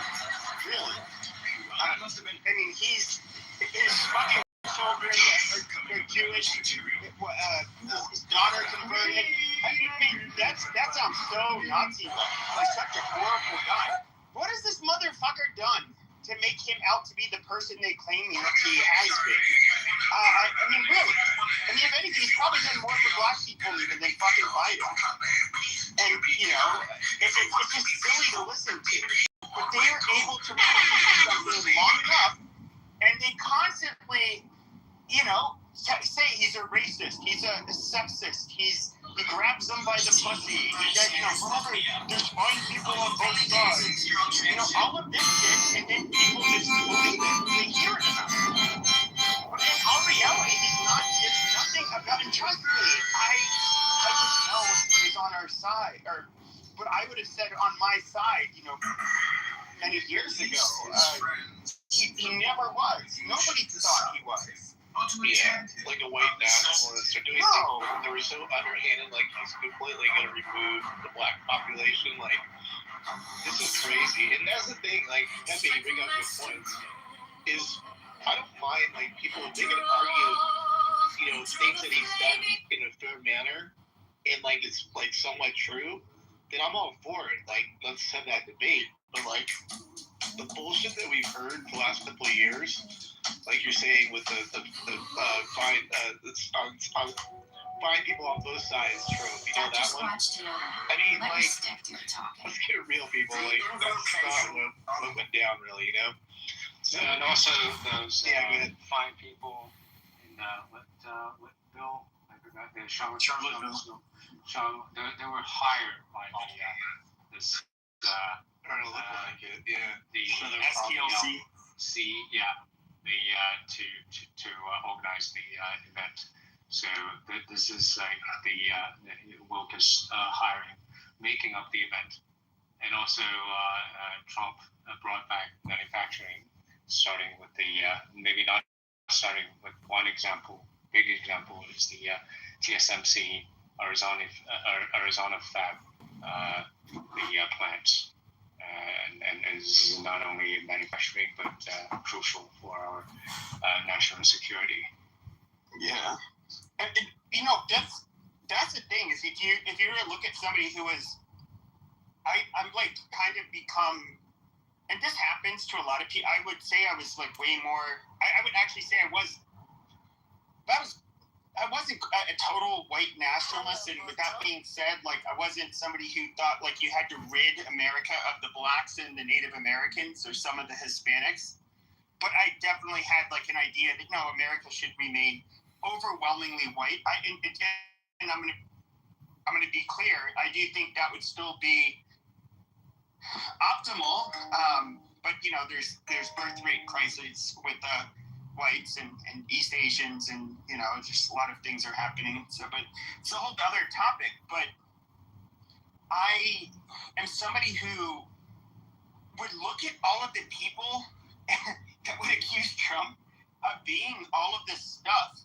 Really. I mean, his fucking children are Jewish. His daughter converted. I mean, that sounds so Nazi. He's such a horrible guy. What has this motherfucker done to make him out to be the person they claim he has been? I mean, really. I mean, if anything, he's probably done more for black people even than fucking Biden. And, it's just silly to listen to. But they are able to remember something long enough, and they constantly, say he's a racist, he's a sexist, he grabs them by the pussy, there's fine people on both sides, all of this shit, and then people just believe it, they hear it enough. But in all reality, it's nothing about, and trust me, I just know he's on our side, or what I would have said on my side, many years ago. He never was. Nobody thought he was. Yeah, like a white nationalist or doing things that were so underhanded, like he's completely going to remove the black population. Like, this is crazy. And that's the thing, like, Pepe, you bring up good points, is I don't mind like people if they can argue, things that he's done in a fair manner, and like it's like somewhat true, then I'm all for it. Like let's have that debate. But like the bullshit that we've heard for the last couple of years, like you're saying with the fine people on both sides trope, that one. I mean, like, let's get real, people. Like that's not what went down, really, So, and also those fine people in what bill? I forgot the Charlottesville. They were hired by this. The STLC. To organize the event. So this is the Wilkes hiring, making up the event, and also Trump brought back manufacturing, starting with maybe not starting with one example. Big example is the TSMC Arizona fab, the plants. And this is not only manufacturing, but crucial for our national security. Yeah, and that's the thing is if you were to look at somebody who is, I'm like kind of become, and this happens to a lot of people. I would say I was like way more. I would actually say I wasn't a total white nationalist, and with that being said, like I wasn't somebody who thought like you had to rid America of the blacks and the Native Americans or some of the Hispanics. But I definitely had like an idea that no, America should remain overwhelmingly white. And I'm gonna be clear. I do think that would still be optimal. But there's birth rate crises with whites and East Asians, and just a lot of things are happening. So, but it's a whole other topic. But I am somebody who would look at all of the people that would accuse Trump of being all of this stuff,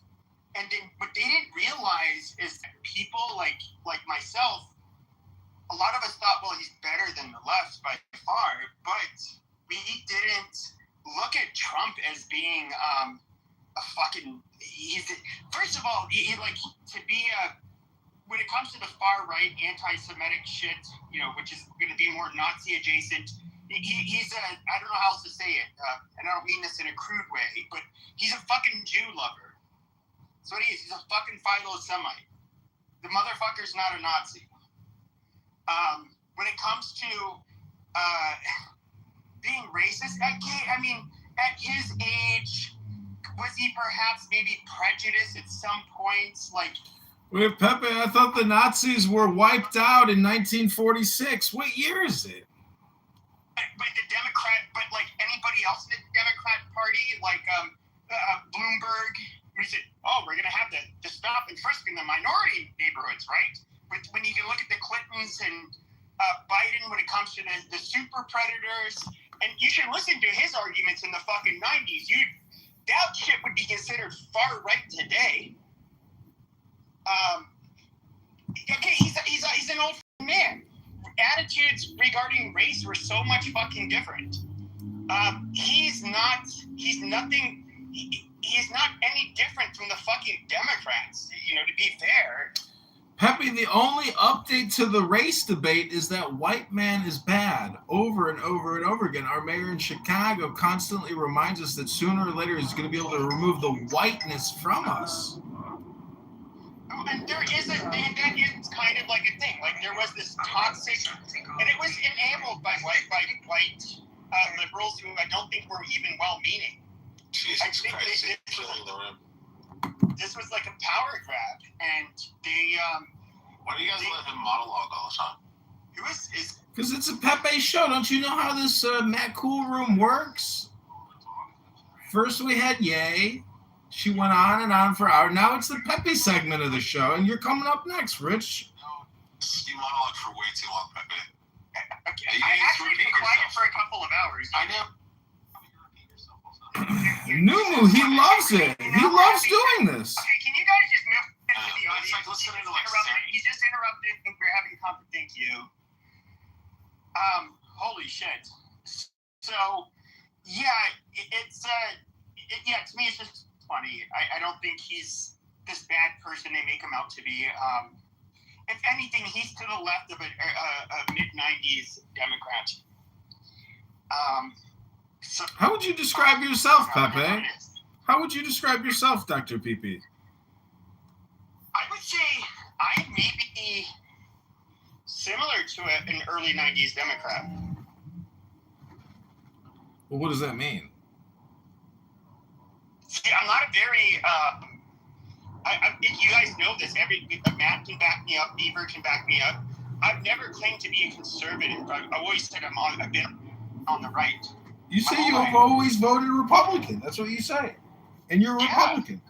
and then what they didn't realize is that people like myself, a lot of us thought, well, he's better than the left by far, but we didn't look at Trump as being first of all, he like to be when it comes to the far right anti-Semitic shit, which is going to be more Nazi adjacent. He's I don't know how else to say it, and I don't mean this in a crude way, but he's a fucking Jew lover. So what he is, he's a fucking Philo-Semite. The motherfucker's not a Nazi. When it comes to being racist, I mean, at his age, was he perhaps maybe prejudiced at some points? Like, wait, Pepe, I thought the Nazis were wiped out in 1946. What year is it? But the Democrat, but like anybody else in the Democrat Party, like Bloomberg, we said, oh, we're going to have to stop and frisk in the minority neighborhoods, right? But when you can look at the Clintons and Biden when it comes to the super predators, and you should listen to his arguments in the fucking 90s. That shit would be considered far right today. Okay, he's an old man. Attitudes regarding race were so much fucking different. He's not any different from the fucking Democrats, to be fair. Pepe, the only update to the race debate is that white man is bad over and over and over again. Our mayor in Chicago constantly reminds us that sooner or later he's going to be able to remove the whiteness from us. And that is kind of like a thing. Like there was this toxic, and it was enabled by white liberals who I don't think were even well-meaning. Jesus Christ! This was like a power grab, and they. Why do you guys let him monologue all the time? Because it's a Pepe show. Don't you know how this Matt Cool Room works? First we had Ye. She went on and on for hours. Now it's the Pepe segment of the show, and you're coming up next, Rich. You monologue for way too long, Pepe. I actually been quiet for a couple of hours. I know. Numu, he loves it. He loves doing this. Okay, can you guys just move into the audience? It's like listening to He's just interrupted. I think we're having conference. Thank you. Holy shit. So, yeah, Yeah, to me, it's just funny. I don't think he's this bad person they make him out to be. If anything, he's to the left of a mid-90s Democrat. So, how would you describe yourself, Pepe? How would you describe yourself, Dr. PP? I would say I may be similar to an early 90s Democrat. Well, what does that mean? See, I'm not a very, you guys know this, Matt can back me up, Beaver can back me up. I've never claimed to be a conservative. I've always said I've been on the right. You say you have always voted Republican. That's what you say. And you're a Republican.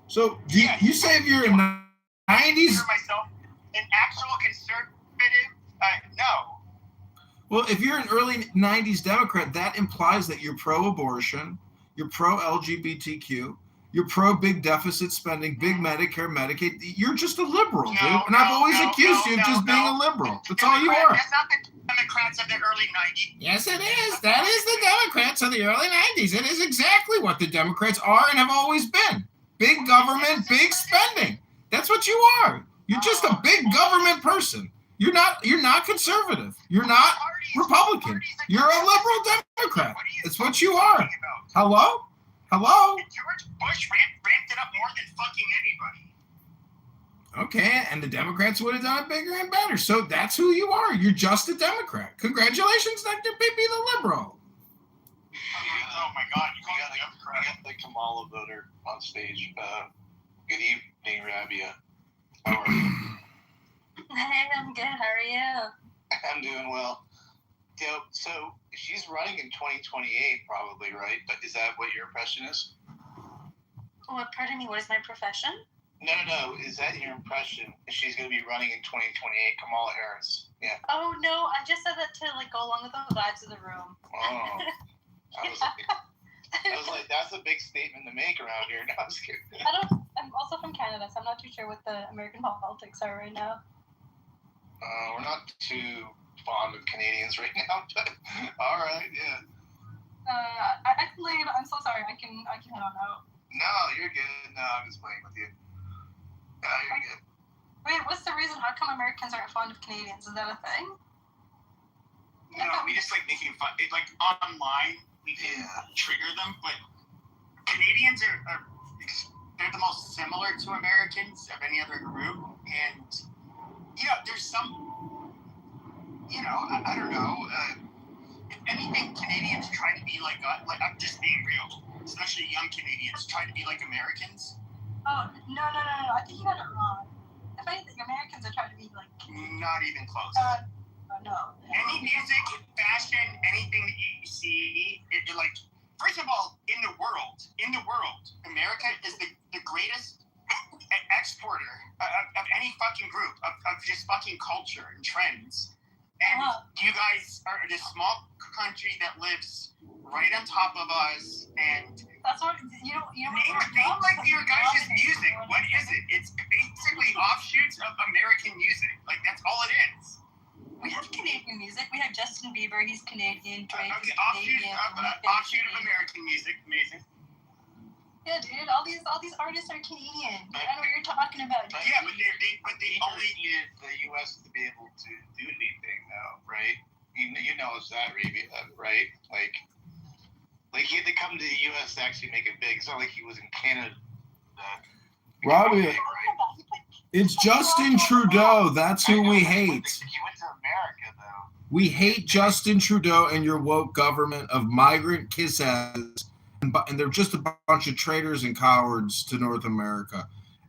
So you say if you're in the 90s... myself an actual conservative? No. Well, if you're an early 90s Democrat, that implies that you're pro-abortion, you're pro-LGBTQ, you're pro-big deficit spending, big Medicare, Medicaid. You're just a liberal, dude. And I've always accused you of just being a liberal. That's all you are. That's not the Democrats of the early 90s. Yes, it is. That is the Democrats of the early 90s. It is exactly what the Democrats are and have always been. Big government, big spending. That's what you are. You're just a big government person. You're not conservative. You're not Republican. You're a liberal Democrat. That's what you are. Hello? George Bush ramped it up more than fucking anybody. Okay, and the Democrats would have done it bigger and better. So that's who you are. You're just a Democrat. Congratulations, Dr. Bippy the liberal. Oh my God, you got the Kamala voter on stage. Good evening, Rabia. How are you? Hey, I'm good. How are you? I'm doing well. So she's running in 2028 probably, right? But is that what your impression is? What? Pardon me. What is my profession? No. Is that your impression? She's going to be running in 2028, Kamala Harris. Yeah. Oh no, I just said that to go along with the vibes of the room. Oh. I was like, that's a big statement to make around here. No, I was kidding. I'm also from Canada, so I'm not too sure what the American politics are right now. We're not too fond of Canadians right now, but all right, yeah. I can leave. I'm so sorry. I can head on out. No, you're good. No, I'm just playing with you. No, you're good. Wait, what's the reason? How come Americans aren't fond of Canadians? Is that a thing? No, we just like making fun. Like online, we can trigger them, but Canadians are they're the most similar to Americans of any other group, and there's some. I don't know. If anything, Canadians try to be like I'm just being real. Especially young Canadians try to be like Americans. Oh no! I think you got it wrong. If anything, Americans are trying to be like. Not even close. No. Any music, fashion, anything that you see, like. First of all, in the world, America is the greatest exporter of any fucking group of just fucking culture and trends. And you guys are this small country that lives right on top of us, and that's what you name like your guys' music. What is it? It's basically offshoots of American music. Like that's all it is. We have Canadian music. We have Justin Bieber. He's Canadian. Drake is Canadian. Offshoot of American music. Amazing. Yeah, dude. All these artists are Canadian. I know what you're talking about. Dude. Yeah, but they only need the U.S. to be able to do anything, though, right? You know it's that, right? Like he had to come to the U.S. to actually make it big. It's not like he was in Canada. Robbie, it's Justin Trudeau. That's who we hate. He went to America, though. We hate Justin Trudeau and your woke government of migrant kiss-ass, and they're just a bunch of traitors and cowards to North America.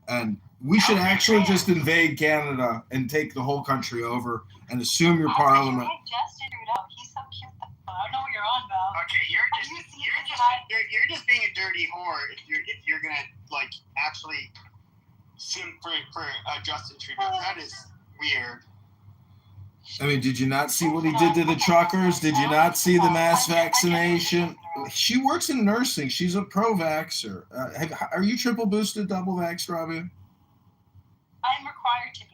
And we should actually just invade Canada and take the whole country over and assume your parliament. Justin Trudeau. He's so cute. I don't know what you're on about. Okay, you're just being a dirty whore if you're gonna like actually sim for Justin Trudeau. That is weird. I mean, did you not see what he did to the truckers? Did you not see the mass vaccination? She works in nursing. She's a pro-vaxxer. Are you triple boosted, double vaxxed, Robbie? I'm required to be.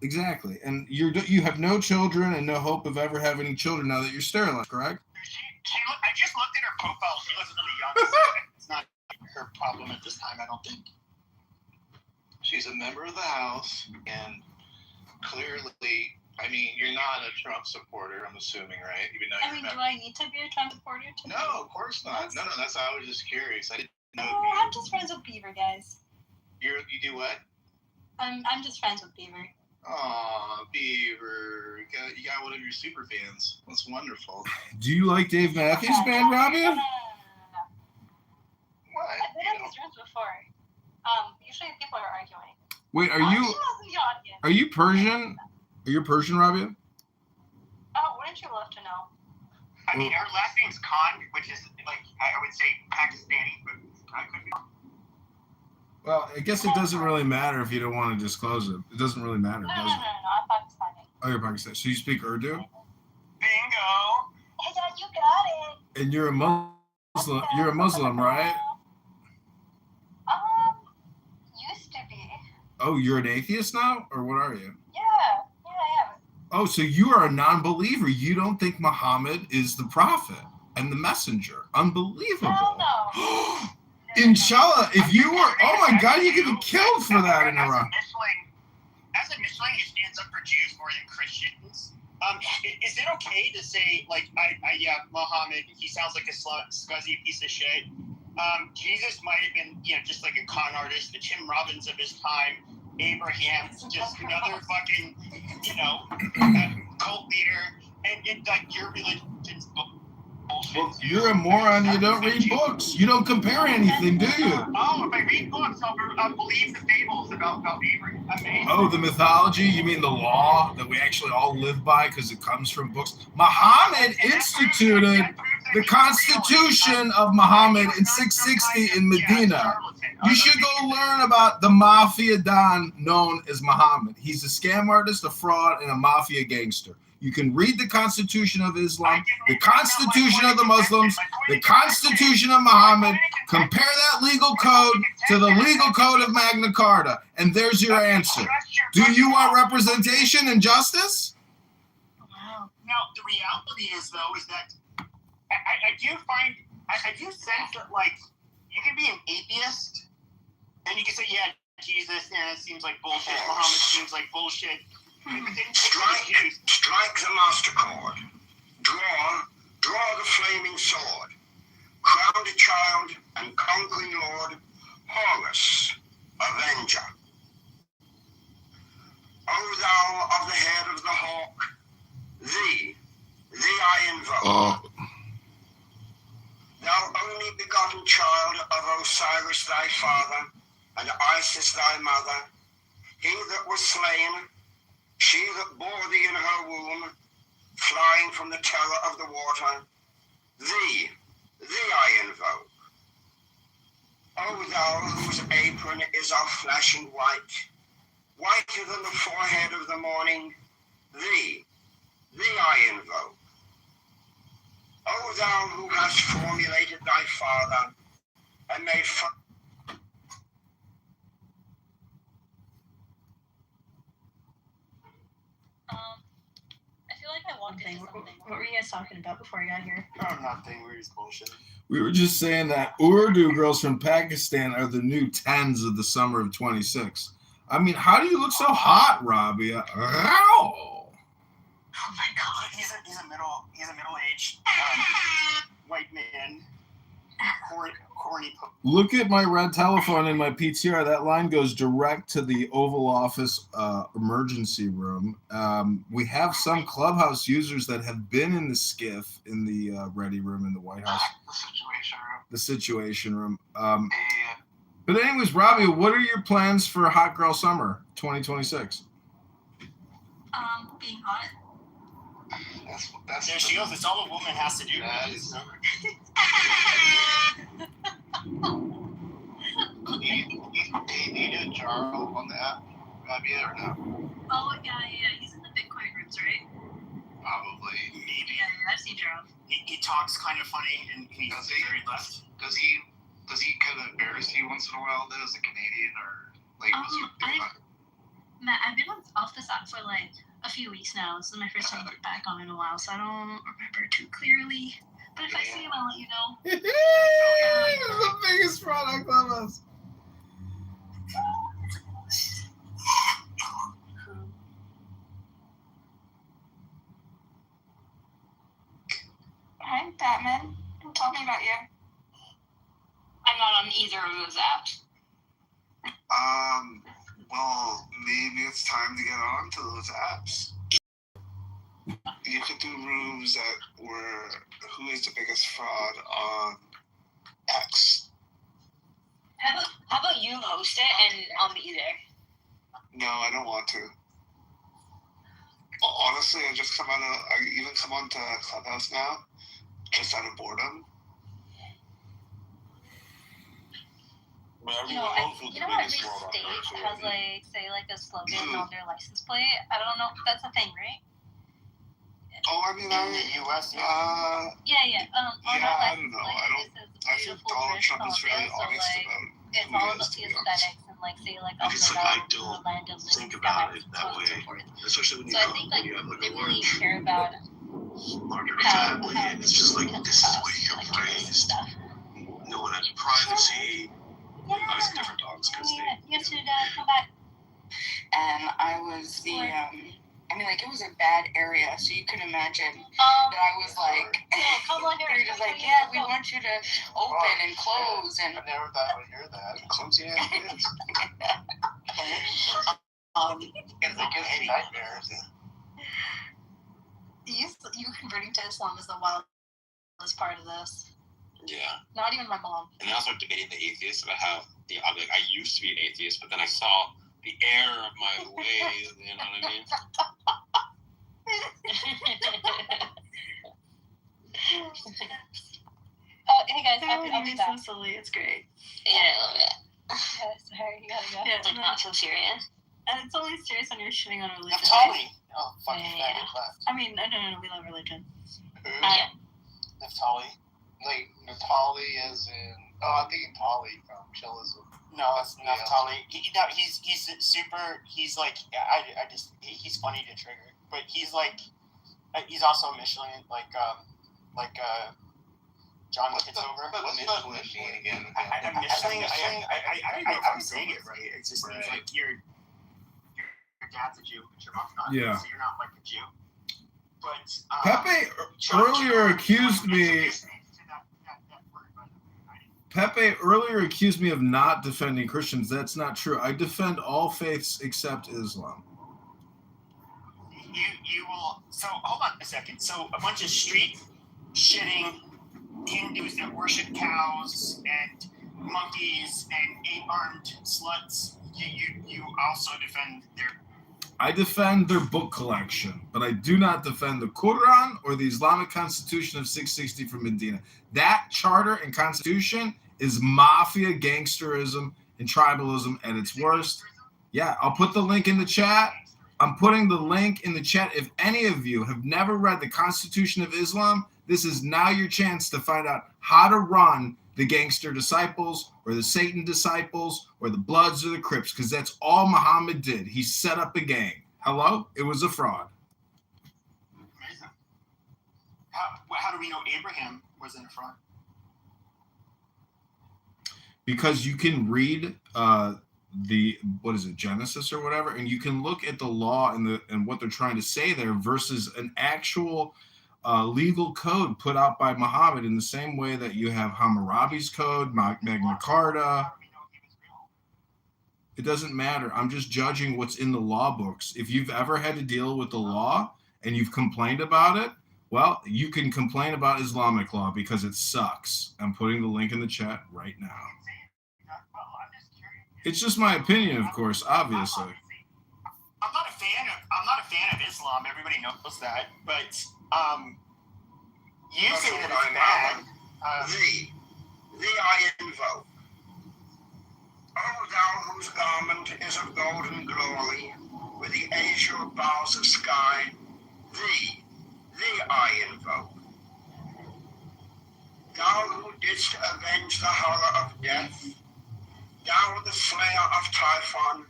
Exactly. And you have no children and no hope of ever having children now that you're sterilized, correct? I just looked at her profile. She looks really young. So it's not her problem at this time, I don't think. She's a member of the House, and clearly, I mean, you're not a Trump supporter, I'm assuming, right? Even though I mean, do I need to be a Trump supporter? No, of course not. No, that's I was just curious. I didn't know. No, I'm just friends with Beaver, guys. You do what? I'm just friends with Beaver. Aw, Beaver. You got one of your super fans. That's wonderful. Do you like Dave Matthews Band, Robbie? What? I've been in these rooms before. Usually people are arguing. Wait, are you Persian? Are you Persian, Robbie? Oh, wouldn't you love to know? I mean, her last name's Khan, which is, like, I would say Pakistani, but I could be. Well, I guess it doesn't really matter if you don't want to disclose it. It doesn't really matter, does it? No, I'm Pakistani. Oh, you're Pakistani. So you speak Urdu? Bingo! Hey, Dad, you got it. And you're a Muslim. You're a Muslim, right? Used to be. Oh, you're an atheist now, or what are you? Yeah, I am. Oh, so you are a non-believer. You don't think Muhammad is the prophet and the messenger. Unbelievable. Hell no. Inshallah, if you were, oh my God, you could be killed for that in Iran. As a Michelin, he stands up for Jews more than Christians. Is it okay to say, like, yeah, Muhammad, he sounds like a scuzzy piece of shit. Jesus might have been, just like a con artist, the Tim Robbins of his time. Abraham, just another fucking, cult leader, and like your religion's bullshit. Well, you're a moron. You don't read books. You don't compare anything, do you? Oh, if I read books, I'll believe the fables about Abraham. Oh, the mythology? You mean the law that we actually all live by because it comes from books? Muhammad instituted the Constitution of Muhammad in 660 in Medina. You should go learn about the mafia don known as Muhammad. He's a scam artist, a fraud, and a mafia gangster. You can read the Constitution of Islam, the Constitution of the Muslims, the Constitution of Muhammad, compare that legal code to the legal code of Magna Carta, and there's your answer. Do you want representation and justice? Wow. Now, the reality is, though, is that I do sense that, like, you can be an atheist, and you can say, yeah, Jesus, it seems like bullshit, Muhammad seems like bullshit. Strike the master chord. Draw the flaming sword. Crown the child and conquering lord, Horus, avenger. O thou of the head of the hawk, thee I invoke. Thou only begotten child of Osiris thy father, and Isis thy mother, he that was slain, she that bore thee in her womb, flying from the terror of the water, thee I invoke. O thou whose apron is of flashing white, whiter than the forehead of the morning, thee I invoke. O thou who hast formulated thy father, and made I feel like I walked into something. What were you guys talking about before I got here? Oh, nothing. We're just bullshit. We were just saying that Urdu girls from Pakistan are the new 10s of the summer of 26. I mean, how do you look so hot, Robbie? Oh my God, he's a middle-aged white man, corny. Look at my red telephone in my PTR. That line goes direct to the Oval Office emergency room. We have some Clubhouse users that have been in the skiff in the ready room in the White House. The Situation Room. But anyways, Robbie, what are your plans for Hot Girl Summer 2026? Being hot. That's there she goes. It's all a woman has to do. Do you need a Jarl on the app, Robbie, or no? Oh, yeah. He's in the Bitcoin rooms, right? Probably. Maybe. Yeah, I've seen Jarl. He talks kind of funny, and he's very left. Does he kind of embarrass you once in a while, though, as a Canadian, or like? Matt, I've been off this app for like a few weeks now. This is my first time back on in a while, so I don't remember too clearly. But if I see him, I'll let you know. He's the biggest fraud on Clubhouse. Hi, Batman. Tell me about you. I'm not on either of those apps. Well, maybe it's time to get on to those apps. You could do rooms that were who is the biggest fraud on X. How about you host it and I'll be there? No, I don't want to. Honestly, I even come on to Clubhouse now, just out of boredom. You know, every state has a slogan on their license plate. I don't know. That's a thing, right? Oh, I mean, in the U.S. Yeah. On I don't know. I think Donald Trump is very honest about it's all about the aesthetics and I don't think about it that way, especially when you have like a large care about market or family, and it's just like this is the way you're raised. No one has privacy. Obviously, different dogs because you have to come back. And I was it was a bad area, so you can imagine that I was like, they're just like, yeah, we want you to open and close. And I never thought I would hear that. Close your hands. It gives me nightmares. You converting to Islam is the wildest part of this. Yeah. Not even my mom. And then I started debating the atheists about how I used to be an atheist, but then I saw the error of my ways, you know what I mean? Hey guys, I'll be back. So silly, it's great. Yeah, I love it. Sorry, you gotta go. Yeah, it's not so serious. And it's only serious when you're shitting on religion. Naftali. Oh, fucking Yeah. left. I mean, no, we love religion. Yeah. Naftali. Like, Naftali is in... Oh, I'm thinking Tali from Chillism. No, it's Naftali. He's super. He's like, he's funny to trigger, but he's like, he's also a Michelin, like John Kitover. What's Michelin again? Michelin. I don't know if I'm saying it right. It just means like your dad's a Jew, but your mom's not. Yeah. So you're not like a Jew. But Pepe earlier accused me. Pepe earlier accused me of not defending Christians. That's not true. I defend all faiths except Islam. You will. So hold on a second. So a bunch of street shitting Hindus that worship cows and monkeys and 8-armed sluts. You also defend their. I defend their book collection, but I do not defend the Quran or the Islamic Constitution of 660 from Medina. That charter and constitution is mafia gangsterism and tribalism at its worst. Yeah, I'll put the link in the chat. I'm putting the link in the chat. If any of you have never read the Constitution of Islam, this is now your chance to find out how to run the gangster disciples or the Satan disciples or the Bloods or the Crips, because that's all Muhammad did. He set up a gang. Hello? It was a fraud. Amazing. How do we know Abraham wasn't a fraud? Because you can read Genesis or whatever, and you can look at the law and what they're trying to say there versus an actual legal code put out by Muhammad, in the same way that you have Hammurabi's code, Magna Carta. It doesn't matter. I'm just judging what's in the law books. If you've ever had to deal with the law and you've complained about it, well, you can complain about Islamic law because it sucks. I'm putting the link in the chat right now. It's just my opinion, of course, obviously. I'm not a fan of Islam. Everybody knows that, but you say that it's bad. Thee I invoke. O thou whose garment is of golden glory, with the azure bars of sky, thee I invoke. Thou who didst avenge the horror of death, thou the slayer of Typhon,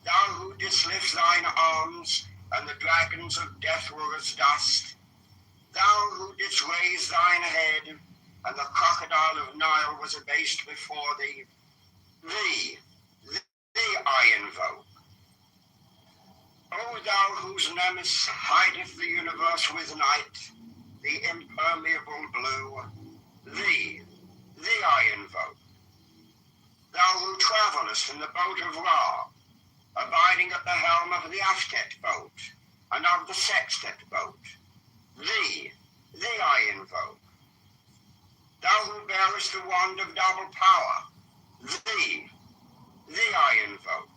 thou who didst lift thine arms, and the dragons of death were as dust, Thou who didst raise thine head, and the crocodile of Nile was abased before thee, thee I invoke. O thou whose nemesis hideth the universe with night, the impermeable blue, thee I invoke. Thou who travellest in the boat of Ra, abiding at the helm of the Aftet boat, and of the Sextet boat, thee I invoke. Thou who bearest the wand of double power, thee I invoke.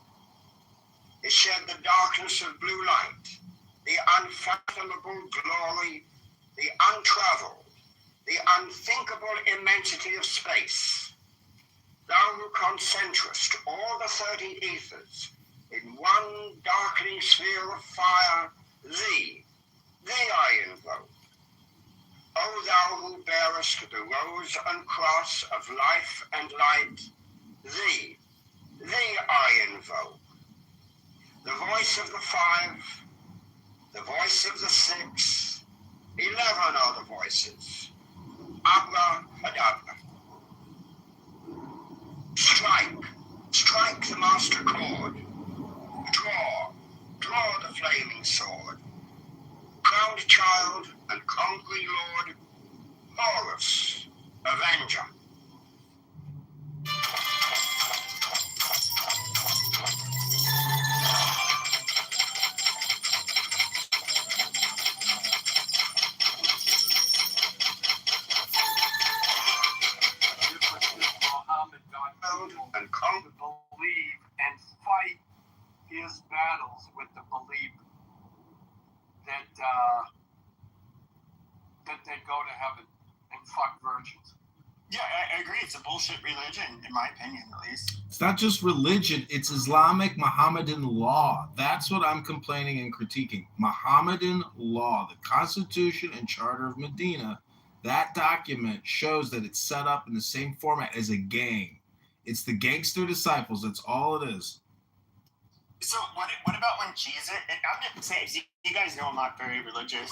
It shed the darkness of blue light, the unfathomable glory, the untravelled, the unthinkable immensity of space. Thou who concentrest all the 30 ethers in one darkening sphere of fire, thee I invoke. O thou who bearest the rose and cross of life and light, thee I invoke. The voice of the 5, the voice of the 6, 11 are the voices. Abra adabra. Strike the master chord. Draw the flaming sword. Crowned child and conquering lord, Horus, avenger. And come to believe and fight his battles with the belief that they go to heaven and fuck virgins. Yeah, I agree. It's a bullshit religion, in my opinion, at least. It's not just religion, it's Islamic Mohammedan law. That's what I'm complaining and critiquing. Mohammedan law, the Constitution and Charter of Medina, that document shows that it's set up in the same format as a gang. It's the gangster disciples. That's all it is. So what about when Jesus? I'm going to say, you guys know I'm not very religious.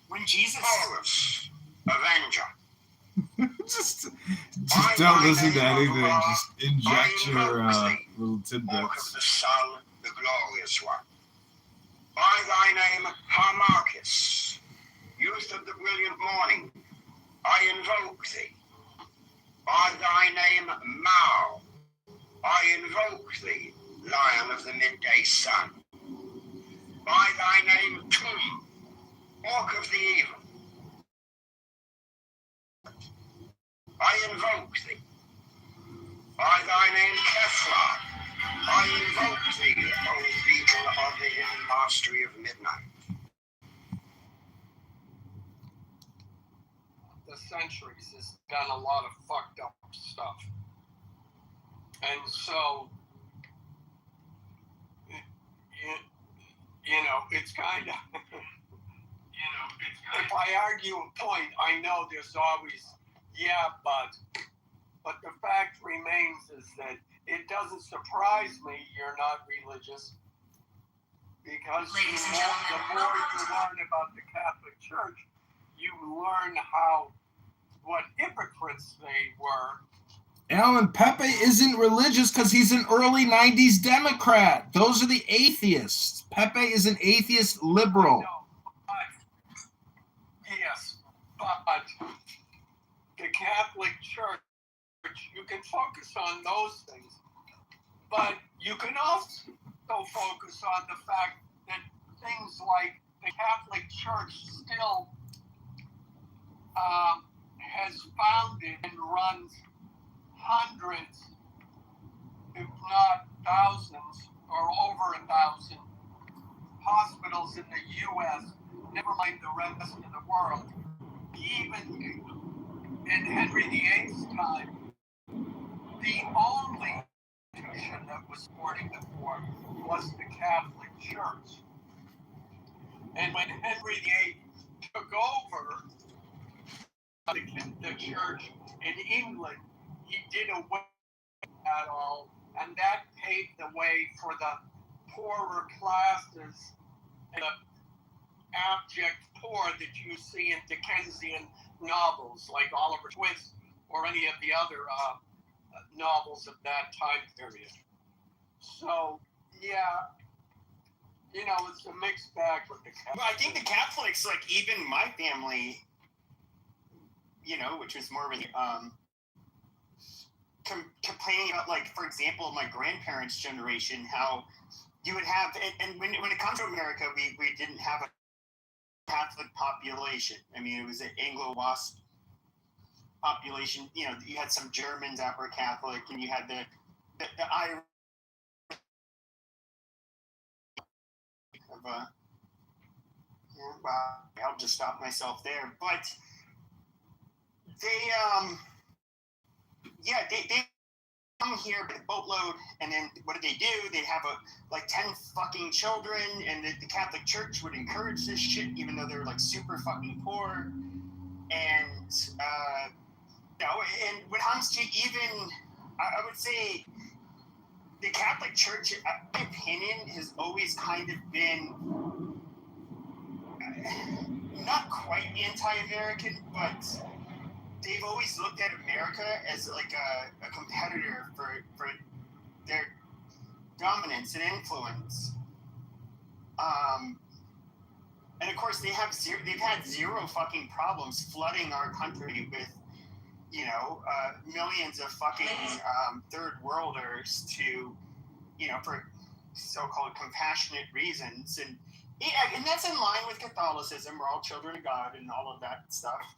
When Jesus, Horus, avenger. just don't listen to anything. Just inject your little tidbits. Walk of the sun, the glorious one. By thy name, Harmachis, youth of the brilliant morning, I invoke thee. By thy name, Mao, I invoke thee, lion of the midday sun. By thy name, Tum, hawk of the evil, I invoke thee. By thy name, Kefra, I invoke thee, O people of the hidden mastery of midnight. the centuries has done a lot of fucked up stuff. And so, you know, it's kind of, if I argue a point, I know there's always, but the fact remains is that it doesn't surprise me you're not religious, because the more you learn about the Catholic Church, you learn what hypocrites they were. Alan, Pepe isn't religious because he's an early 90s Democrat. Those are the atheists. Pepe is an atheist liberal. Yes, but the Catholic Church, you can focus on those things, but you can also focus on the fact that things like the Catholic Church still has founded and runs hundreds, if not thousands, or over 1,000 hospitals in the U.S., never mind the rest of the world. Even in Henry VIII's time, the only institution that was supporting the poor was the Catholic Church. And when Henry VIII took over the church in England, he did away with that all, and that paved the way for the poorer classes abject poor that you see in Dickensian novels like Oliver Twist or any of the other novels of that time period. So, yeah, you know, it's a mixed bag with the Catholics. Well, I think the Catholics, like even my family, you know, which was more of a complaining about, like, for example, my grandparents' generation, how you would have, and when it comes to America, we didn't have a Catholic population. I mean, it was an Anglo-Wasp population. You know, you had some Germans that were Catholic, and you had the Irish. I'll just stop myself there. But they come here with a boatload, and then what do? They have 10 fucking children, and the Catholic Church would encourage this shit, even though they're like super fucking poor. And you know, and when it comes to even, I would say, the Catholic Church, in my opinion, has always kind of been not quite anti-American, but they've always looked at America as like a competitor for their dominance and influence. And of course, they've had zero fucking problems flooding our country with, you know, millions of fucking third worlders to, you know, for so-called compassionate reasons. And that's in line with Catholicism. We're all children of God and all of that stuff.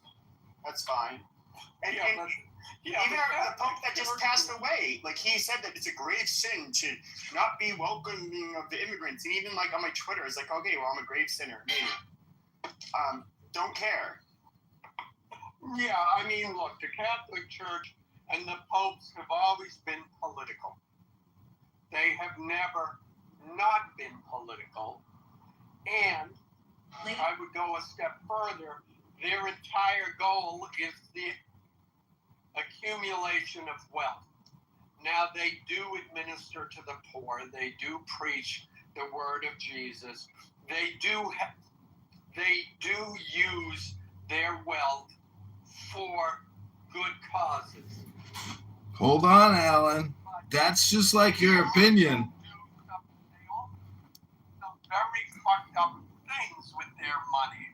That's fine. And even the Pope that just passed away, like, he said that it's a grave sin to not be welcoming of the immigrants. And even like on my Twitter, it's like, okay, well, I'm a grave sinner, maybe. Don't care. Yeah, I mean, look, the Catholic Church and the popes have always been political. They have never not been political. And I would go a step further. Their entire goal is the accumulation of wealth. Now, they do administer to the poor. They do preach the word of Jesus. They do use their wealth for good causes. Hold on, Alan. That's just like your opinion. They also do some very fucked up things with their money.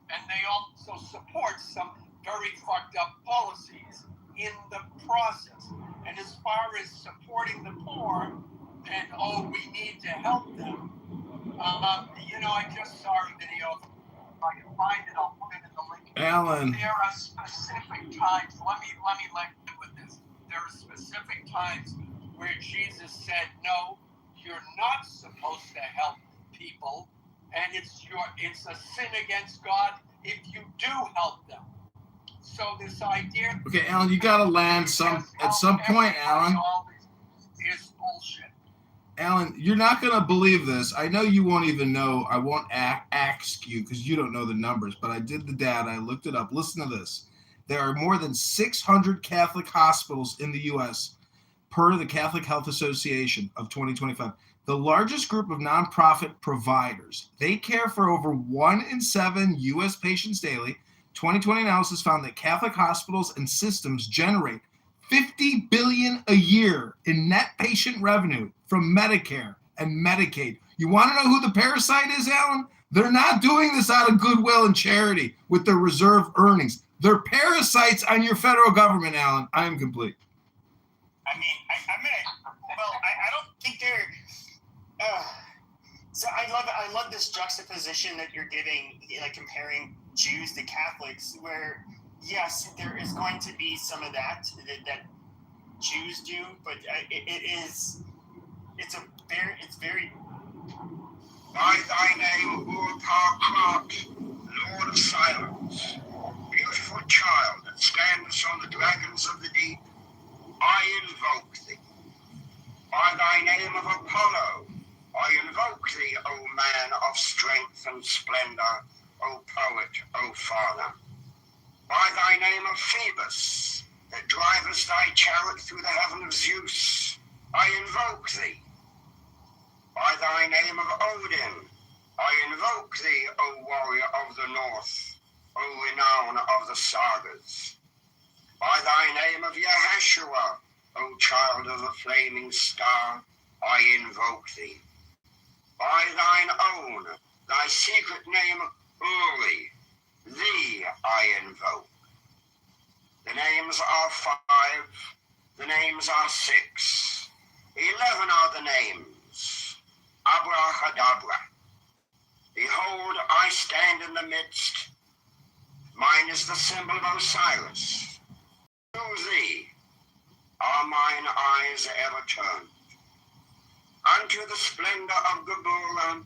And they also support some very fucked up policies in the process. And as far as supporting the poor, and we need to help them. You know, I just saw a video. If I can find it, I'll put it in the link. Alan. There are specific times. Let me link it with this. There are specific times where Jesus said, "No, you're not supposed to help people, and it's a sin against God if you do help them." So this idea. Okay, Alan, you gotta land at some point, Alan. Is bullshit. Alan, you're not gonna believe this. I know you won't even know. I won't ask you because you don't know the numbers. But I did the data. I looked it up. Listen to this. There are more than 600 Catholic hospitals in the U.S. per the Catholic Health Association of 2025. The largest group of nonprofit providers. They care for over 1 in 7 U.S. patients daily. 2020 analysis found that Catholic hospitals and systems generate $50 billion a year in net patient revenue from Medicare and Medicaid. You want to know who the parasite is, Alan? They're not doing this out of goodwill and charity with their reserve earnings. They're parasites on your federal government, Alan. I am complete. I mean, I don't think they're. So I love this juxtaposition that you're giving, like comparing Jews to Catholics, where yes, there is going to be some of that Jews do, but it's very. By thy name, O Clark, Lord of Silence, beautiful child that stands on the dragons of the deep, I invoke thee. By thy name of Apollo, I invoke thee, O man of strength and splendor, O poet, O father. By thy name of Phoebus, that drivest thy chariot through the heaven of Zeus, I invoke thee. By thy name of Odin, I invoke thee, O warrior of the north, O renown of the sagas. By thy name of Yahshua, O child of the flaming star, I invoke thee. By thine own, thy secret name, Uri, thee I invoke. The names are 5, the names are 6, 11 are the names. Abracadabra. Behold, I stand in the midst. Mine is the symbol of Osiris. To thee are mine eyes ever turned. Unto the splendor of Gabula,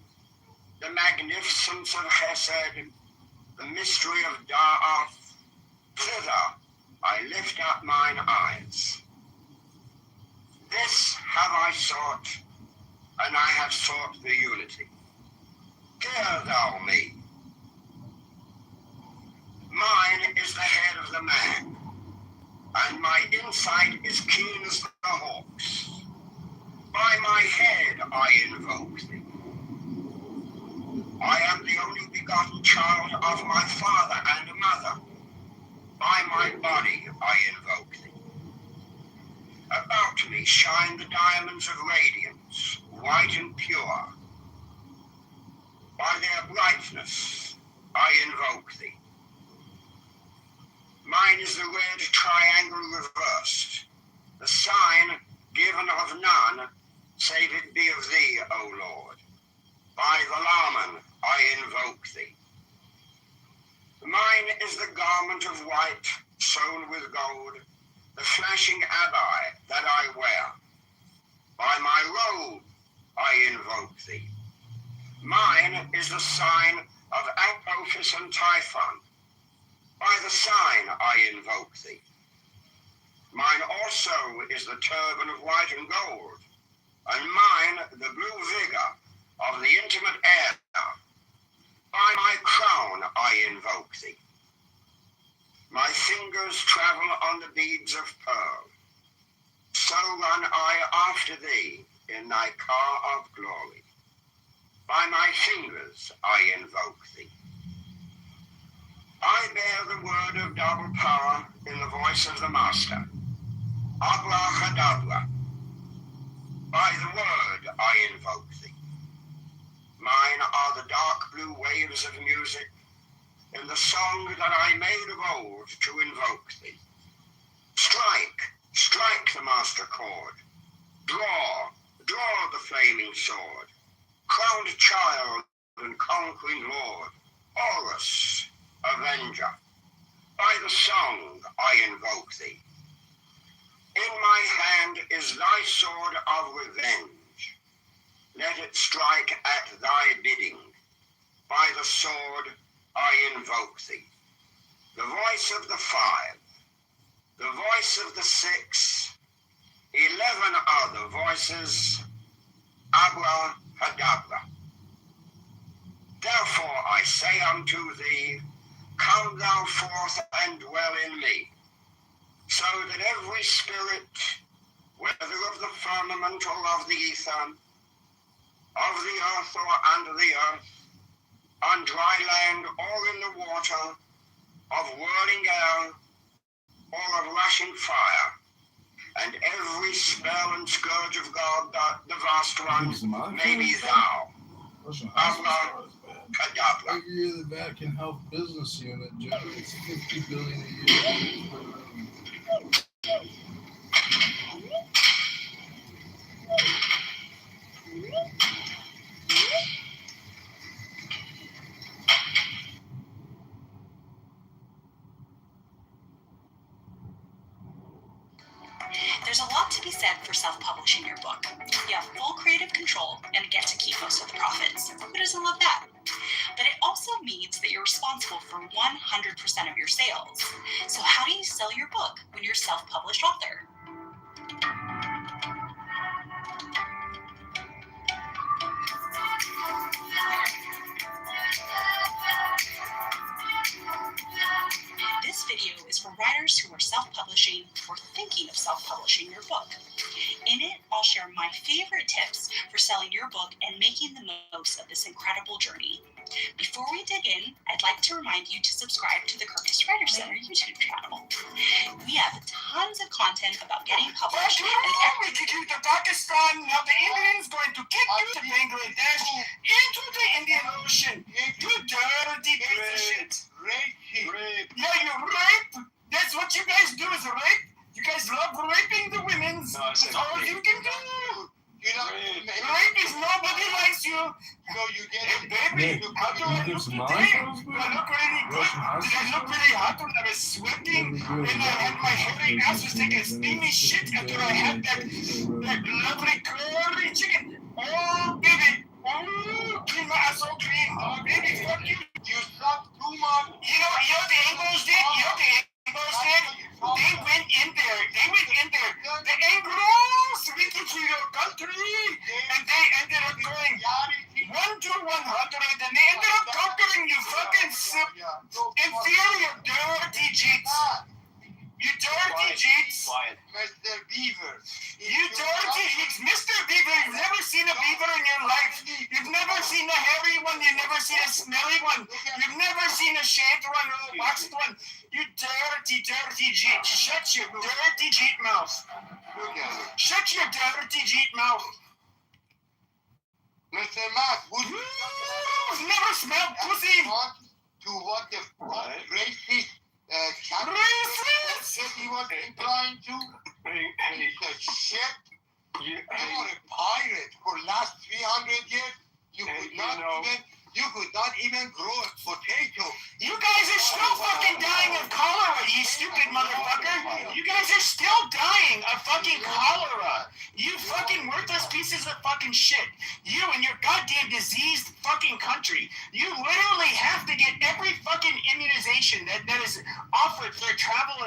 the magnificence of Chesed, the mystery of Da'af, thither I lift up mine eyes. This have I sought, and I have sought the unity. Hear thou me. Mine is the head of the man, and my insight is keen as the hawk's. By my head I invoke thee. I am the only begotten child of my father and mother. By my body I invoke thee. About me shine the diamonds of radiance, white and pure. By their brightness I invoke thee. Mine is the red triangle reversed, the sign given of none, save it be of thee, O Lord. By the Laman I invoke thee. Mine is the garment of white, sewn with gold, the flashing abbai that I wear. By my robe I invoke thee. Mine is the sign of Apophis and Typhon. By the sign I invoke thee. Mine also is the turban of white and gold, and mine the blue vigor of the intimate air. By my crown I invoke thee. My fingers travel on the beads of pearl. So run I after thee in thy car of glory. By my fingers I invoke thee. I bear the word of double power in the voice of the Master. Abracadabra. By the word I invoke thee. Mine are the dark blue waves of music in the song that I made of old to invoke thee. Strike, strike the master chord. Draw, draw the flaming sword. Crowned child and conquering lord. Horus, avenger. By the song I invoke thee. In my hand is thy sword of revenge. Let it strike at thy bidding. By the sword I invoke thee. The voice of the 5, the voice of the 6, 11 other voices, Abracadabra. Therefore I say unto thee, come thou forth and dwell in me, so that every spirit, whether of the firmament or of the ether, of the earth or under the earth, on dry land or in the water, of whirling air or of rushing fire, and every spell and scourge of God, the vast one, may be thou. Abracadabra. Every year the Vatican Health Business Unit generates $50 billion a year. There's a lot to be said for self-publishing your book. You have full creative control and get to keep most of the profits. Who doesn't love that? But it also means that you're responsible for 100% of your sales. So how do you sell your book when you're a self-published author? This video is for writers who are self-publishing or thinking of self-publishing your book. In it, I'll share my favorite tips for selling your book and making the most of this incredible journey. Before we dig in, I'd like to remind you to subscribe to the Curtis Writer Center YouTube channel. We have tons of content about getting published. And to Pakistan, now the Indians going to kick you to Bangladesh into the Indian Ocean. You dirty piece of shit. Rape. Yeah, you rape. That's what you guys do is rape. You guys love raping the women. That's all you can do. Rape is nobody likes you. So you get it, baby. How do I look today? Do I look really good? Did I look really hot when I was sweating? And I had my hairy ass was taking a steamy shit after I had that lovely curly chicken. Oh, baby. Oh, clean my ass all clean. Oh, baby, fuck you. You suck too much. You know what the Anglos did? They went in there. The Anglos went into your country, and they ended up going 1 to 100, and they ended up conquering you fucking inferior dirty cheats. You dirty cheats. Mr. Beaver. You dirty cheats. Mr. Beaver, you've never seen a beaver in your life. You've never seen a hairy one. You've never seen a smelly one. You've never seen a shaved one or a waxed one. You dirty cheat. Shut your dirty cheat mouth. Shut your dirty cheat mouth. Mr. Matt, would you never smelled pussy? To what the racist said he was implying to? He said, shit, you are a pirate for last 300 years. You could not even grow a potato. You guys are still fucking dying of cholera, you stupid motherfucker. You guys are still dying of fucking cholera. You fucking worthless pieces of fucking shit. You and your goddamn diseased fucking country. You literally have to get every fucking immunization that is offered for travel,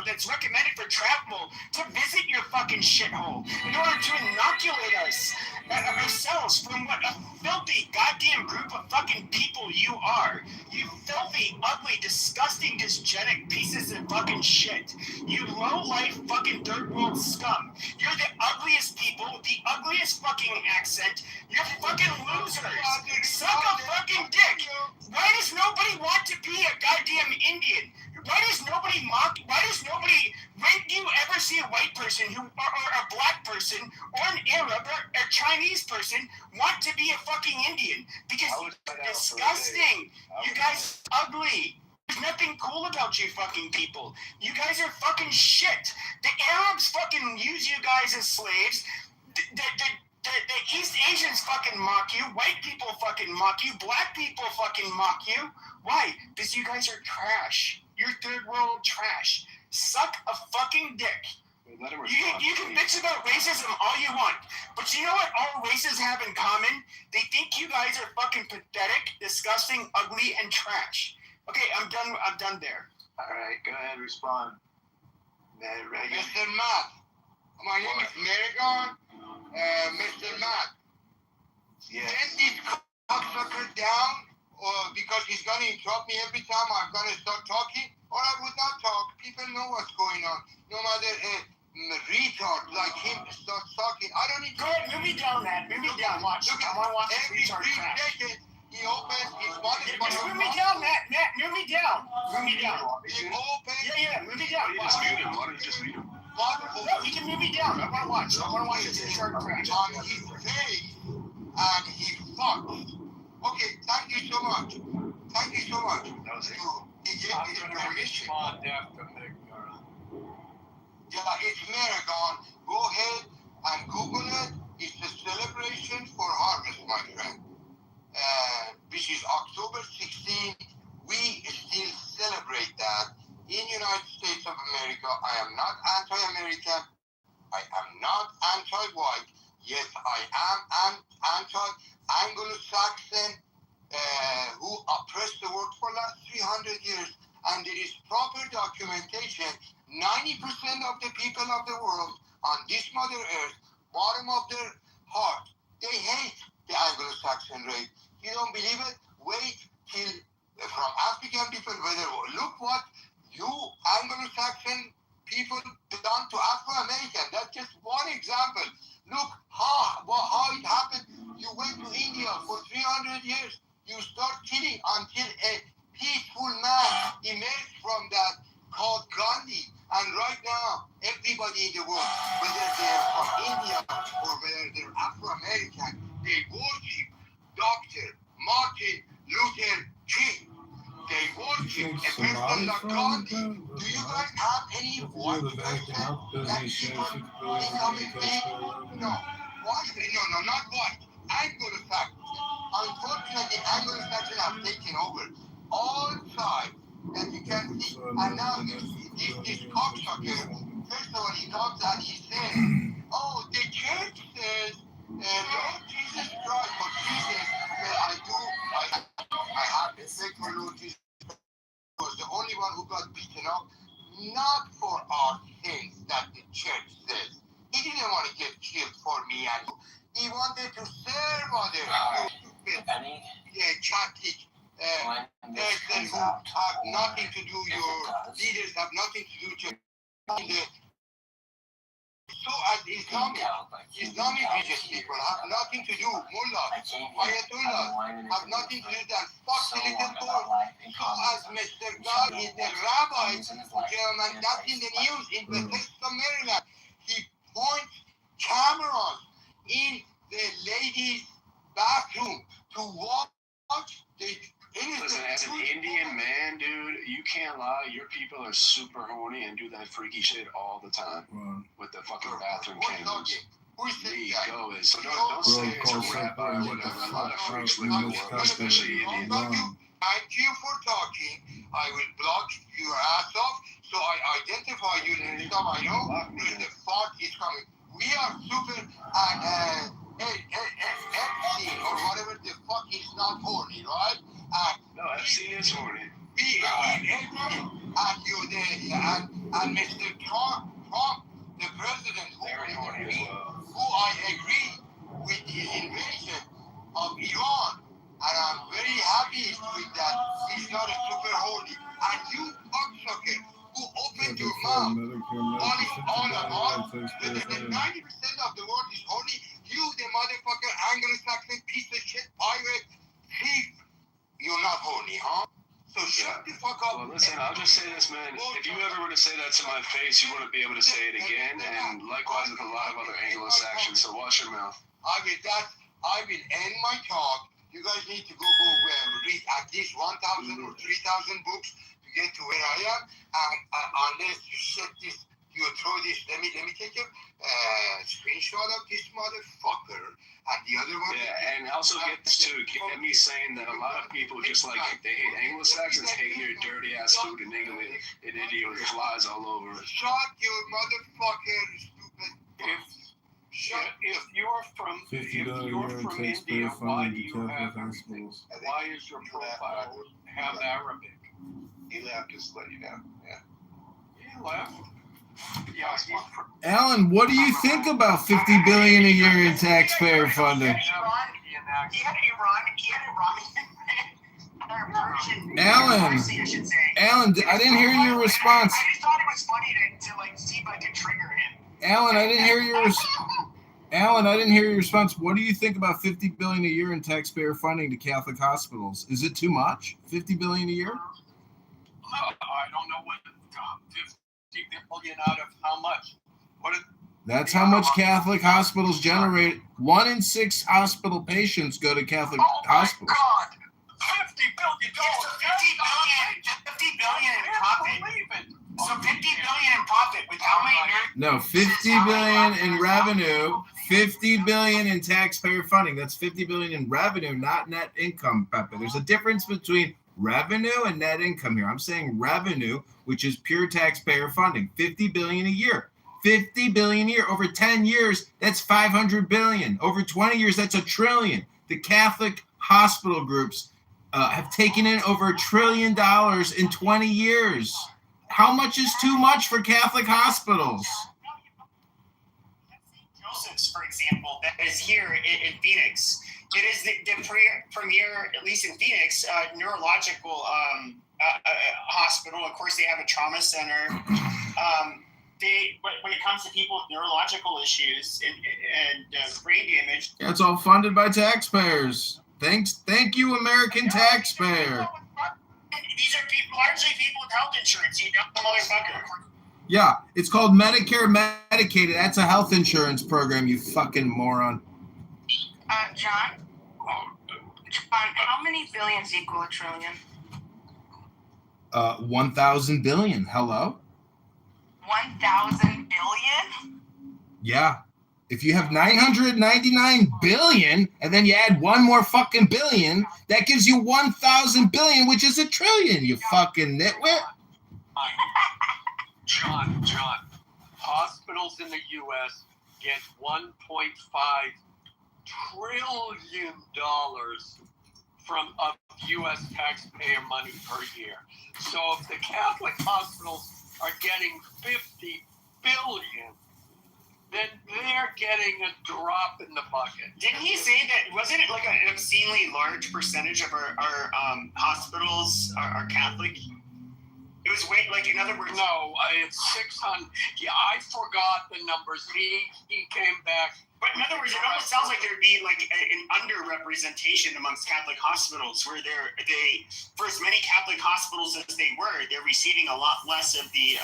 that's recommended for travel to visit your fucking shithole in order to inoculate ourselves from what a filthy goddamn group of fucking people you are. You filthy, ugly, disgusting, dysgenic pieces of fucking shit. You low-life fucking third world scum. You're the ugliest people with the ugliest fucking accent. You're fucking losers. Suck a fucking dick. Why does nobody want to be a goddamn Indian? Why does nobody when do you ever see a white person or a black person or an Arab or a Chinese person want to be a fucking Indian? Because you're disgusting. You guys are ugly. There's nothing cool about you fucking people. You guys are fucking shit. The Arabs fucking use you guys as slaves. The East Asians fucking mock you. White people fucking mock you. Black people fucking mock you. Why? Because you guys are trash. You're third world trash. Suck a fucking dick. You can bitch about racism all you want, but you know what all races have in common? They think you guys are fucking pathetic, disgusting, ugly, and trash. Okay, I'm done there. All right, go ahead, respond. Mr. Matt. My name is Maragon. Mr. Matt. Send this cocksucker down, because he's going to interrupt me every time I'm going to start talking, or I would not talk. People know what's going on. No matter a retard like him starts talking, I don't need to... Go ahead, move me down, man. Move me down. Watch. I want to watch this retard crap. He opens his body... Move me down, Matt. Move me down. Move me down. He opens... Yeah, move me down. Watch. Why don't you just mute him? No, he can move me down. I want to watch. I want to watch this retard crap. On his face, and he fucks. Okay, thank you so much. Thank you so much. He gave me the permission. Yeah, it's Maragon. Go ahead and Google it. It's a celebration for harvest, my friend. Which is October 16th. We still celebrate that in United States of America. I am not anti-American. I am not anti-white. Yes, I am anti-Anglo-Saxon who oppressed the world for the last 300 years. And there is proper documentation. 90% of the people of the world on this Mother Earth, bottom of their heart, they hate the Anglo-Saxon race. You don't believe it? Wait till from African people, look what you Anglo-Saxon people done to Afro-American. That's just one example. Look how it happened Gandhi, do you guys have any one person that people No. Why? No, not white. Anglo-Saxons. Unfortunately, Anglo-Saxons have taken over all sides that you can see. And now this cocksucker, first of all, he comes and he says, oh, the church says, Lord Jesus Christ, but Jesus, I have respect for Lord Jesus. Was the only one who got beaten up, not for our sins that the church says. He didn't want to get killed for me and you. He wanted to serve others. Catholic person who have nothing to do, your leaders have nothing to do with so as Islamic religious people have nothing to do, mullahs, ayatollahs, have nothing to do with that. Fuck the little boy. So as Mr. God is the rabbi, and that's in the news in Bethesda, Maryland, he points cameras in the ladies' bathroom to watch the Listen, as an Indian man, dude, you can't lie. Your people are super horny and do that freaky shit all the time with the fucking bathroom cameras. Go is so don't say it's a rabbi or whatever. A lot of freaks live in the world, especially Indian. Thank you for talking. I will block your ass off, so I identify you next time I know where the fuck is coming. We are super FC or whatever the fuck is not horny, right? No, FC is horny. And Mr. Trump, the president, who I agree with his invasion of Iran, and I'm very happy with that. He's not a super horny. And you cocksucker who opened your mouth, all about, whether the 90% of the world is horny, you, the motherfucker, Anglo-Saxon piece of shit, pirate, thief, you're not horny, huh? So shut the fuck up. Well, listen, I'll just say this, man. If you ever were to say that to my face, you wouldn't be able to say it again. And likewise with a lot of other Anglo-Saxons, so watch your mouth. I will end my talk. You guys need to go read at least 1,000 or 3,000 books to get to where I am. And unless you set this, you throw this. Let me take a screenshot of this motherfucker. And the other one. Yeah, and also get this too. Get me saying that a lot of people just like they hate Anglo-Saxons, hate your dirty ass food in England, and India with flies all over it. Shut your motherfucker, stupid. If you're from India, why do you have why is your profile have Arabic? He left, just to let you know. Yeah. He left. Alan, what do you think about $50 billion a year in taxpayer funding? Alan, I didn't hear your response. I just thought it was funny to see if I could trigger him. Alan, I didn't hear your response. What do you think about $50 billion a year in taxpayer funding to Catholic hospitals? Is it too much? $50 billion a year? I don't know what 50 billion out of how much. That's how much Catholic hospitals generate. 1 in 6 hospital patients go to Catholic hospitals. God, $50 billion. $50 billion in profit. So $50 billion in profit with how many? No, $50 billion in revenue. $50 billion in taxpayer funding. That's $50 billion in revenue, not net income, Pepe. There's a difference between revenue and net income here. I'm saying revenue, which is pure taxpayer funding. $50 billion a year. $50 billion a year. Over 10 years, that's $500 billion. Over 20 years, that's $1 trillion. The Catholic hospital groups have taken in over $1 trillion in 20 years. How much is too much for Catholic hospitals? Joseph's, for example, that is here in Phoenix. It is the premier, at least in Phoenix, neurological hospital. Of course, they have a trauma center. When it comes to people with neurological issues and brain damage, yeah, it's all funded by taxpayers. Thank you, American taxpayer. These are largely people with health insurance. You dumb motherfucker. Yeah, it's called Medicare Medicaid. That's a health insurance program, you fucking moron. John, how many billions equal $1 trillion? 1,000 billion. Hello? 1,000 billion? Yeah. If you have 999 billion and then you add one more fucking billion, that gives you 1,000 billion, which is a trillion, you fucking nitwit. John, hospitals in the U.S. get $1.5 trillion from U.S. taxpayer money per year. So if the Catholic hospitals are getting 50 billion, then they're getting a drop in the bucket. Didn't he say that? Wasn't it like an obscenely large percentage of our hospitals are Catholic? It was in other words. No, it's 600. Yeah, I forgot the numbers. He came back. But in other words, it almost sounds like there'd be like an underrepresentation amongst Catholic hospitals, where they for as many Catholic hospitals as they were, they're receiving a lot less of the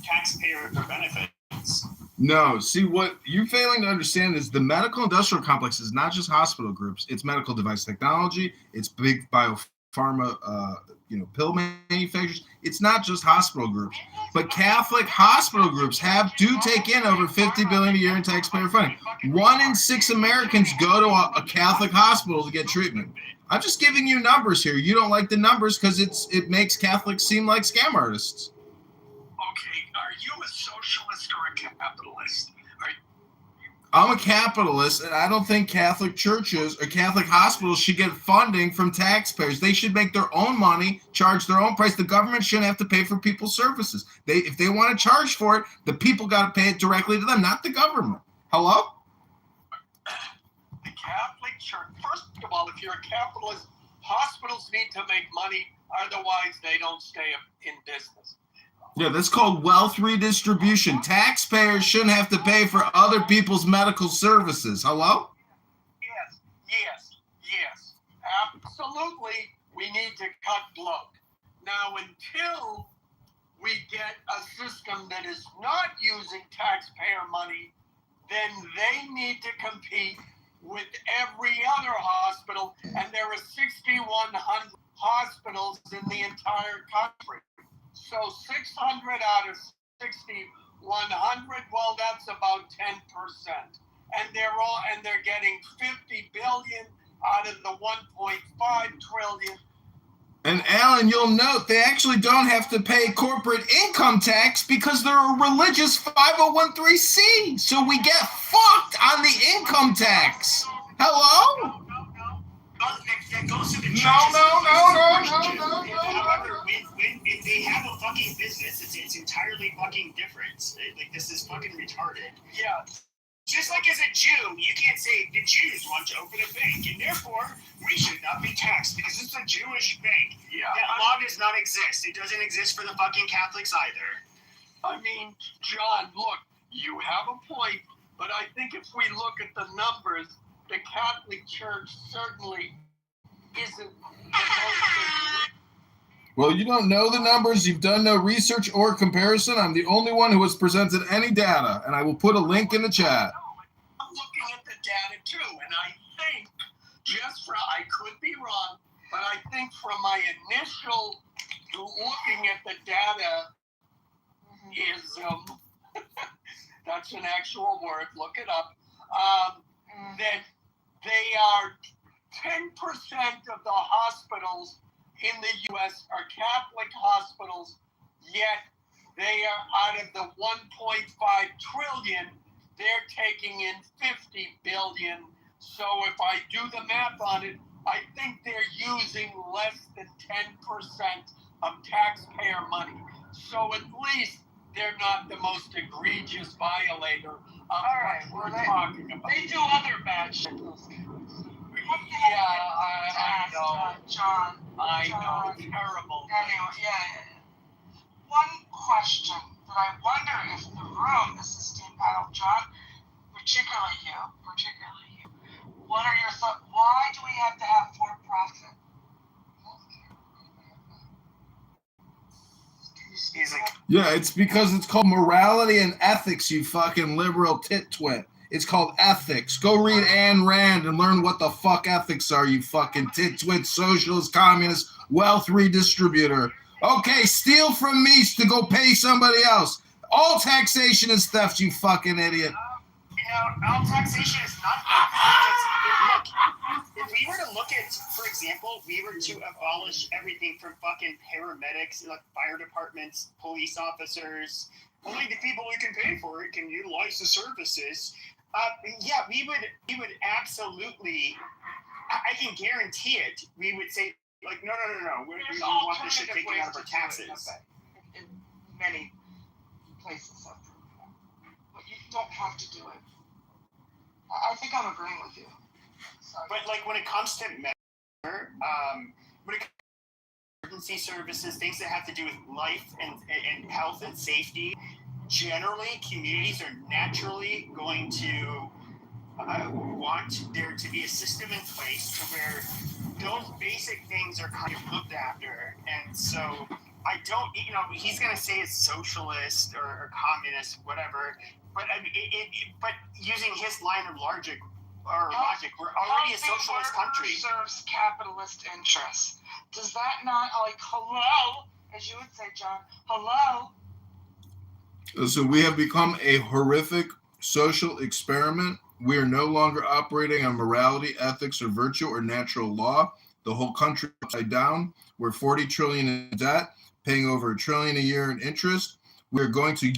taxpayer benefits. No, see, what you're failing to understand is the medical industrial complex is not just hospital groups. It's medical device technology. It's big biopharma, pill manufacturers. It's not just hospital groups, but Catholic hospital groups do take in over $50 billion a year in taxpayer funding. 1 in 6 Americans go to a Catholic hospital to get treatment. I'm just giving you numbers here. You don't like the numbers because it makes Catholics seem like scam artists. Okay, are you a socialist or a capitalist? I'm a capitalist, and I don't think Catholic churches or Catholic hospitals should get funding from taxpayers. They should make their own money, charge their own price. The government shouldn't have to pay for people's services. If they want to charge for it, the people got to pay it directly to them, not the government. Hello? The Catholic Church, first of all, if you're a capitalist, hospitals need to make money, otherwise they don't stay in business. Yeah, that's called wealth redistribution. Taxpayers shouldn't have to pay for other people's medical services. Hello? Yes. Absolutely, we need to cut bloat. Now, until we get a system that is not using taxpayer money, then they need to compete with every other hospital, and there are 6,100 hospitals in the entire country. So 600 out of 6,100, well, that's about 10%. And they're getting 50 billion out of the 1.5 trillion. And Alan, you'll note they actually don't have to pay corporate income tax because they're a religious 501(c)(3). So we get fucked on the income tax. Hello? That goes to the churches. No. However, if they have a fucking business, it's entirely fucking different. This is fucking retarded. Yeah. Just like as a Jew, you can't say the Jews want to open a bank, and therefore we should not be taxed because it's a Jewish bank. Yeah. That law does not exist. It doesn't exist for the fucking Catholics either. I mean, John, look, you have a point, but I think if we look at the numbers, the Catholic Church certainly isn't the most. Well, you don't know the numbers. You've done no research or comparison. I'm the only one who has presented any data, and I will put a link in the chat. I'm looking at the data too, and I think, I could be wrong, but I think from my initial looking at the data is, that's an actual word, look it up, that they are 10% of the hospitals in the U.S. are Catholic hospitals, yet they are out of the 1.5 trillion, they're taking in 50 billion. So if I do the math on it, I think they're using less than 10% of taxpayer money. So at least they're not the most egregious violator of what we're talking about. They do other bad shit. Yeah, I know. John. I know. Terrible. Anyway, yeah. One question that I wonder if the room, this is Steve Panel, John, particularly you, what are your thoughts? Why do we have to have for-profit? Yeah, it's because it's called morality and ethics, you fucking liberal tit twit. It's called ethics. Go read Ayn Rand and learn what the fuck ethics are, you fucking tit-twit, socialist, communist, wealth redistributor. Okay, steal from me to go pay somebody else. All taxation is theft, you fucking idiot. All taxation is not theft. If we were to look at, for example, we were to abolish everything from fucking paramedics, like fire departments, police officers, only the people who can pay for it can utilize the services. Yeah, we would absolutely, I can guarantee it, we would say, like, no, we want this shit taken out of our taxes. In many places, but you don't have to do it. I think I'm agreeing with you. Sorry. But like when it comes to Medicare, when it comes to emergency services, things that have to do with life and health and safety, generally communities are naturally going to want there to be a system in place to where those basic things are kind of looked after. And so I don't, he's going to say it's socialist or communist, whatever. But I mean, but using his line of logic, we're already a socialist country. Serves capitalist interests. Does that not, like, hello, as you would say, John, hello? So we have become a horrific social experiment. We are no longer operating on morality, ethics, or virtue, or natural law. The whole country is upside down. We're $40 trillion in debt, paying over $1 trillion a year in interest. We're going to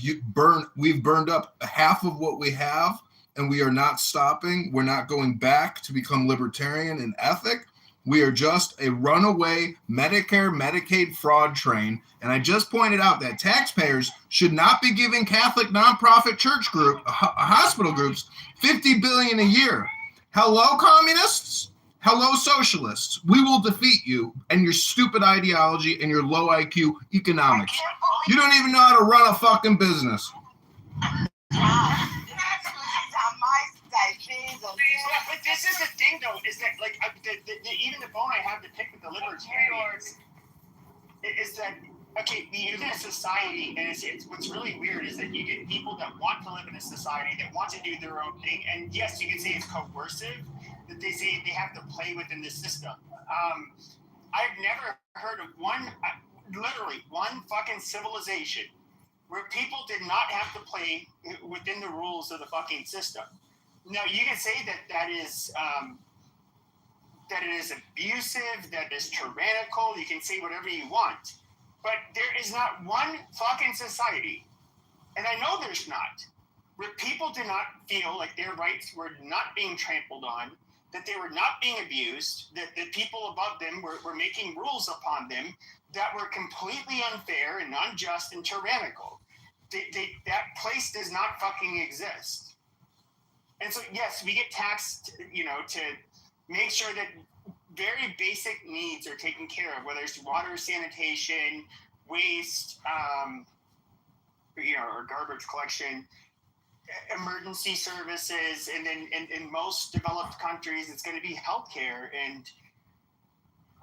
we've burned up half of what we have, and we are not stopping. We're not going back to become libertarian and ethic. We are just a runaway Medicare, Medicaid fraud train. And I just pointed out that taxpayers should not be giving Catholic nonprofit church hospital groups $50 billion a year. Hello, communists? Hello, socialists. We will defeat you and your stupid ideology and your low IQ economics. You don't even know how to run a fucking business. But this is the thing, though, is that, like, even the bone I have to pick with the libertarians is that, okay, we live in a society, and it's what's really weird is that you get people that want to live in a society, that want to do their own thing, and yes, you can say it's coercive, that they say they have to play within the system. I've never heard of literally one fucking civilization where people did not have to play within the rules of the fucking system. Now, you can say that is abusive, that is tyrannical, you can say whatever you want, but there is not one fucking society, and I know there's not, where people did not feel like their rights were not being trampled on, that they were not being abused, that the people above them were making rules upon them that were completely unfair and unjust and tyrannical. That place does not fucking exist. And so, yes, we get taxed, to make sure that very basic needs are taken care of, whether it's water, sanitation, waste, or garbage collection, emergency services, and then in most developed countries, it's going to be healthcare. And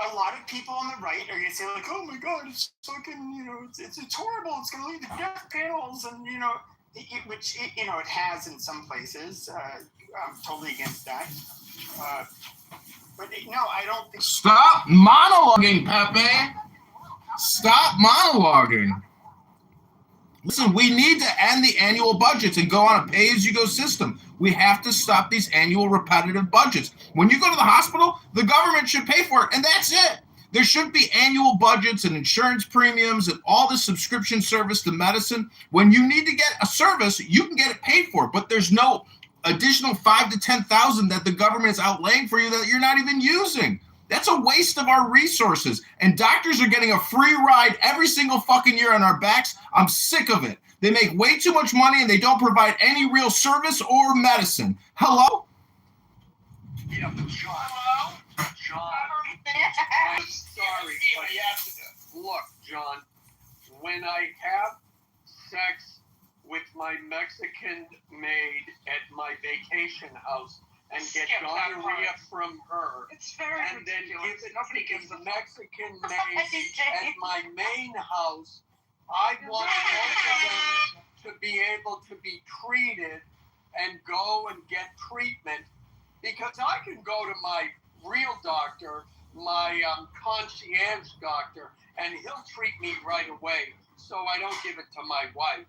a lot of people on the right are going to say, like, oh my God, it's fucking, it's horrible. It's going to lead to death panels, and, which it has in some places. I'm totally against that. But no, I don't think. Stop monologuing, Pepe. Stop monologuing. Listen, we need to end the annual budgets and go on a pay-as-you-go system. We have to stop these annual repetitive budgets. When you go to the hospital, the government should pay for it, and that's it. There should be annual budgets and insurance premiums and all the subscription service to medicine. When you need to get a service, you can get it paid for, but there's no additional $5,000 to $10,000 that the government is outlaying for you that you're not even using. That's a waste of our resources. And doctors are getting a free ride every single fucking year on our backs. I'm sick of it. They make way too much money and they don't provide any real service or medicine. Hello? Yeah, John. I'm sorry, but look, John, when I have sex with my Mexican maid at my vacation house and get gonorrhea from her, and then give it to the Mexican maid at my main house, I want both of them to be able to be treated and go and get treatment, because I can go to my real doctor, my concierge doctor, and he'll treat me right away, so I don't give it to my wife.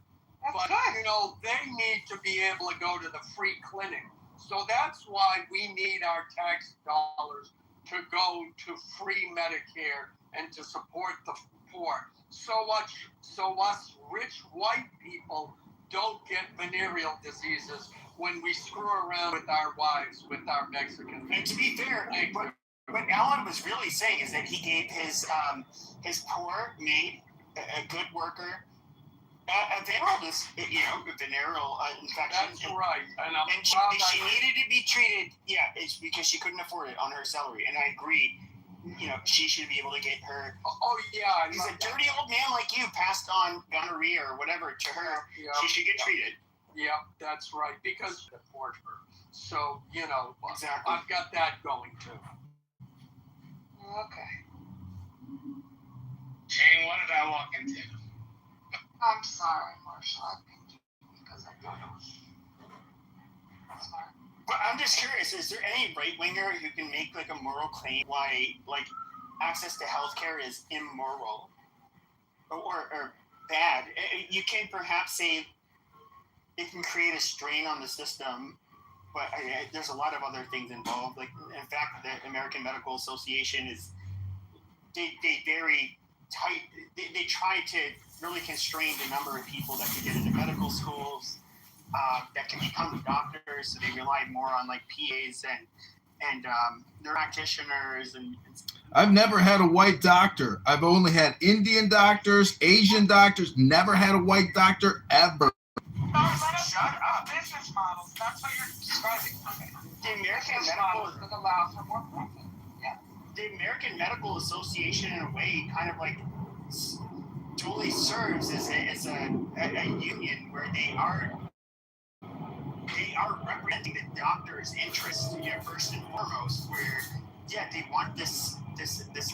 But, you know, they need to be able to go to the free clinic. So that's why we need our tax dollars to go to free Medicare and to support the poor. So us rich white people don't get venereal diseases when we screw around with our wives, with our Mexicans. And to be fair, what Alan was really saying is that he gave his poor maid, a good worker, a venereal infection. That's right. And she needed to be treated, it's because she couldn't afford it on her salary. And I agree, you know, she should be able to get her. Oh, yeah. Because a dirty old man like you passed on gonorrhea or whatever to her. Yeah, she should get treated. Yeah, that's right. Because I support her. So, you know, exactly. I've got that going too. Okay. Jane, what did I walk into? I'm sorry, Marshall. I picked you because I thought it was smart. But I'm just curious, is there any right-winger who can make like a moral claim why like access to healthcare is immoral or bad? You can perhaps say it can create a strain on the system, but there's a lot of other things involved. Like, in fact, the American Medical Association is they very tight. They try to really constrain the number of people that can get into medical schools, that can become doctors. So they rely more on like PAs and practitioners. And I've never had a white doctor. I've only had Indian doctors, Asian doctors. Never had a white doctor ever. Shut up. Business models. That's what you're describing. The American The American Medical Association, in a way, kind of like totally serves as a union where they are representing the doctor's interests, first and foremost. Where they want this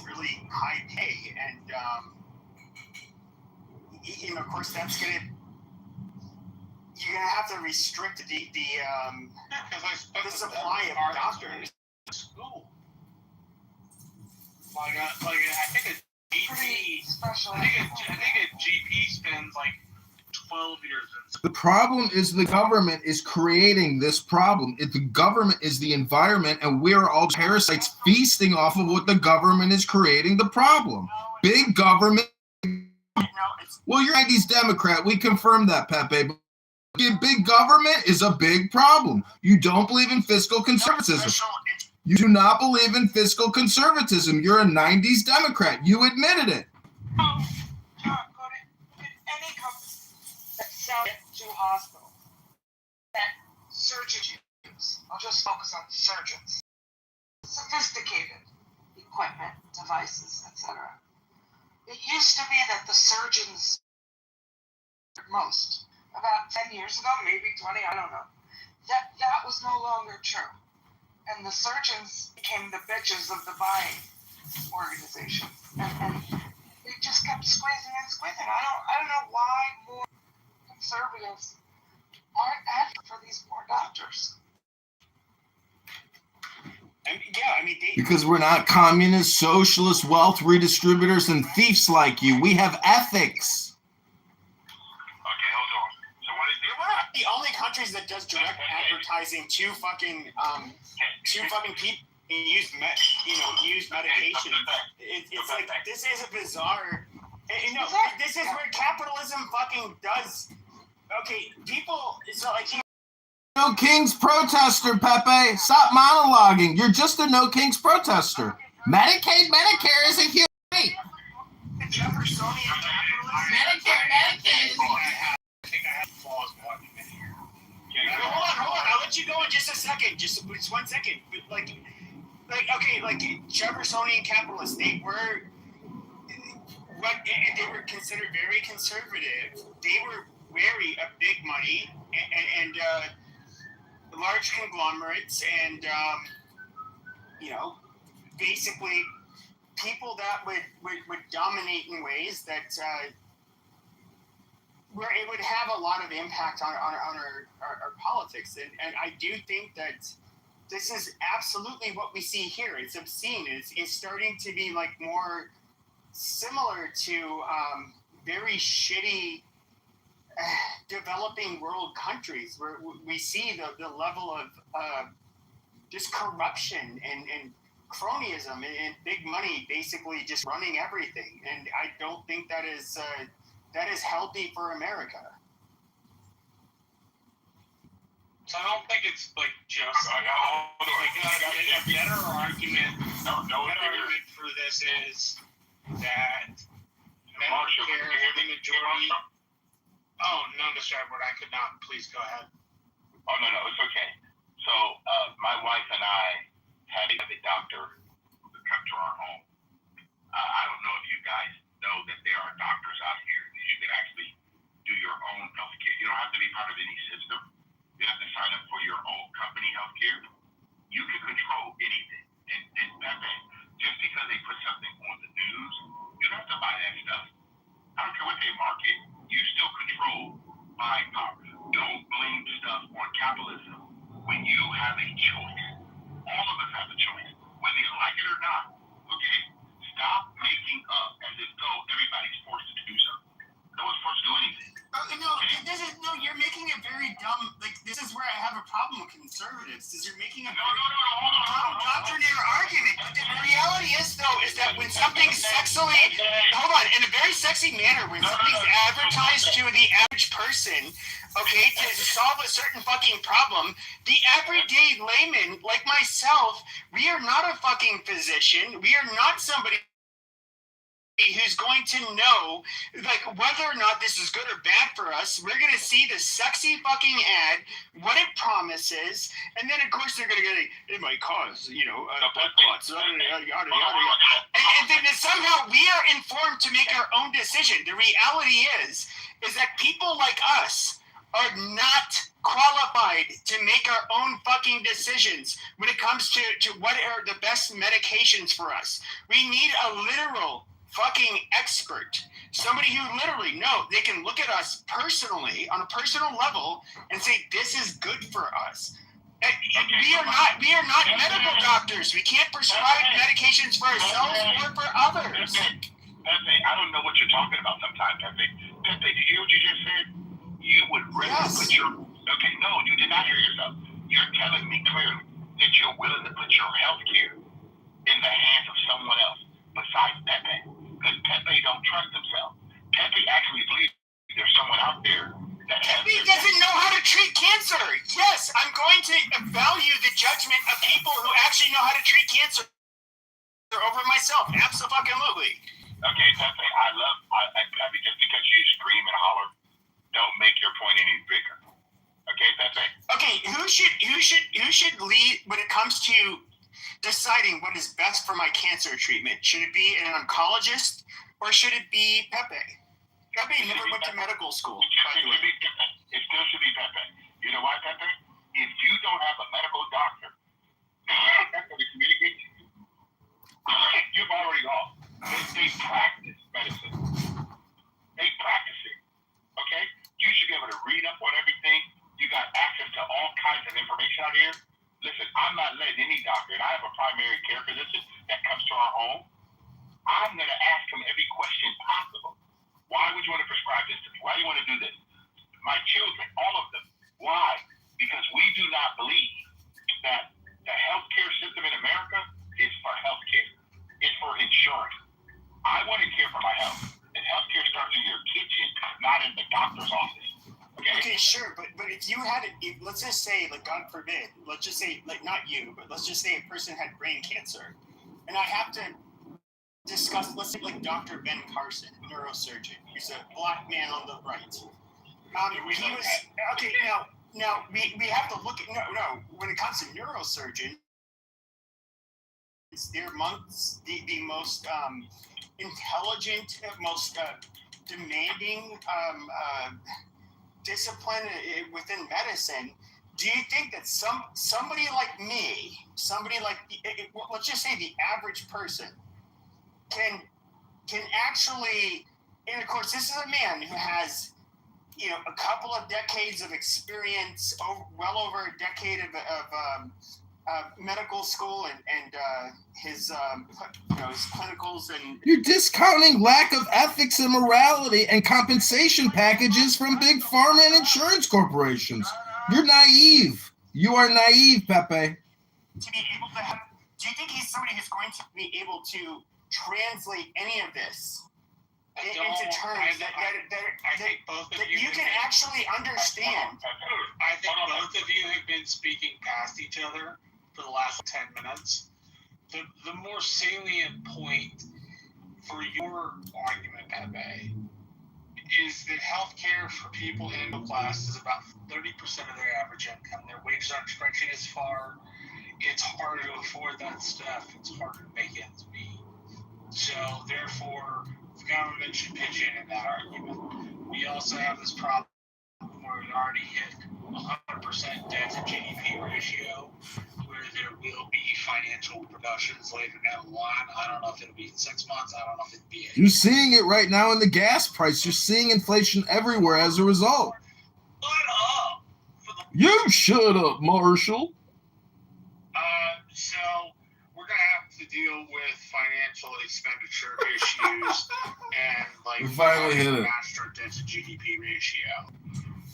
really high pay, and of course that's you're gonna have to restrict the supply of doctors. School. I think a GP spends like 12 years. The problem is the government is creating this problem. The government is the environment, and we are all parasites feasting off of what the government is creating the problem. Big government. Well, you're 90s Democrat. We confirmed that, Pepe. Big government is a big problem. You don't believe in fiscal conservatism. You do not believe in fiscal conservatism. You're a 90s Democrat. You admitted it. Any company that sells to hospitals that surgeons use, I'll just focus on surgeons, sophisticated equipment, devices, etc. It used to be that the surgeons, most, about 10 years ago, maybe 20, I don't know, that was no longer true. And the surgeons became the bitches of the buying organization. And they just kept squeezing and squeezing. I don't know why more conservatives aren't asking for these poor doctors. Because we're not communist, socialist, wealth redistributors, and thieves like you. We have ethics. The only countries that does direct advertising to fucking people use medication. It's like, this is a bizarre. This is where capitalism fucking does. Okay, people. It's not like. No Kings protester, Pepe. Stop monologuing. You're just a No Kings protester. Medicaid, Medicare isn't human. Jeffersonian capitalism. Medicaid. I think I have flaws walking in here. Hold on. I'll let you go in just a second. Just 1 second. Like Jeffersonian capitalists, they were considered very conservative. They were wary of big money and large conglomerates and basically people that would dominate in ways that where it would have a lot of impact on our politics. And I do think that this is absolutely what we see here. It's obscene. It's starting to be like more similar to very shitty developing world countries where we see the level of just corruption and cronyism and big money basically just running everything. And I don't think that is healthy for America. So I don't think it's like just like a better argument. Better argument for this is that Medicare, the majority. Oh, no, Mr. Edward, I could not. Please go ahead. Oh no, it's okay. So my wife and I had a doctor come to our home. I don't know if you guys know that there are doctors out here that you can actually do your own healthcare. You don't have to be part of any system. You have to sign up for your own company healthcare. You can control anything. And just because they put something on the news, you don't have to buy that stuff. I don't care what they market. You still control buying power. Don't blame stuff on capitalism when you have a choice. All of us have a choice, whether you like it or not. Okay? Stop making up as if though everybody's forced to do something. No one's forced to do anything. You're making it very dumb. Like, this is where I have a problem with conservatives, is you're making a hold on. doctrinaire argument. But the reality is, though, is that when something's in a very sexy manner, when something's advertised to the average person, okay, to solve a certain fucking problem, the everyday layman, like myself, we are not a fucking physician. We are not somebody who's going to know, like, whether or not this is good or bad for us. We're going to see the sexy fucking ad, what it promises, and then, of course, they're going to go, it might cause, blood clots, yada, yada, yada, yada. And then somehow we are informed to make our own decision. The reality is that people like us are not qualified to make our own fucking decisions when it comes to what are the best medications for us. We need a literal fucking expert, somebody who literally they can look at us personally on a personal level and say this is good for us. We are not medical doctors. We can't prescribe medications for ourselves or for others. Pepe, I don't know what you're talking about sometimes, Pepe. Pepe, did you hear what you just said? You would rather put your... Okay, no, you did not hear yourself. You're telling me clearly that you're willing to put your health care in the hands of someone else besides Pepe. Because Pepe don't trust himself. Pepe actually believes there's someone out there that Pepe doesn't know how to treat cancer. Yes, I'm going to value the judgment of people who actually know how to treat cancer over myself. Absolutely. Okay, Pepe, Pepe, just because you scream and holler, don't make your point any bigger. Okay, Pepe? Okay, who should lead when it comes to deciding what is best for my cancer treatment? Should it be an oncologist or should it be Pepe? Pepe never went to medical school, by the way. It still should be Pepe. You know why, Pepe? If you don't have a medical doctor that's going to communicate to you, you've already lost. They practice medicine. They practice it. Okay? You should be able to read up on everything. You got access to all kinds of information out here. Listen, I'm not letting any doctor, and I have a primary care physician that comes to our home. I'm going to ask him every question possible. Why would you want to prescribe this to me? Why do you want to do this? My children, all of them. Why? Because we do not believe that the healthcare system in America is for healthcare. It's for insurance. I want to care for my health. And healthcare starts in your kitchen, not in the doctor's office. Okay, sure, but if you had let's just say, like, God forbid, let's just say, like, not you, but let's just say a person had brain cancer, and I have to discuss, let's say, like, Dr. Ben Carson, neurosurgeon, who's a black man on the right. He was, okay, now we have to look at, when it comes to neurosurgeons, they're amongst the most intelligent, most demanding discipline within medicine. Do you think that somebody like me, let's just say the average person, can actually, and of course this is a man who has a couple of decades of experience, well over a decade of medical school and his clinicals and. You're discounting lack of ethics and morality and compensation packages from big pharma and insurance corporations. You're naive. You are naive, Pepe. To be able to have, do you think he's somebody who's going to be able to translate any of this into terms that you can actually understand? I think both of you have been speaking past each other for the last 10 minutes. The more salient point for your argument, Pepe, is that healthcare for people in middle class is about 30% of their average income. Their wages aren't stretching as far. It's harder to afford that stuff. It's harder to make ends meet. So, therefore, the government should pitch in that argument. We also have this problem where we already hit 100% debt to GDP ratio, where there will be financial repercussions later down the line. I don't know if it'll be in 6 months. I don't know if it'll be. You're seeing it right now in the gas price. You're seeing inflation everywhere as a result. You shut up, Marshall. So we're gonna have to deal with financial expenditure issues and we finally hit it. Master debt to GDP ratio,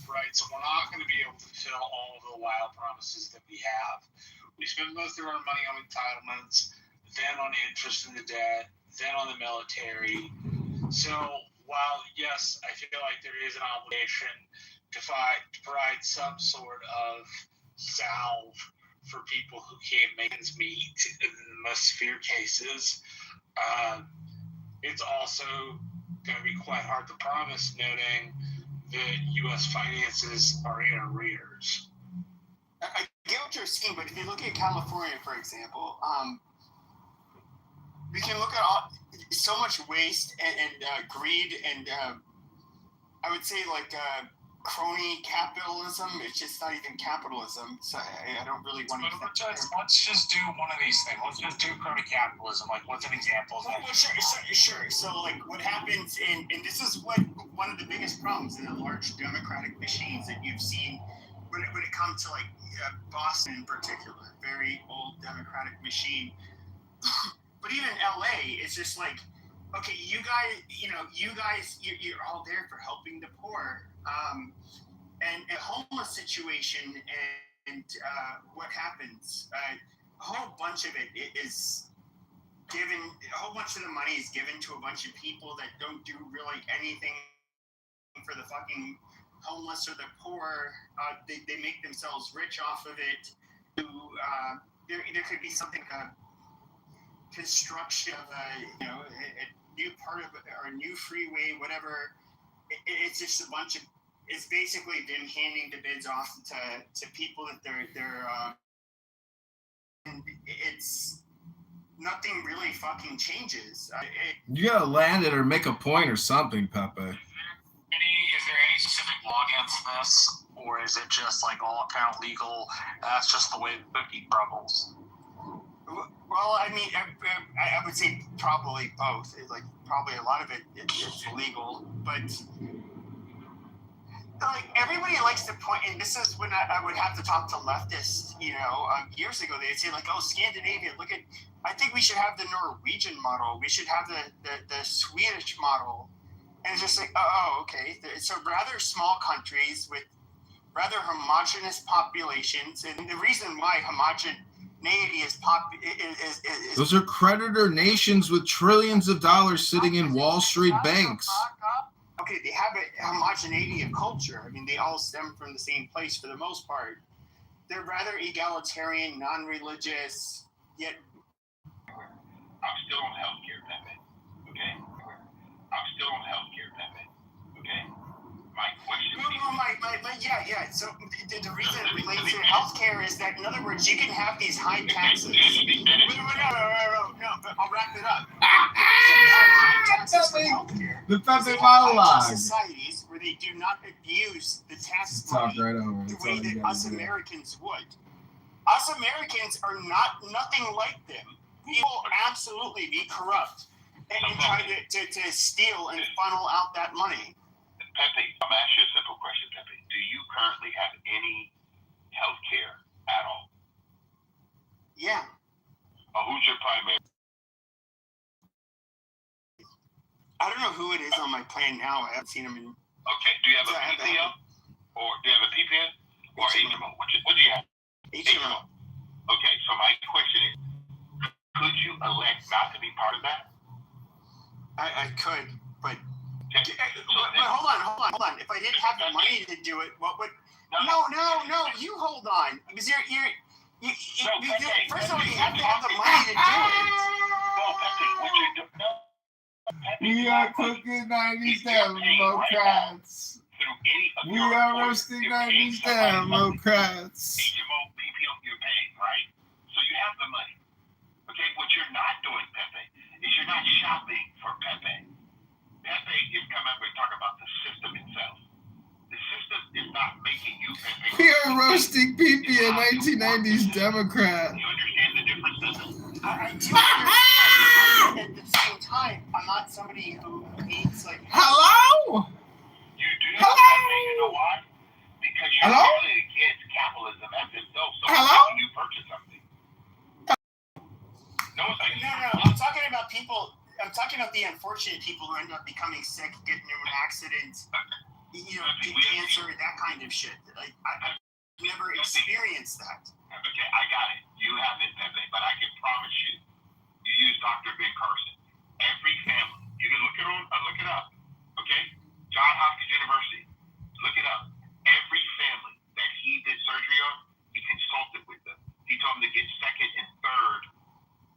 right? So we're not going to be able to fulfill all of the wild promises that we have. We spend most of our money on entitlements, then on interest in the debt, then on the military. So while yes, I feel like there is an obligation to provide some sort of salve for people who can't make ends meet in the most severe cases, it's also going to be quite hard to promise, noting that U.S. finances are in arrears. I get what you're saying, but if you look at California, for example, we can look at so much waste and greed and I would say like crony capitalism. It's just not even capitalism. So I don't really want to. Let's just do one of these things. Let's just do crony capitalism. Like, what's an example? Well, sure. So, like, what happens and this is what one of the biggest problems in the large democratic machines that you've seen when it comes to like Boston in particular, very old democratic machine. But even LA, it's just like, okay, you guys, you're all there for helping the poor. And a homeless situation and what happens, a whole bunch of it is given, a whole bunch of the money is given to a bunch of people that don't do really anything for the fucking homeless or the poor. They make themselves rich off of it. There could be something, construction of a new part of it or a new freeway, whatever. It's just a bunch of. It's basically them handing the bids off to people that they're and it's nothing really fucking changes. You gotta land it or make a point or something, Pepe. Is there any specific law against this, or is it just like all kind of legal? That's just the way the cookie crumbles. Well, I mean, I would say probably both. Like, probably a lot of it's legal, but like everybody likes to point, and this is when I would have to talk to leftists. Years ago they'd say like, "Oh, Scandinavia, look at." I think we should have the Norwegian model. We should have the Swedish model, and it's just like, oh, okay. So rather small countries with rather homogenous populations, and the reason why homogeneity is those are creditor nations with trillions of dollars sitting in Wall Street banks. Okay, they have a homogeneity of culture. I mean, they all stem from the same place for the most part. They're rather egalitarian, non-religious, yet. I'm still on healthcare, Pepe. Okay? I'm still on healthcare, Pepe. Okay? My question is... Yeah. So the reason it relates to healthcare is that, in other words, you can have these high taxes. No, but I'll wrap it up. The Pepe monologue. Societies where they do not abuse the tax money the way that us Americans would. Us Americans are nothing like them. We will absolutely be corrupt and try to steal and funnel out that money. Pepe, I'm gonna ask you a simple question, Pepe. Do you currently have any health care at all? Yeah. Who's your primary? I don't know who it is on my plan now. I haven't seen him in. Okay. Do you have a PPO? Or do you have a PPN? Or HMO? What do you have? HMO. Okay, so my question is, could you elect not to be part of that? I could, but Okay. but hold on. If I didn't have the money to do it, what would? No. You hold on, because first of all, you have to have the money to do it. No, Pepe, what you do? No. We are cooking 90s Democrats. We are roasting 90s Democrats. HMO, PPO, you're paying, right? So you have the money. Okay, what you're not doing, Pepe, is you're not shopping for Pepe. Pepe is coming up and talking about the system itself. The system is not making you Pepe. We are roasting PP a 1990s Democrat. You understand the difference, doesn't it? I do understand. At the same time, I'm not somebody who needs like. Hello? You do. Hello? You know why? Because you're really against capitalism as itself. So when you purchase something. No. I'm talking about people. I'm talking about the unfortunate people who end up becoming sick, getting into an accident, get cancer, that kind of shit. Like I've never experienced that. Okay, I got it. You haven't, Pepe, but I can promise you, you use Dr. Ben Carson. Every family, you can look it up. Okay, Johns Hopkins University, look it up. Every family that he did surgery on, he consulted with them. He told them to get second and third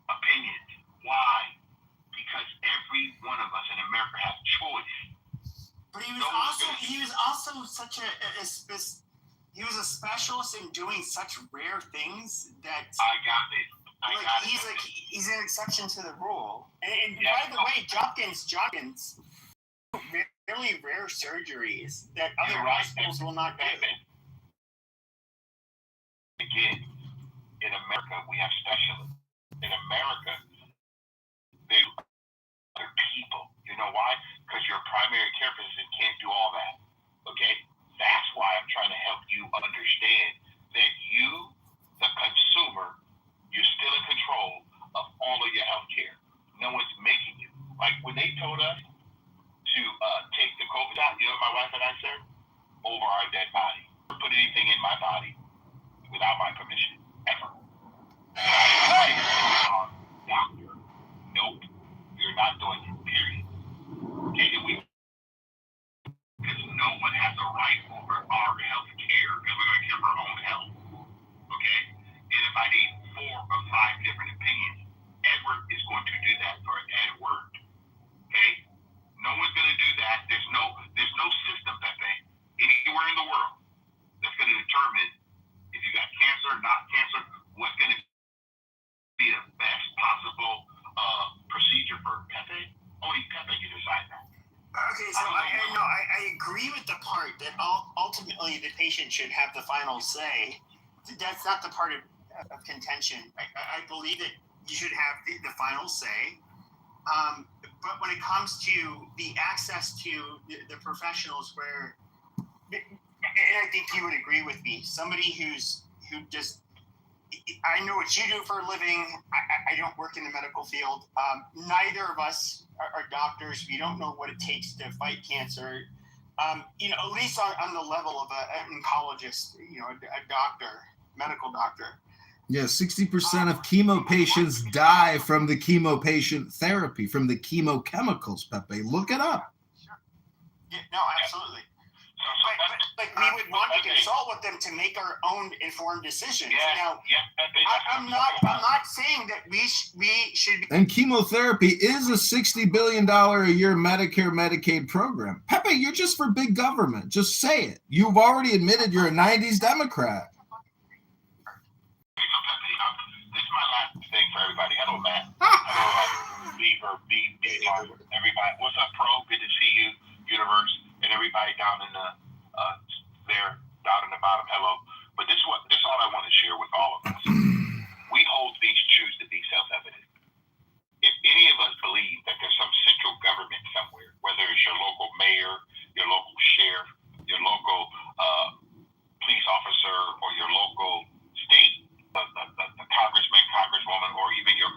opinions. Why? Because every one of us in America has choice. But he was also such he was a specialist in doing such rare things that I got it. He's an exception to the rule. And by the way, Jonkins, really rare surgeries that other hospitals will not do. Again, in America, we have specialists. In America, they are people. You know why? Because your primary care physician can't do all that. Okay? That's why I'm trying to help you understand that you, the consumer, you're still in control of all of your health care. No one's making you. Like when they told us to take the COVID shot, you know what my wife and I said? Over our dead body. Put anything in my body without my permission. Ever. Doctor. Nope. You're not doing it. Period. Okay, because no one has a right over our health care because we're going to give our own health. Okay? And if I need 4 or 5 different opinions, Edward is going to do that for Edward. Okay? No one's going to do that. There's no system, Pepe, anywhere in the world that's going to determine if you got cancer, not cancer, what's going to be the best possible procedure for Pepe. Only Pepe can decide that. Okay, so I agree with the part that ultimately the patient should have the final say. That's not the part of contention. I believe that you should have the final say. But when it comes to the access to the professionals, and I think you would agree with me, somebody who just, I know what you do for a living. I don't work in the medical field. Neither of us are doctors. We don't know what it takes to fight cancer. At least on the level of an oncologist, a doctor, medical doctor. Yeah, 60% of chemo patients die from the chemo patient therapy, from the chemochemicals, Pepe. Look it up. Sure. Yeah, no, absolutely. But we would want to consult with them to make our own informed decisions. Now, I'm not saying that we should be. And chemotherapy is a $60 billion a year Medicare, Medicaid program. Pepe, you're just for big government. Just say it. You've already admitted you're a 90s Democrat. This is my last thing for everybody. Hello, Matt. Hello, Beaver, everybody. What's up, Pro? Good to see you, Universe, and everybody down in the down in the bottom. Hello. But this is all I want to share with all of us. We hold these truths to be self-evident. If any of us believe that there's some central government somewhere, whether it's your local mayor, your local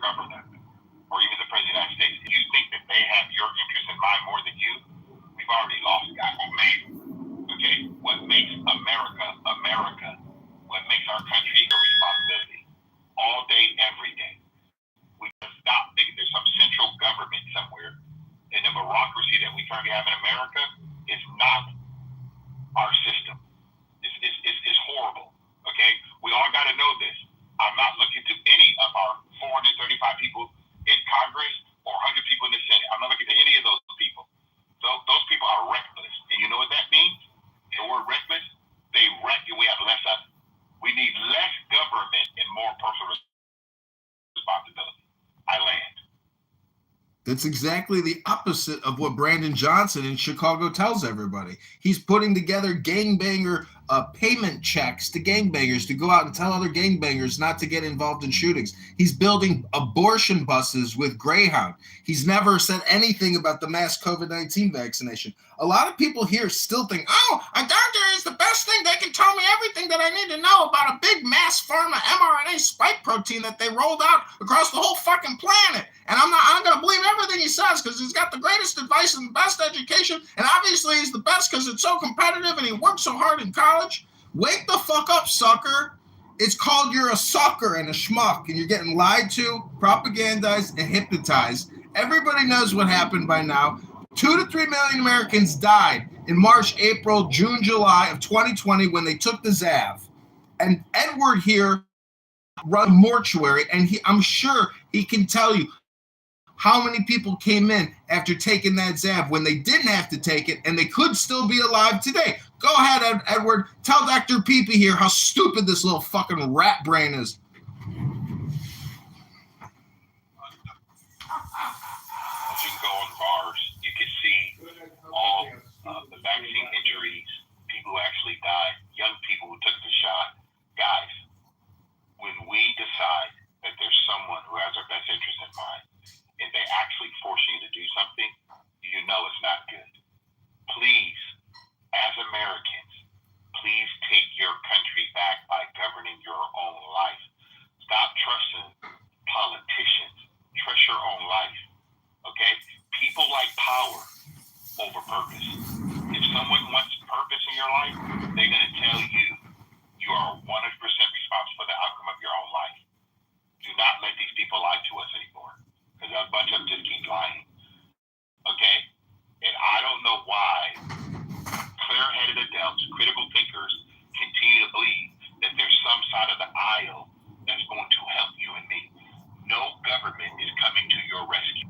government, or even the President of the United States, if you think that they have your interest in mind more than you, we've already lost, guys. Okay? What makes America, America, what makes our country a responsibility, all day, every day. We just stop thinking there's some central government somewhere. And the bureaucracy that we currently have in America is not our system. It's horrible. Okay? We all got to know this. I'm not looking to any of our 435 people in Congress or 100 people in the Senate. I'm not looking to any of those people. Those people are reckless. And you know what that means? The word reckless, they wreck and we have less of it. We need less government and more personal responsibility. I land. That's exactly the opposite of what Brandon Johnson in Chicago tells everybody. He's putting together gangbanger payment checks to gangbangers to go out and tell other gangbangers not to get involved in shootings. He's building abortion buses with Greyhound. He's never said anything about the mass COVID-19 vaccination. A lot of people here still think, oh, a doctor is the best thing. They can tell me everything that I need to know about a big mass pharma mRNA spike protein that they rolled out across the whole fucking planet. And I'm going to believe everything he says because he's got the greatest advice and the best education. And obviously he's the best because it's so competitive and he worked so hard in college. Wake the fuck up, sucker. It's called you're a sucker and a schmuck and you're getting lied to, propagandized, and hypnotized. Everybody knows what happened by now. 2 to 3 million Americans died in March, April, June, July of 2020 when they took the Zav. And Edward here run a mortuary, and I'm sure he can tell you how many people came in after taking that Zav when they didn't have to take it, and they could still be alive today. Go ahead, Edward. Tell Dr. Peepee here how stupid this little fucking rat brain is. You can go on bars, you can see all the vaccine injuries, people who actually died, young people who took the shot. Guys, when we decide that there's someone who has our best interest in mind, and they actually force you to do something, you know it's not good. Please, as Americans, please take your country back by governing your own life. Stop trusting politicians. Trust your own life. Okay? People like power over purpose. If someone wants purpose in your life, they're going to tell you you are 100% responsible for the outcome of your own life. Do not let these people lie to us anymore, because a bunch of them just keep lying. Okay? And I don't know why clear-headed adults, critical thinkers, continue to believe that there's some side of the aisle that's going to help you and me. No government is coming to your rescue.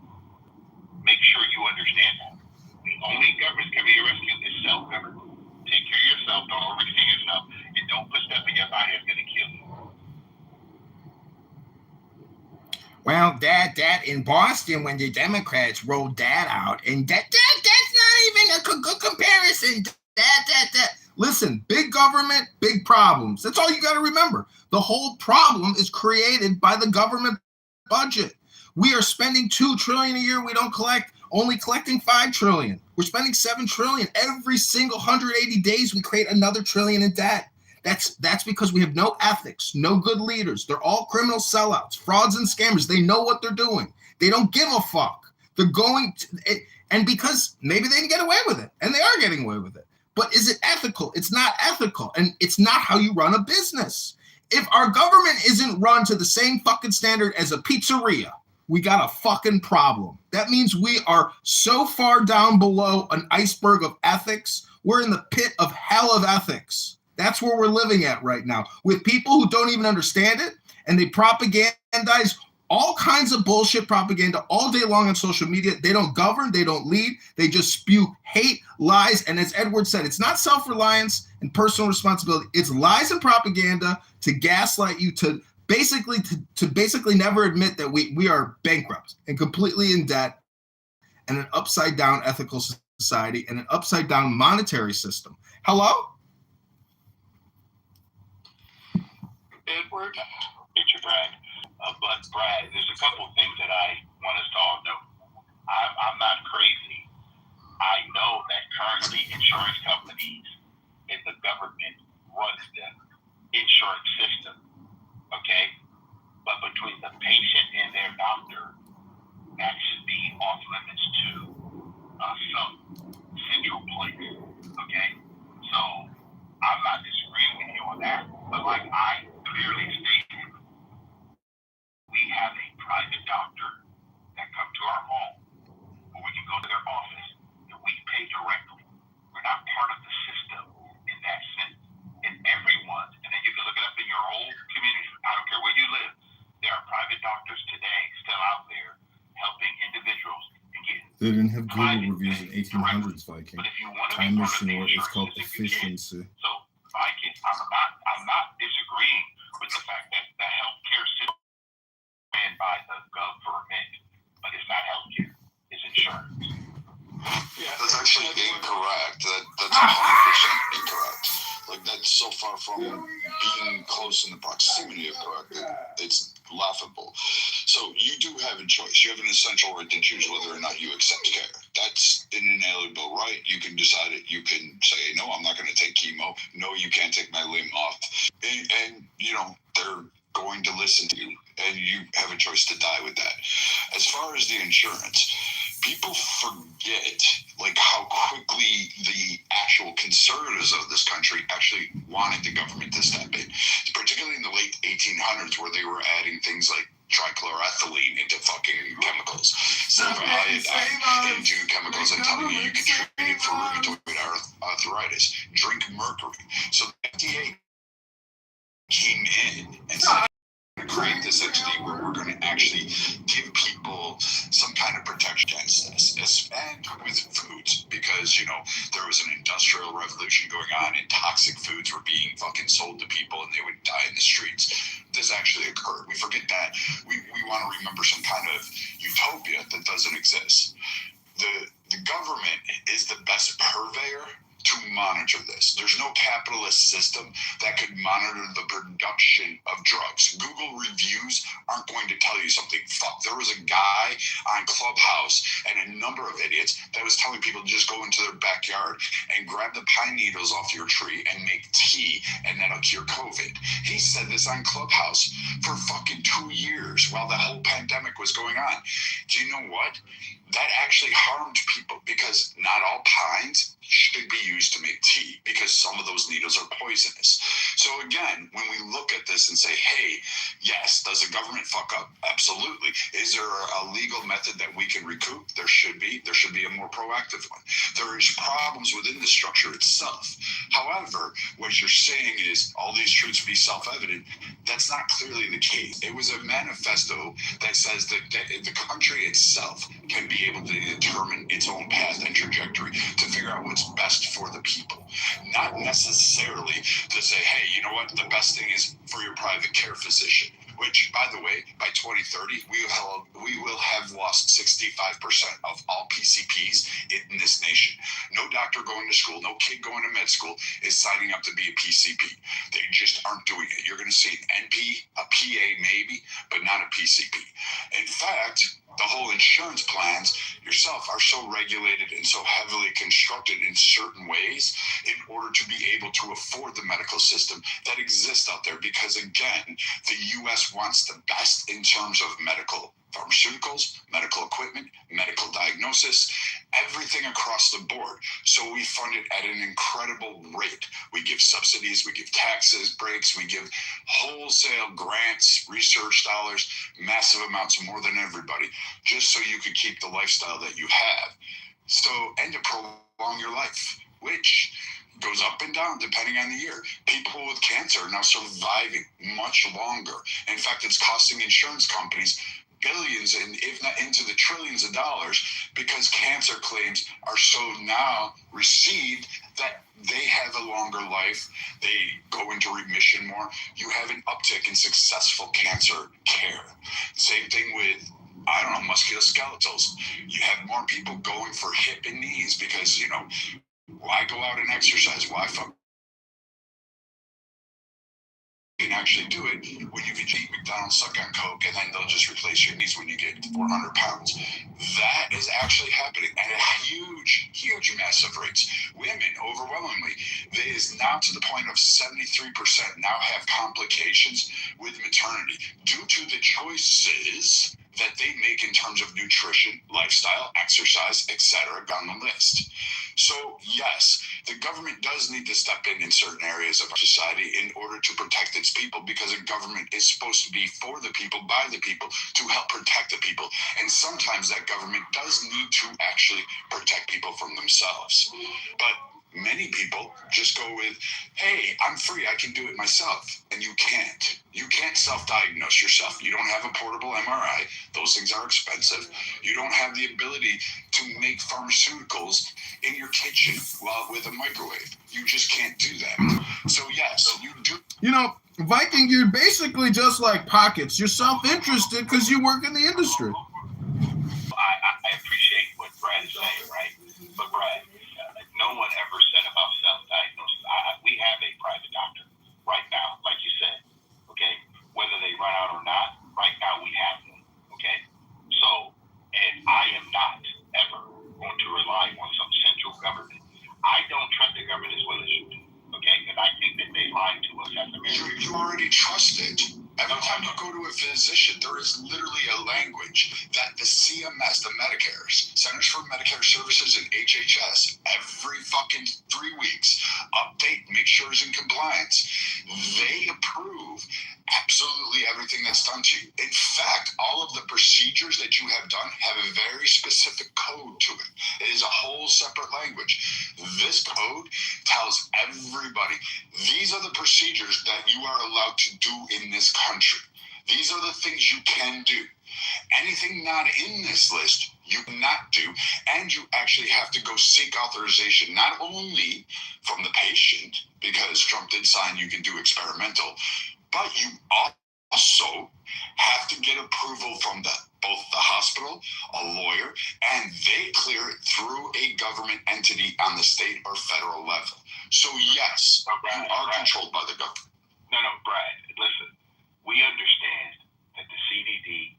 Make sure you understand that. The only government coming to your rescue is self-government. Take care of yourself, don't overextend yourself, and don't put stuff in your body that's going to kill you. Well, that in Boston when the Democrats rolled that out, and that's not even a good comparison. That. Listen, big government, big problems. That's all you got to remember. The whole problem is created by the government budget. We are spending $2 trillion a year. We don't collect, only collecting $5 trillion. We're spending $7 trillion every single 180 days. We create another $1 trillion in debt. That's because we have no ethics, no good leaders. They're all criminal sellouts, frauds and scammers. They know what they're doing. They don't give a fuck. They're going to, and because maybe they can get away with it, and they are getting away with it. But is it ethical? It's not ethical, and it's not how you run a business. If our government isn't run to the same fucking standard as a pizzeria, we got a fucking problem. That means we are so far down below an iceberg of ethics. We're in the pit of hell of ethics. That's where we're living at right now, with people who don't even understand it, and they propagandize all kinds of bullshit propaganda all day long on social media. They don't govern, they don't lead, they just spew hate, lies, and as Edward said, it's not self-reliance and personal responsibility. It's lies and propaganda to gaslight you, to basically never admit that we are bankrupt and completely in debt, and an upside down ethical society and an upside down monetary system. Hello? Edward? Richard Bragg. But Brad, there's a couple of things that I want us to all know. I'm not crazy. I know that currently insurance companies and the government runs the insurance system, okay? But between the patient and their doctor, that should be off limits to some central place. Okay? So I'm not disagreeing with you on that, but like I clearly stated, we have a private doctor that come to our home, or we can go to their office, and we pay directly. We're not part of the system in that sense. And everyone, and then you can look it up in your whole community, I don't care where you live, there are private doctors today still out there helping individuals and getting. They didn't have Google reviews in 1800s, Viking. Time machine, or it's called efficiency. So, Viking, I'm not disagreeing with the fact that the healthcare system is ran by the government, but it's not healthcare, it's insurance. That's actually incorrect. That's 100% incorrect. Like, that's so far from being close in the proximity of correct. It's laughable. So you do have a choice. You have an essential right to choose whether or not you accept care. That's an inalienable right. You can decide it. You can say, no, I'm not going to take chemo. No, you can't take my limb off. And you know, they're going to listen to you, and you have a choice to die with that. As far as the insurance, people forget like how quickly the actual conservatives of this country actually wanted the government to step in, particularly in the late 1800s, where they were adding things like trichloroethylene into fucking chemicals, silver iodine into chemicals, and telling you could treat it for rheumatoid arthritis. Drink mercury. So the FDA came in and said, create this entity where we're going to actually give people some kind of protection against this, and with foods, because, you know, there was an industrial revolution going on and toxic foods were being fucking sold to people and they would die in the streets. This actually occurred. We forget that. We want to remember some kind of utopia that doesn't exist. The government is the best purveyor to monitor this. There's no capitalist system that could monitor the production of drugs. Google reviews aren't going to tell you something. Fuck, there was a guy on Clubhouse and a number of idiots that was telling people to just go into their backyard and grab the pine needles off your tree and make tea, and that'll cure COVID. He said this on Clubhouse for fucking 2 years while the whole pandemic was going on. Do you know what? That actually harmed people, because not all pines should be used to make tea, because some of those needles are poisonous. So again, when we look at this and say, hey, yes, does the government fuck up? Absolutely. Is there a legal method that we can recoup? There should be. There should be a more proactive one. There is problems within the structure itself. However, what you're saying is all these truths be self-evident. That's not clearly the case. It was a manifesto that says that the country itself can be able to determine its own path and trajectory to figure out what's best for the people. Not necessarily to say, hey, you know what, the best thing is for your private care physician. Which, by the way, by 2030, we will have lost 65% of all PCPs in this nation. No doctor going to school, no kid going to med school is signing up to be a PCP. They just aren't doing it. You're going to see an NP, a PA maybe, but not a PCP. In fact, the whole insurance plans yourself are so regulated and so heavily constructed in certain ways in order to be able to afford the medical system that exists out there. Because again, the U.S. wants the best in terms of medical pharmaceuticals, medical equipment, medical diagnosis, everything across the board. So we fund it at an incredible rate. We give subsidies, we give taxes, breaks, we give wholesale grants, research dollars, massive amounts, more than everybody, just so you could keep the lifestyle that you have. So, and to prolong your life, which goes up and down depending on the year. People with cancer are now surviving much longer. In fact, it's costing insurance companies billions, and if not into the trillions of dollars, because cancer claims are so now received that they have a longer life, they go into remission more. You have an uptick in successful cancer care. Same thing with, I don't know, musculoskeletals. You have more people going for hip and knees because, you know, why go out and exercise? Why can actually do it when you can eat McDonald's, suck on Coke, and then they'll just replace your knees when you get 400 pounds. That is actually happening at a huge massive rates. Women, overwhelmingly, it is now to the point of 73% now have complications with maternity due to the choices that they make in terms of nutrition, lifestyle, exercise, etc. down the list. So yes, the government does need to step in certain areas of our society in order to protect its people, because a government is supposed to be for the people, by the people, to help protect the people. And sometimes that government does need to actually protect people from themselves. But many people just go with, hey, I'm free, I can do it myself. And you can't. You can't self-diagnose yourself. You don't have a portable MRI. Those things are expensive. You don't have the ability to make pharmaceuticals in your kitchen with a microwave. You just can't do that. So yes, you do. You know, Viking, you're basically just like Pockets. You're self-interested because you work in the industry. I appreciate what Brad is saying, right? But Brad, no one ever said about self-diagnosis. We have a private doctor right now, like you said, okay? Whether they run out or not, right now we have one, okay? So, and I am not ever going to rely on some central government. I don't trust the government as well as you do, okay? And I think that they lied to us as Americans. You already trust it. Every time you go to a physician, there is literally a language that the CMS, the Medicare's, Centers for Medicare Services and HHS, every fucking 3 weeks, update, make sure it's in compliance. They approve absolutely everything that's done to you. In fact, all of the procedures that you have done have a very specific code to it. It is a whole separate language. This code tells everybody, these are the procedures that you are allowed to do in this country. These are the things you can do. Anything not in this list, you cannot do, and you actually have to go seek authorization, not only from the patient, because Trump did sign you can do experimental, but you also have to get approval from both the hospital, a lawyer, and they clear it through a government entity on the state or federal level. So yes, you are controlled by the government. No, Brad, listen, we understand that the CDC,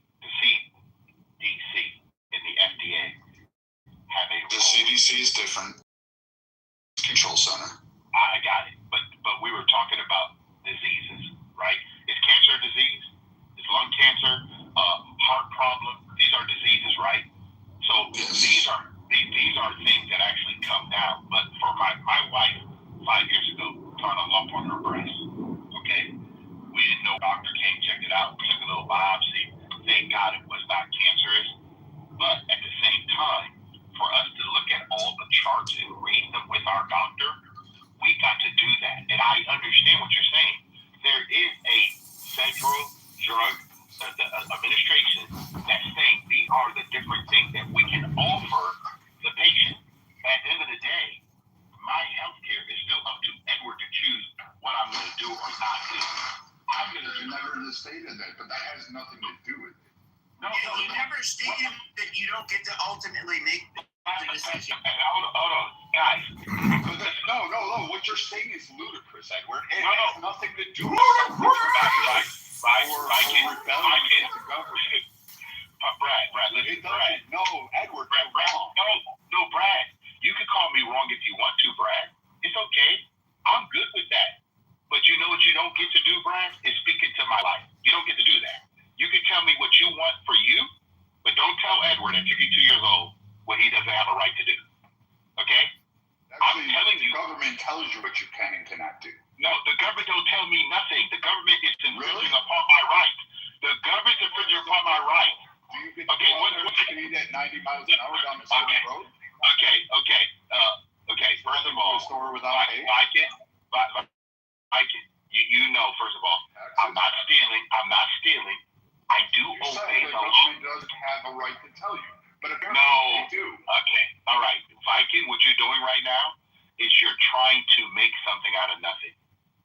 and the FDA have a role. The CDC is different. Control center. I got it, but we were talking about diseases, right? Is cancer a disease? Is lung cancer, heart problem? These are diseases, right? So these are things that actually come down. But for my wife, 5 years ago, found a lump on her breast. Okay, we didn't know. Doctor came, checked it out, took a little biopsy. Thank God it was not cancerous. But at the same time, for us to look at all the charts and read them with our doctor, we got to do that. And I understand what you're saying. There is a federal drug administration that's saying these are the different things that we can offer the patient. At the end of the day, my health care is still up to Edward to choose what I'm going to do or not do. I'm going to never stated that, but that has nothing to do with it. No, you never stated that you don't get to ultimately make the decision. Hold on, guys. No. What you're saying is ludicrous, Edward. It has nothing to do with Brad, listen, Brad. No, Edward, No, Brad. You can call me wrong if you want to, Brad. It's okay. I'm good with that. But you know what you don't get to do, Brad? Is speak into my life. You don't get to do that. You can tell me what you want for you, but don't tell Edward at 52 years old what he doesn't have a right to do. Okay? Actually, I'm telling you. The government tells you what you can and cannot do. No, the government don't tell me nothing. The government is infringing upon my right. The government's infringing upon my right. Do you get to go on there speed at 90 miles an hour down the city road? Okay. First of all, store without you know, first of all, I'm not stealing. I do obey the law. The government doesn't have a right to tell you, but apparently they do. Okay, all right, Viking. What you're doing right now is you're trying to make something out of nothing.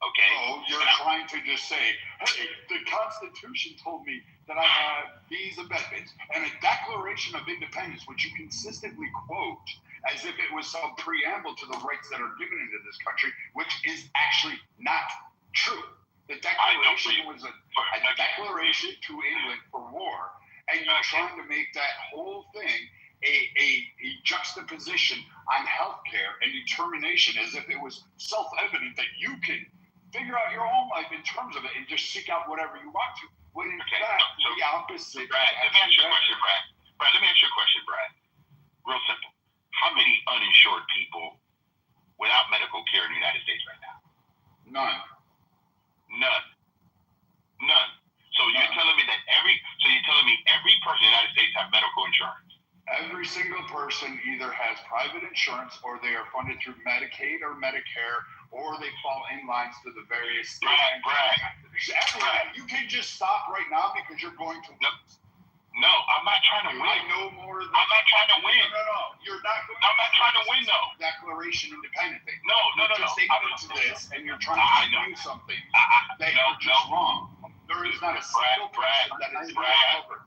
Okay. Oh, you're trying to just say, hey, the Constitution told me that I have these amendments and a Declaration of Independence, which you consistently quote as if it was some preamble to the rights that are given into this country, which is actually not true. The Declaration was a declaration to England for war, and you're trying to make that whole thing a juxtaposition on healthcare and determination as if it was self-evident that you can figure out your own life in terms of it and just seek out whatever you want to. When in fact, the opposite. Brad, let me ask you a question, Brad. Brad, let me ask you a question, Brad. Real simple. How many uninsured people without medical care in the United States right now? None. So you're telling me every person in the United States have medical insurance? Every single person either has private insurance or they are funded through Medicaid or Medicare, or they fall in lines to the various states. Brad. You can just stop right now because you're going to lose. No, I'm not trying to win. No more than I'm not trying to win. No. You're not going I'm not trying to win, though. Declaration independent thing. No. You're just ignorant to this, and you're trying to do something that you're just wrong. There is not a single person that is covered.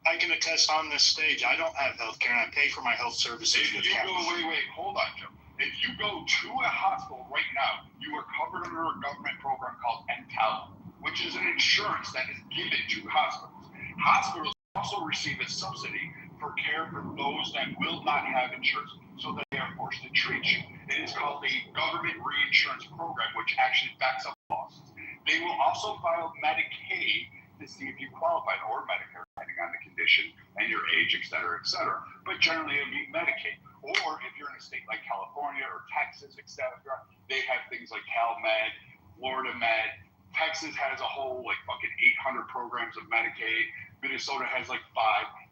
I can attest on this stage. I don't have health care, and I pay for my health services. If you go, wait, hold on, Joe. If you go to a hospital right now, you are covered under a government program called NTEL, which is an insurance that is given to hospitals. Hospitals also receive a subsidy for care for those that will not have insurance, so that they are forced to treat you. It is called the government reinsurance program, which actually backs up costs. They will also file Medicaid to see if you qualify, or Medicare, depending on the condition and your age, et cetera, et cetera. But generally, it would be Medicaid. Or if you're in a state like California or Texas, et cetera, they have things like CalMed, Florida Med. Texas has a whole fucking 800 programs of Medicaid. Minnesota has 5.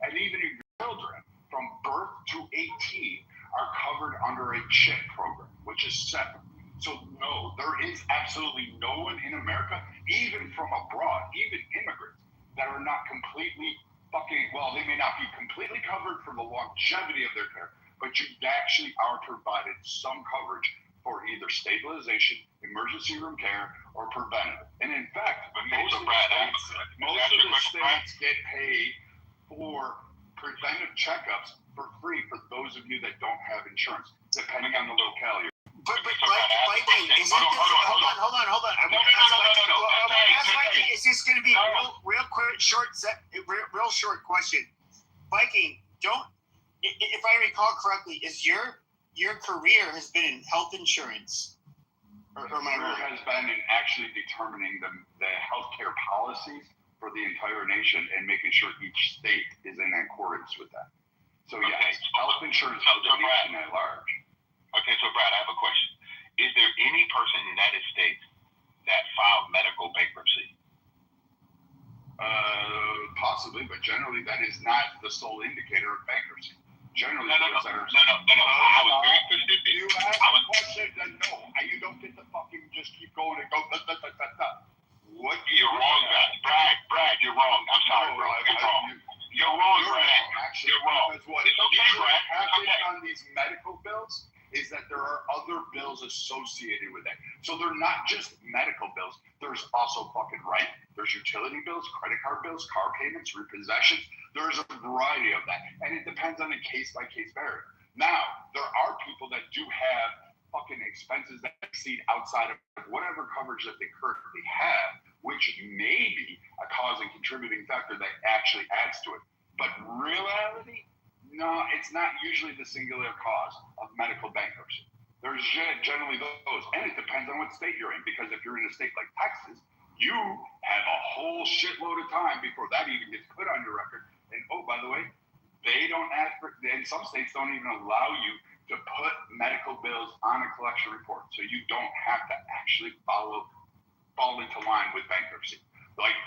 And even your children from birth to 18 are covered under a CHIP program, which is separate. So no, there is absolutely no one in America, even from abroad, even immigrants, that are not completely they may not be completely covered for the longevity of their care, but you actually are provided some coverage for either stabilization, emergency room care, or preventative. And in fact, most of the states get paid for preventive checkups for free for those of you that don't have insurance, depending on the locality. But Viking, is it? Hold on. I want to ask Viking. Is this going to be real short question? Viking, if I recall correctly, is your career has been in health insurance? Or my career has been in actually determining the healthcare policies for the entire nation and making sure each state is in accordance with that. So yes, health insurance for the nation at large. Okay, so Brad, I have a question. Is there any person in the United States that filed medical bankruptcy? Possibly, but generally that is not the sole indicator of bankruptcy. Generally, No. I was very specific. You ask a question, then no. You don't get to fucking just keep going and go. What? You're wrong, Brad. You're wrong. I'm sorry, bro. You're wrong, Brad. Actually, you're wrong. Because what happens on these medical bills is that there are other bills associated with that. So they're not just medical bills. There's also fucking rent. There's utility bills, credit card bills, car payments, repossessions. There's a variety of that. And it depends on the case-by-case barrier. Now, there are people that do have fucking expenses that exceed outside of whatever coverage that they currently have, which may be a cause and contributing factor that actually adds to it. But reality, no, it's not usually the singular cause of medical bankruptcy. There's generally those, and it depends on what state you're in, because if you're in a state like Texas, you have a whole shitload of time before that even gets put on your record. And oh, by the way, they don't ask for, and some states don't even allow you to put medical bills on a collection report, so you don't have to actually fall into line with bankruptcy. Like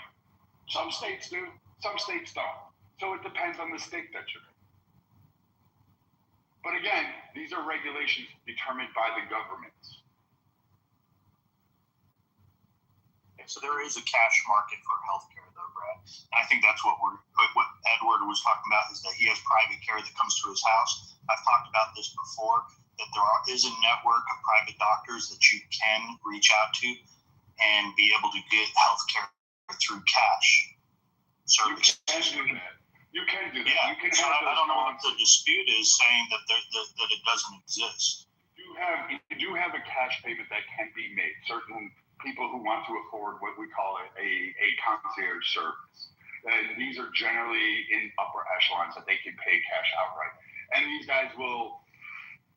some states do, some states don't. So it depends on the state that you're in. But again, these are regulations determined by the governments. So there is a cash market for healthcare, though, Brad. And I think that's what Edward was talking about, is that he has private care that comes to his house. I've talked about this before, that there is a network of private doctors that you can reach out to and be able to get healthcare through cash services. You can do that. Yeah. You can so I don't know what the dispute is, saying that it doesn't exist. You do have a cash payment that can be made. Certain people who want to afford what we call a concierge service. And these are generally in upper echelons that they can pay cash outright. And these guys will,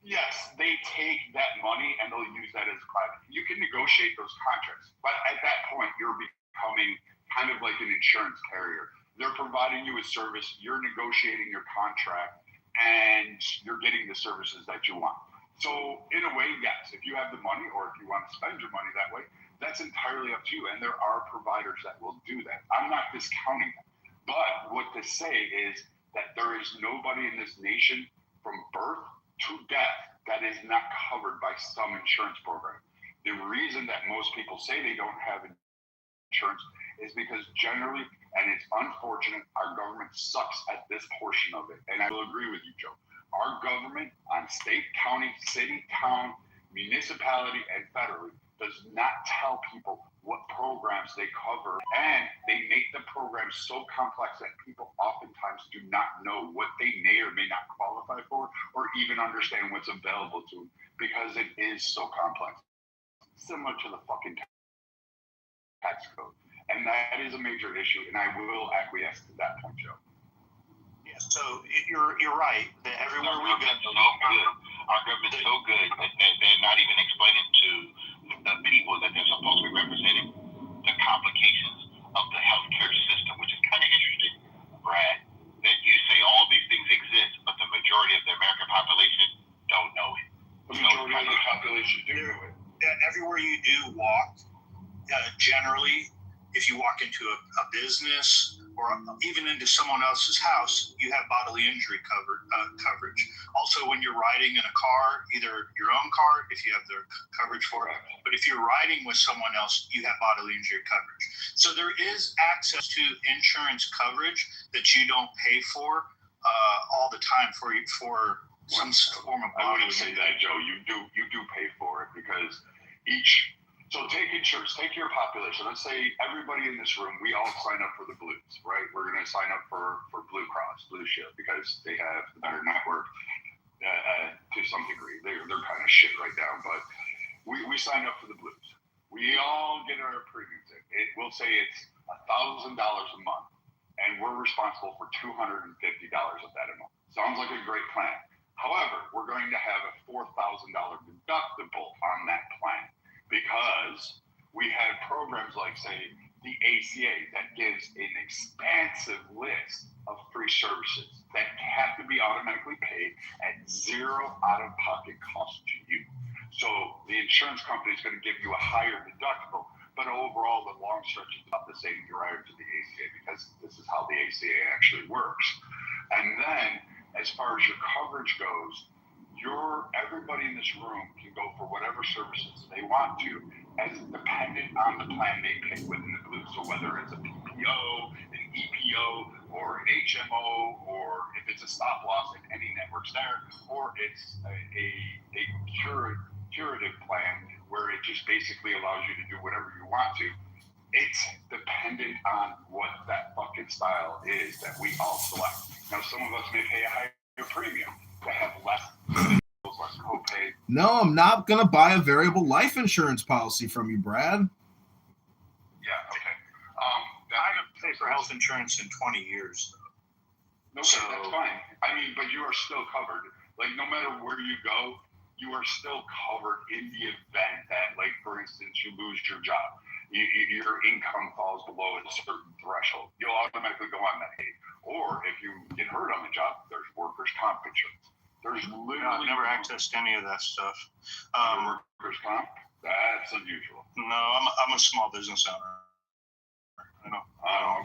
yes, they take that money and they'll use that as private. You can negotiate those contracts, but at that point, you're becoming kind of like an insurance carrier. They're providing you a service, you're negotiating your contract, and you're getting the services that you want. So in a way, yes, if you have the money or if you want to spend your money that way, that's entirely up to you. And there are providers that will do that. I'm not discounting that. But what to say is that there is nobody in this nation from birth to death that is not covered by some insurance program. The reason that most people say they don't have insurance is because generally, and it's unfortunate, our government sucks at this portion of it. And I will agree with you, Joe. Our government on state, county, city, town, municipality, and federally does not tell people what programs they cover. And they make the programs so complex that people oftentimes do not know what they may or may not qualify for or even understand what's available to them because it is so complex. Similar to the fucking tax code. And that is a major issue, and I will acquiesce to that point, Joe. So you're right. That everywhere we go, Our government's so good that they're not even explaining to the people that they're supposed to be representing the complications of the healthcare system, which is kind of interesting, Brad, that you say all these things exist, but the majority of the American population don't know it. The majority of the population do know it. Everywhere you do walk, generally, if you walk into a business or even into someone else's house, you have bodily injury coverage. Also, when you're riding in a car, either your own car, if you have the coverage for it, but if you're riding with someone else, you have bodily injury coverage. So there is access to insurance coverage that you don't pay for all the time for some form of I bodily wouldn't say injury. that, Joe. You do pay for it because so take insurance, take your population. Let's say everybody in this room, we all sign up for the Blues, right? We're going to sign up for Blue Cross, Blue Shield, because they have the better network to some degree. They're kind of shit right now, but we sign up for the Blues. We all get our premiums in. We'll say it's $1,000 a month, and we're responsible for $250 of that a month. Sounds like a great plan. However, we're going to have a $4,000 deductible on that plan, because we have programs like, say, the ACA that gives an expansive list of free services that have to be automatically paid at zero out-of-pocket cost to you. So the insurance company is going to give you a higher deductible, but overall, the long stretch is about the same prior to the ACA, because this is how the ACA actually works. And then, as far as your coverage goes, everybody in this room can go for whatever services they want to, as dependent on the plan they pick within the Blue. So whether it's a PPO, an EPO, or an HMO, or if it's a stop loss in any networks there, or it's a curative plan where it just basically allows you to do whatever you want to. It's dependent on what that fucking style is that we all select. Now, some of us may pay a higher premium to have less copay. No, I'm not going to buy a variable life insurance policy from you, Brad. Yeah, okay. I haven't paid for health insurance in 20 years. Okay, so that's fine. I mean, but you are still covered. Like, no matter where you go, you are still covered in the event that, like, for instance, you lose your job. Your income falls below a certain threshold. You'll automatically go on that aid. Or if you get hurt on the job, there's workers' comp insurance. There's literally... I've never accessed any of that stuff. Workers' comp? That's unusual. No, I'm a small business owner. I know.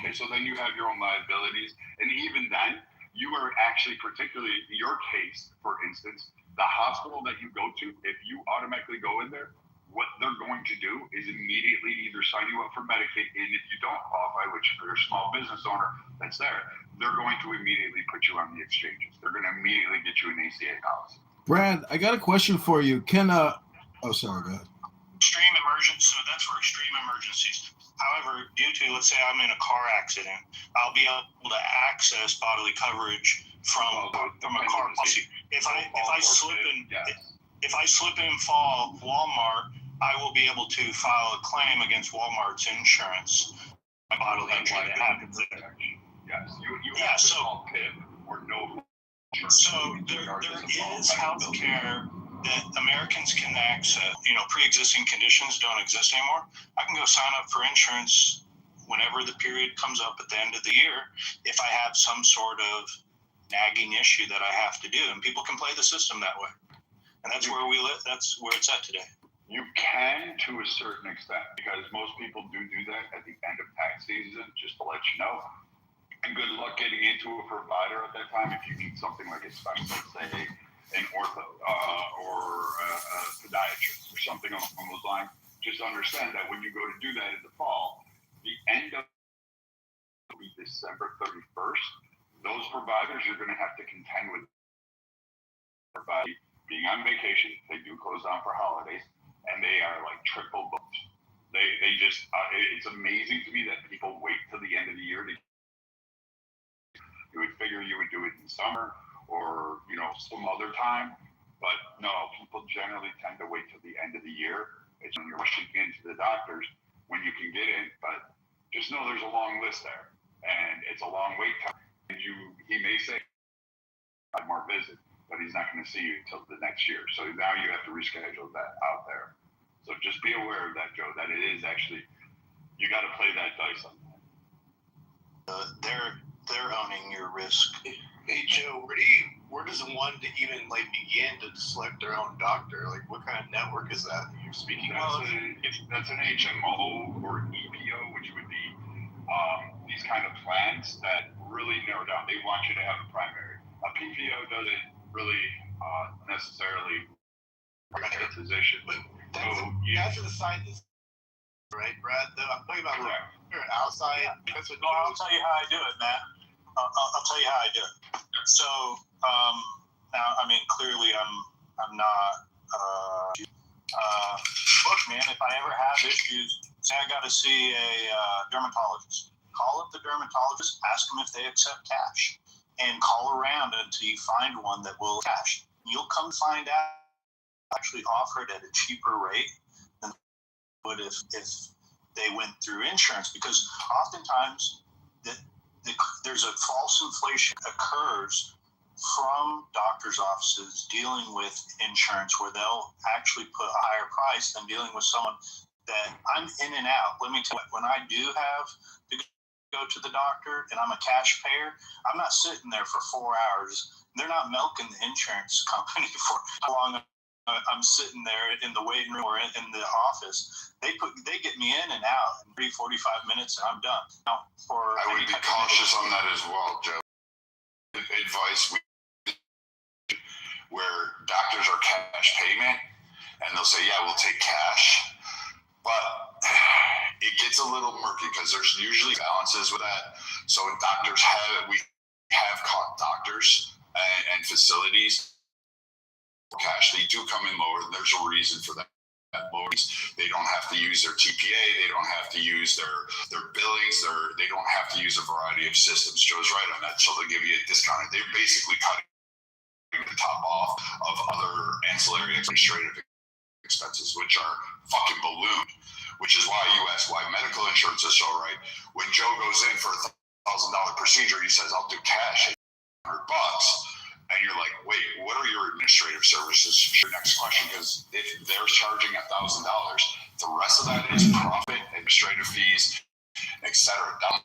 Okay, so then you have your own liabilities. And even then, you are actually, particularly in your case, for instance, the hospital that you go to, if you automatically go in there, what they're going to do is immediately either sign you up for Medicaid, and if you don't qualify, which if you're a small business owner that's there, they're going to immediately put you on the exchanges. They're going to immediately get you an ACA policy. Brad, I got a question for you. Oh, sorry, go ahead. Extreme emergency, so that's for extreme emergencies. However, due to, let's say I'm in a car accident, I'll be able to access bodily coverage from a car policy. If I slip and fall Walmart, I will be able to file a claim against Walmart's insurance. Bodily injury that happens there. Yes, you have to call PIP or no. So there is health care that Americans can access. Pre-existing conditions don't exist anymore. I can go sign up for insurance whenever the period comes up at the end of the year, if I have some sort of nagging issue that I have to do, and people can play the system that way. And that's where we live. That's where it's at today. You can, to a certain extent, because most people do that at the end of tax season, just to let you know. And good luck getting into a provider at that time if you need something like a specialist, say an ortho or a podiatrist or something along those lines. Just understand that when you go to do that in the fall, the end of December 31st, those providers are going to have to contend with everybody being on vacation. They do close down for holidays, and they are like triple booked. They just, it's amazing to me that people wait till the end of the year to. You would figure you would do it in summer or, you know, some other time. But no, people generally tend to wait till the end of the year. It's when you're rushing into the doctors when you can get in. But just know there's a long list there. And it's a long wait time. And he may say, "I'd more visit," but he's not going to see you until the next year. So now you have to reschedule that out there. So just be aware of that, Joe, that it is actually, you got to play that dice on that. They're owning your risk. Hey Joe, where does one even like begin to select their own doctor? Like, what kind of network is that you're speaking of? That's an HMO or EPO, which would be these kind of plans that really narrow down. They want you to have a primary. A PPO doesn't really necessarily recommend a physician. But that's the side of this, right, Brad? I'm talking about you're outside. That's what. I'll tell you how I do it, Matt. I'll tell you how I do it. So now, I mean, clearly, I'm not. Look, man, if I ever have issues, say I got to see a dermatologist. Call up the dermatologist, ask them if they accept cash, and call around until you find one that will cash. You'll come find out actually offer it at a cheaper rate than would if they went through insurance, because oftentimes there's a false inflation occurs from doctors' offices dealing with insurance where they'll actually put a higher price than dealing with someone that I'm in and out. Let me tell you, when I do have to go to the doctor and I'm a cash payer, I'm not sitting there for 4 hours. They're not milking the insurance company for how long I'm sitting there in the waiting room or in the office. They get me in and out in 45 minutes and I'm done. Now, I would be cautious on that as well, Joe. Advice where doctors are cash payment and they'll say, yeah, we'll take cash. But it gets a little murky because there's usually balances with that. So we have caught doctors and facilities cash. They do come in lower. There's a reason for that. They don't have to use their TPA. They don't have to use their billings. They don't have to use a variety of systems. Joe's right on that. So they'll give you a discount. They're basically cutting the top off of other ancillary administrative expenses, which are fucking ballooned. Which is why you ask why medical insurance is so right. When Joe goes in for a $1,000 procedure, he says, "I'll do cash $100." And you're like, wait, what are your administrative services? Your next question, because if they're charging $1,000, the rest of that is profit, administrative fees, etc. down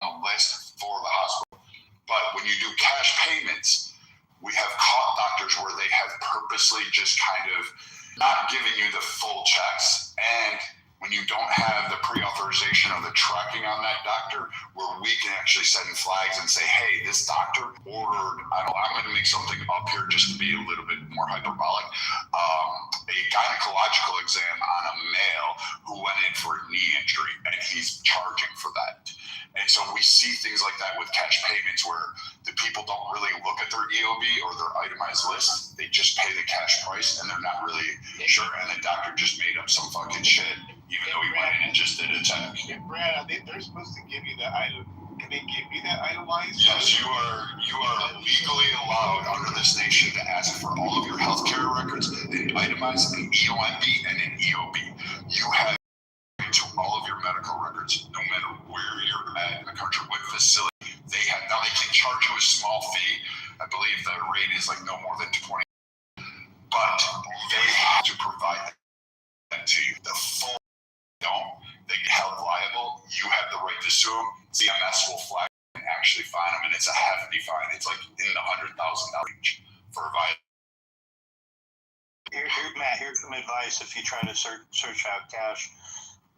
the list for the hospital. But when you do cash payments, we have caught doctors where they have purposely just kind of not giving you the full checks. And when you don't have the pre-authorization or the tracking on that doctor, where we can actually send flags and say, hey, this doctor ordered, I'm going to make something up here just to be a little bit more hyperbolic, a gynecological exam on a male who went in for a knee injury, and he's charging for that. And so we see things like that with cash payments where the people don't really look at their EOB or their itemized list. They just pay the cash price and they're not really sure. And the doctor just made up some fucking shit, even though he went in and just did a check. Yeah, Brad, I think they're supposed to give you the item. Can they give you that itemized? Yes, you are legally allowed under this nation to ask for all of your healthcare records, an itemized, an EOMB, and an EOB. You have to all of your medical records, no matter where you're at in the country, what facility. Now they can charge you a small fee. I believe the rate is like no more than 20. But they have to provide that to you. The full don't, they get held liable. You you have the right to sue them. CMS will flag and actually fine them, and it's a hefty fine. It's like in the $100,000 range for a violation. Matt, here's some advice if you try to search out cash.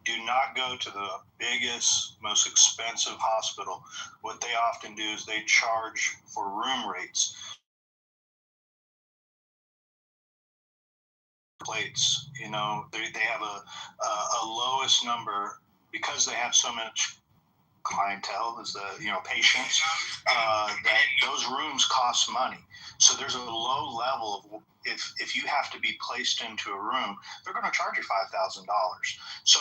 Do not go to the biggest, most expensive hospital. What they often do is they charge for room rates. Plates, you know, they have a lowest number because they have so much clientele, is the patients, that those rooms cost money. So there's a low level of if you have to be placed into a room, they're going to charge you $5,000. So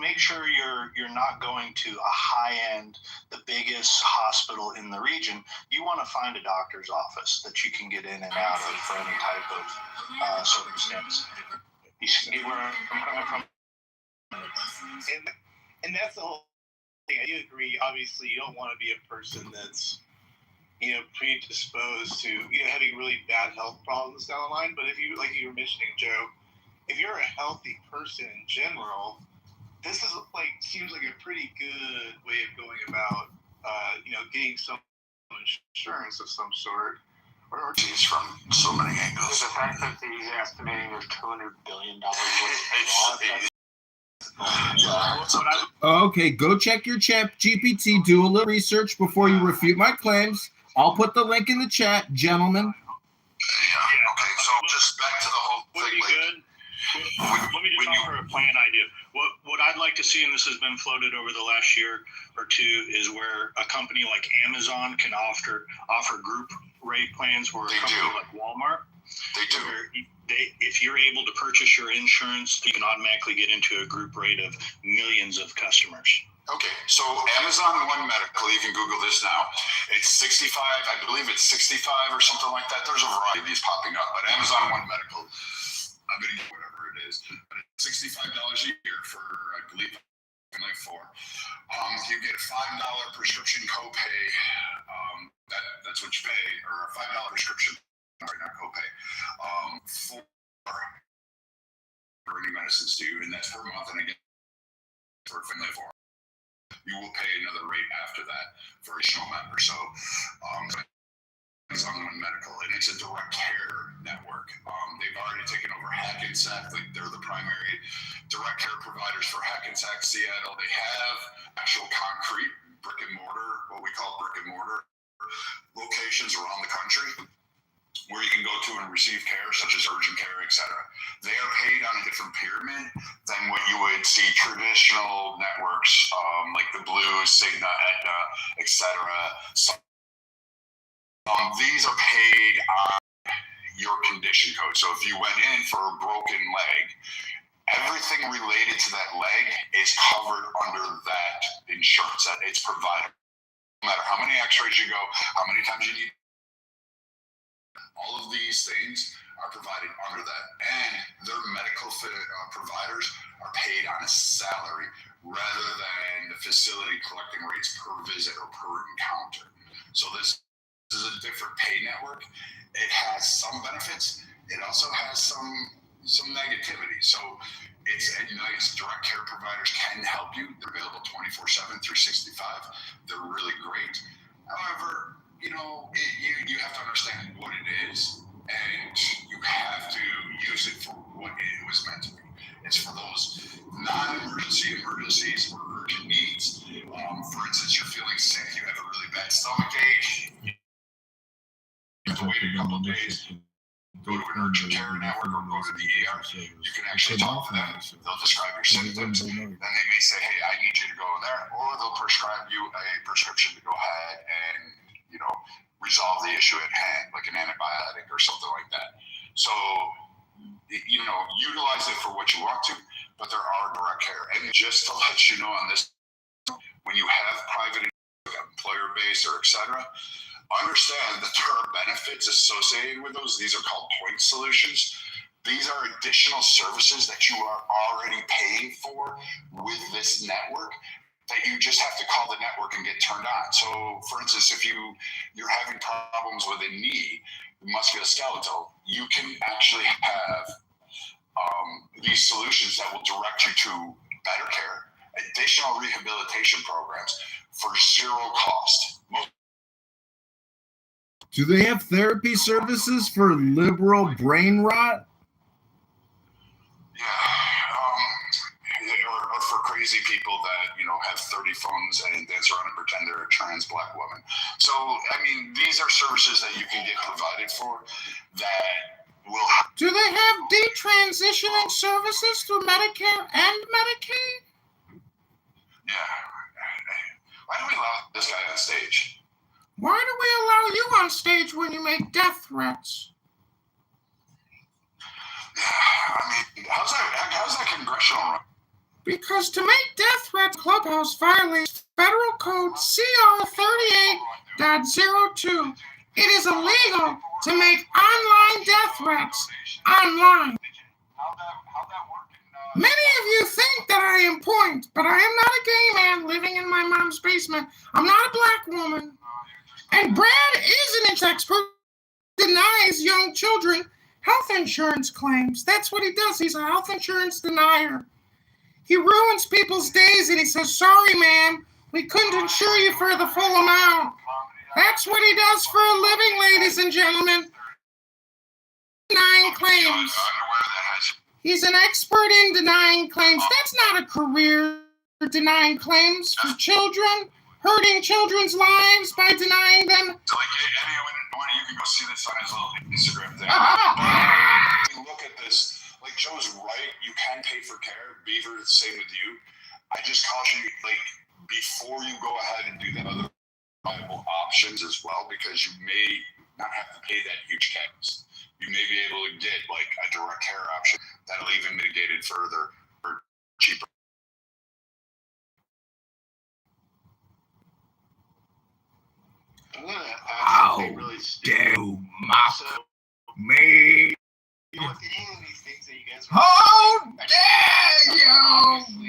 make sure you're not going to a high end, the biggest hospital in the region. You want to find a doctor's office that you can get in and out of for any type of circumstance. You see where I'm coming from? And that's the whole thing. I do agree. Obviously, you don't want to be a person that's predisposed to having really bad health problems down the line. But if you, like you were mentioning, Joe, if you're a healthy person in general, this is seems like a pretty good way of going about getting some insurance of some sort. Or it's from so many angles. The fact that he's estimating there's $200 billion worth of Okay, go check your chat GPT. Do a little research before you refute my claims. I'll put the link in the chat, gentlemen. Yeah, okay, so just back to the whole thing. Let me just offer a plan idea. What I'd like to see, and this has been floated over the last year or two, is where a company like Amazon can offer group rate plans, where a company like Walmart, if you're able to purchase your insurance, you can automatically get into a group rate of millions of customers. Okay, so Amazon One Medical, you can Google this now. It's 65, I believe it's 65 or something like that. There's a variety of these popping up, but Amazon One Medical, I'm going to get whatever it is, but it's $65 a year for, I believe, like 4. You get a $5 prescription copay. That's what you pay, or a $5 prescription, sorry, not copay, for any medicines due, and that's per month, and again, for family 4. You will pay another rate after that for additional members. So, Amazon One Medical, and it's a direct care network. They've already taken over Hackensack. They're the primary direct care providers for Hackensack, Seattle. They have actual concrete brick and mortar, what we call brick and mortar locations around the country where you can go to and receive care, such as urgent care, etc. They are paid on a different pyramid than what you would see traditional networks like the Blues, Cigna, Aetna, etc. So, these are paid on your condition code. So if you went in for a broken leg, everything related to that leg is covered under that insurance that it's provided. No matter how many x-rays you go, how many times you need, all of these things are provided under that. And their medical providers are paid on a salary rather than the facility collecting rates per visit or per encounter. So this is a different pay network. It has some benefits. It also has some negativity. So it's a nice direct care providers can help you. They're available 24/7, 365. They're really great. However, you have to understand what it is, and you have to use it for what it was meant to be. It's for those emergencies or urgent needs. For instance, you're feeling sick, you have a really bad stomach ache, you have to wait a couple of days, go to an urgent care network or go to the ER. You can actually talk to them. They'll describe your symptoms. Then they may say, hey, I need you to go in there. Or they'll prescribe you a prescription to go ahead and, resolve the issue at hand, like an antibiotic or something like that. So, utilize it for what you want to, but there are direct care. And just to let you know on this, when you have private employer base or et cetera, understand that there are benefits associated with those. These are called point solutions. These are additional services that you are already paying for with this network that you just have to call the network and get turned on. So, for instance, if you're having problems with a knee, musculoskeletal, you can actually have these solutions that will direct you to better care additional rehabilitation programs for zero cost. Do they have therapy services for liberal brain rot? Or for crazy people that, have 30 phones and dance around and pretend they're a trans black woman. So, I mean, these are services that you can get provided for that will... Do they have detransitioning services through Medicare and Medicaid? Yeah. Why do we allow this guy on stage? Why do we allow you on stage when you make death threats? I mean, how's that congressional run? Because to make death threats, Clubhouse violates Federal Code CR 38.02. It is illegal to make online death threats online. Many of you think that I am point, but I am not a gay man living in my mom's basement. I'm not a black woman. And Brad is an expert who denies young children health insurance claims. That's what he does. He's a health insurance denier. He ruins people's days and he says, sorry, ma'am, we couldn't insure you for the full amount. That's what he does for a living, ladies and gentlemen. Denying claims. He's an expert in denying claims. That's not a career, denying claims for children, hurting children's lives by denying them. So, anyone, you can go see this on his little Instagram thing. We look at this. Like, Joe's right, you can pay for care. Beaver, the same with you. I just caution you, before you go ahead and do the other viable options as well, because you may not have to pay that huge caps. You may be able to get, a direct care option that'll even mitigate it further or cheaper. How dare you mock me? What these things that you guys How dare you!